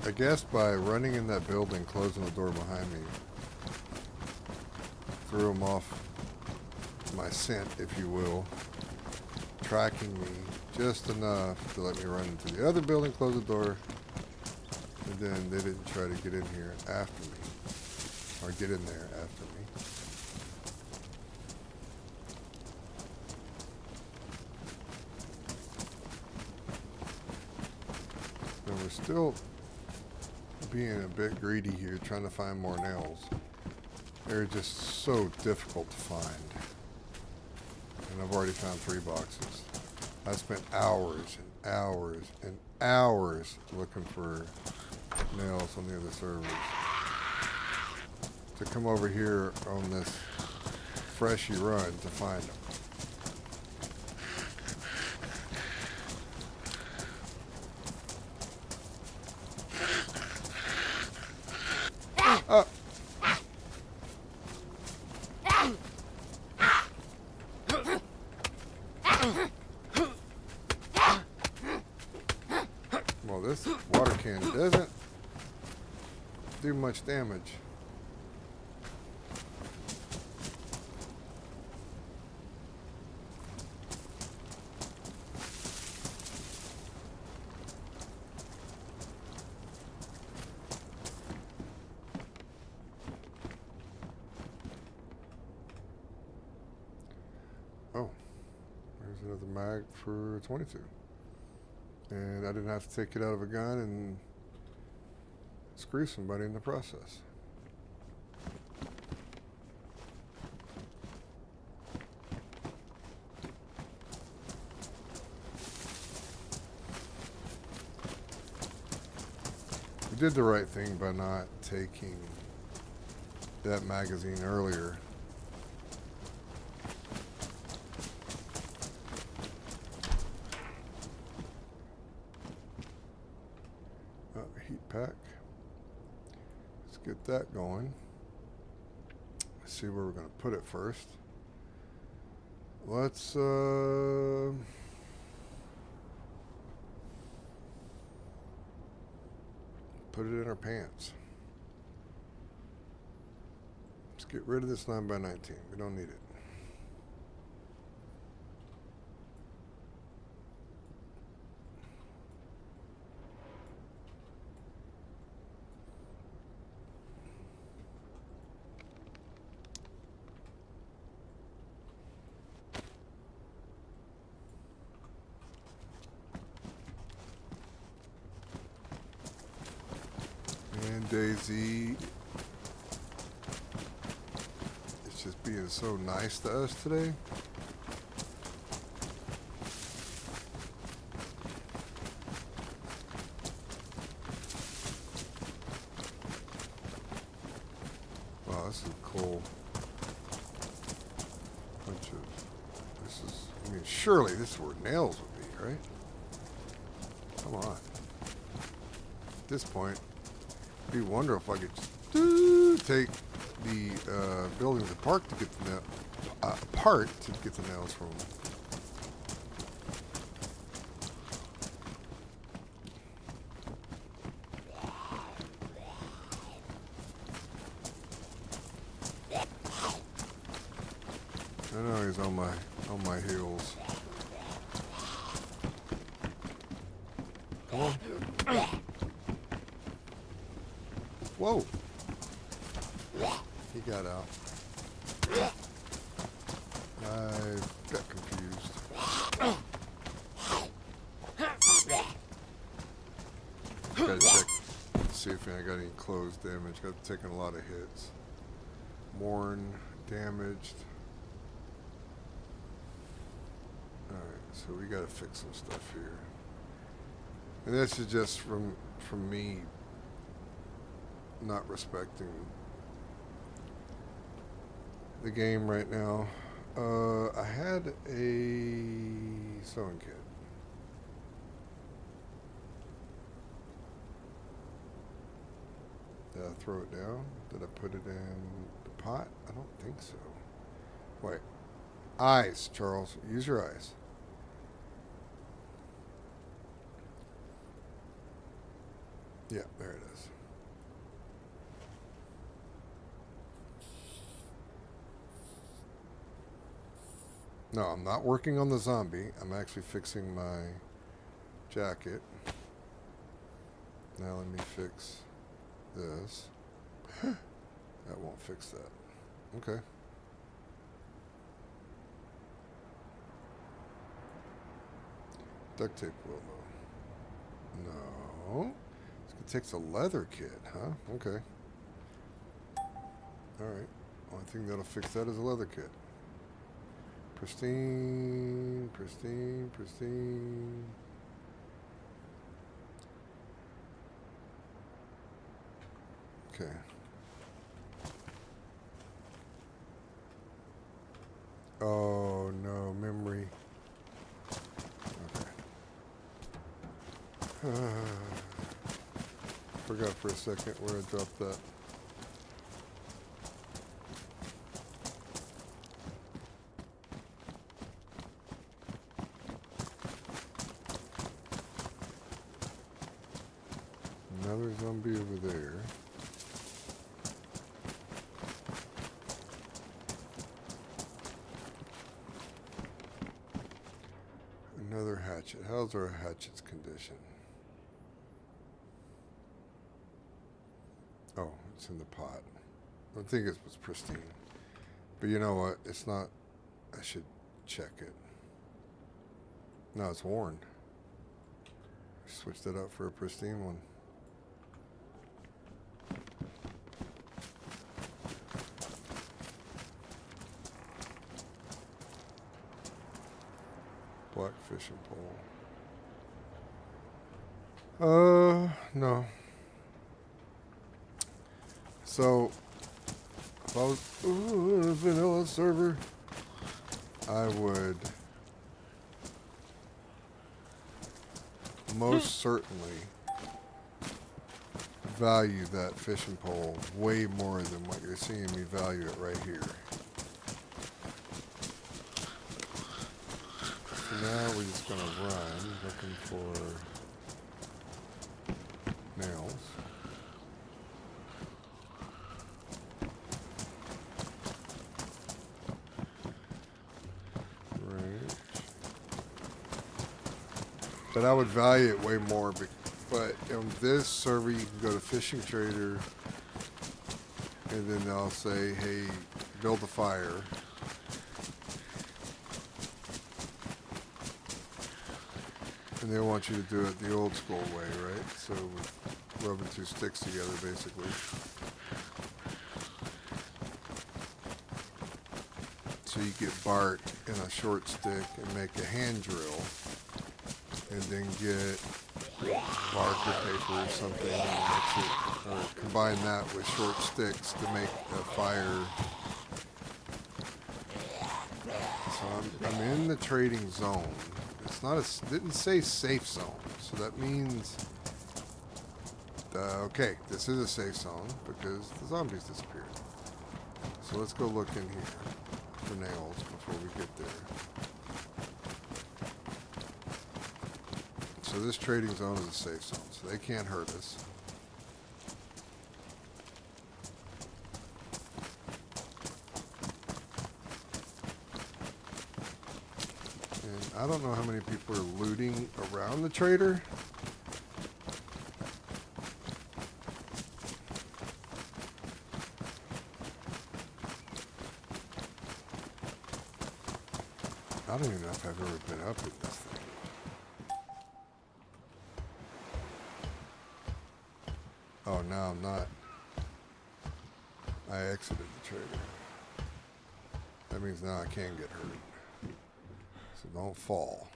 I guess by running in that building, closing the door behind me, threw him off my scent, if you will, tracking me just enough to let me run into the other building, close the door, and then they didn't try to get in here after me, or get in there after me. And we're still being a bit greedy here, trying to find more nails. They're just so difficult to find. And I've already found 3 boxes. I spent hours and hours and hours looking for nails on the other servers. To come over here on this freshy run to find them. Well, this water can. It doesn't do much damage. Oh, there's another mag for 22. And I didn't have to take it out of a gun and screw somebody in the process. We did the right thing by not taking that magazine earlier. Heat pack. Let's get that going. Let's see where we're going to put it first. Let's put it in our pants. Let's get rid of this 9x19. We don't need it. And DayZ is just being so nice to us today. Wow, this is cool. I mean, surely this is where nails would be, right? Come on. At this point, it'd be wonderful if I could take the buildings apart to get the nails from them. I know he's on my heels. Come on. Whoa. He got out. I got confused. Gotta check, see if I got any closed damage. Got taken a lot of hits. Worn, damaged. Alright, so we gotta fix some stuff here. And this is just from me not respecting the game right now. I had a sewing kit. Did I throw it down? Did I put it in the pot? I don't think so. Wait. Eyes, Charles. Use your eyes. Yeah, there it is. No, I'm not working on the zombie. I'm actually fixing my jacket. Now let me fix this. That won't fix that. Okay. Duct tape will though. No. It takes a leather kit, huh? Okay. Alright. Only thing that'll fix that is a leather kit. Pristine, pristine, pristine. Okay. Oh no, memory. Okay. Forgot for a second where I dropped that. zombie over there. Another hatchet. How's our hatchet's condition? Oh, it's in the pot. I think it was pristine. But you know what? It's not. I should check it. No, it's worn. Switched it up for a pristine one. Black fishing pole. No. So, if I was a vanilla server, I would most certainly value that fishing pole way more than what you're seeing me value it right here. So now we're just going to run looking for nails. But I would value it way more. But on this server, you can go to Fishing Trader, and then they'll say, hey, build a fire. And they want you to do it the old school way, right? So rubbing two sticks together, basically. So you get bark and a short stick and make a hand drill. And then get bark or paper or something and mix it, or combine that with short sticks to make a fire. So I'm in the trading zone. It's not didn't say safe zone, so that means okay, this is a safe zone because the zombies disappeared. So let's go look in here for nails before we get there. So this trading zone is a safe zone, so they can't hurt us. And I don't know how many people are looting around the trader. I don't even know if I've ever been up at this thing. Oh, no, I'm not. I exited the trader. That means now I can get hurt. So don't fall.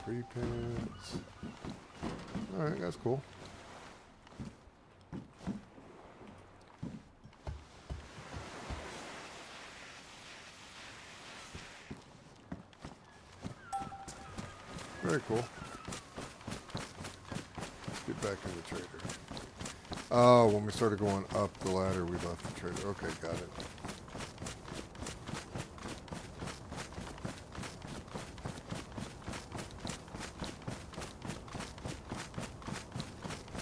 Pre-pins. Alright, that's cool. Very cool. Get back in the trader. Oh, when we started going up the ladder, we left the trader. Okay, got it.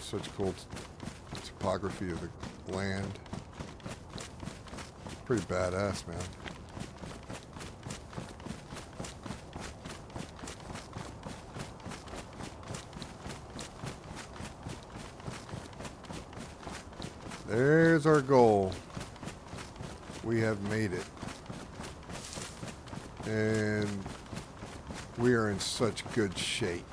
Such cool topography of the land. Pretty badass, man. There's our goal. We have made it. And we are in such good shape.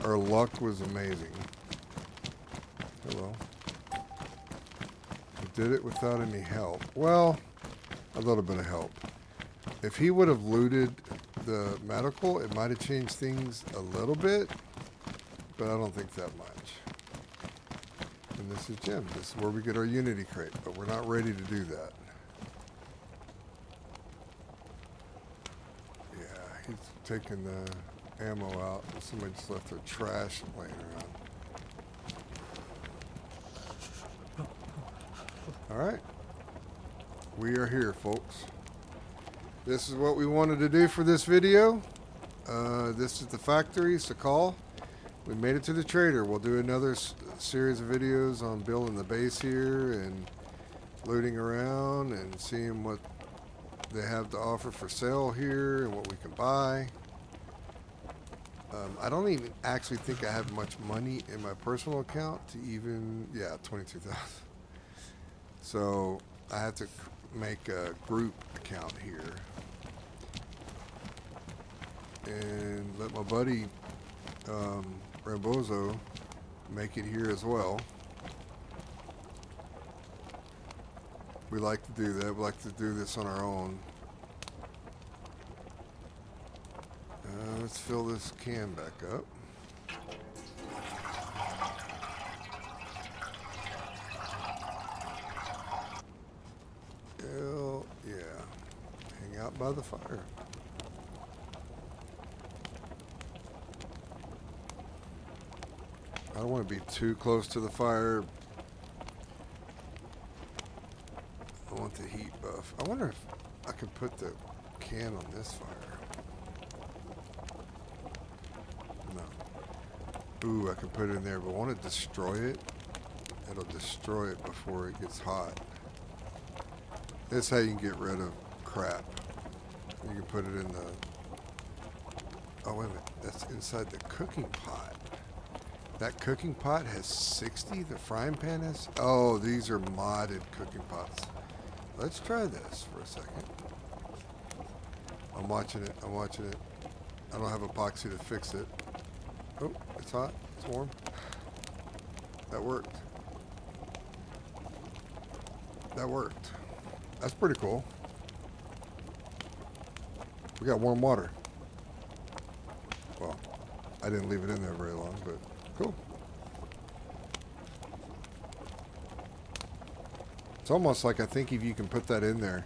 Our luck was amazing. Hello. We did it without any help. Well, a little bit of help. If he would have looted the medical, it might have changed things a little bit, but I don't think that much. And this is Jim. This is where we get our Unity crate, but we're not ready to do that. Yeah, he's taking the ammo out. Somebody just left their trash laying around. All right. We are here, folks. This is what we wanted to do for this video. This is the factory. It's the call. We made it to the trader. We'll do another series of videos on building the base here and looting around and seeing what they have to offer for sale here and what we can buy. I don't even actually think I have much money in my personal account to even, yeah, 22,000. So I have to make a group account here and let my buddy Rambozo make it here as well. We like to do that. We like to do this on our own. Let's fill this can back up. Hell yeah. Hang out by the fire. I don't want to be too close to the fire. I want the heat buff. I wonder if I could put the can on this fire. No. Ooh, I can put it in there, but I want to destroy it. It'll destroy it before it gets hot. That's how you can get rid of crap. You can put it in the... Oh, wait a minute. That's inside the cooking pot. That cooking pot has 60? The frying pan has... Oh, these are modded cooking pots. Let's try this for a second. I'm watching it. I'm watching it. I don't have epoxy to fix it. Oh, it's hot. It's warm. That worked. That worked. That's pretty cool. We got warm water. Well, I didn't leave it in there very long, but cool. It's almost like I think if you can put that in there,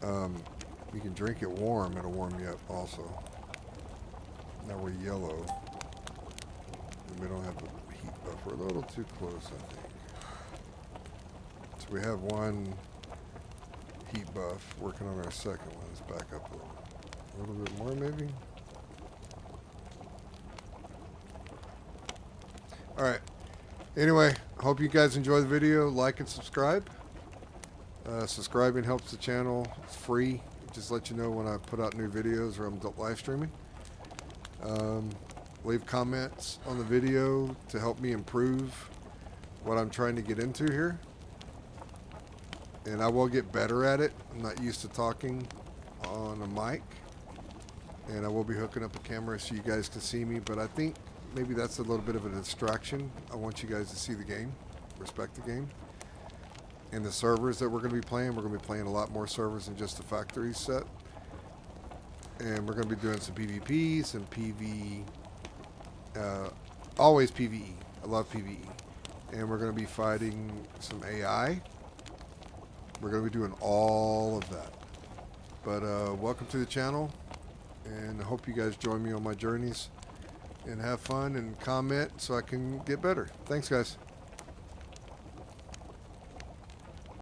you can drink it warm. It'll warm you up also. Now we're yellow. And we don't have a heat buff. We're a little too close, I think. So we have one heat buff working on our second one. Let's back up a little bit more maybe. Alright. Anyway, hope you guys enjoy the video. Like and subscribe. Subscribing helps the channel. It's free. It just lets you know when I put out new videos or I'm live streaming. Leave comments on the video to help me improve what I'm trying to get into here. And I will get better at it. I'm not used to talking on a mic. And I will be hooking up a camera so you guys can see me. But I think maybe that's a little bit of a distraction. I want you guys to see the game, respect the game. And the servers that we're going to be playing, we're going to be playing a lot more servers than just the factory set. And we're going to be doing some PvP, some PvE, always PvE. I love PvE. And we're going to be fighting some AI. We're going to be doing all of that. But welcome to the channel. And I hope you guys join me on my journeys. And have fun and comment so I can get better. Thanks, guys.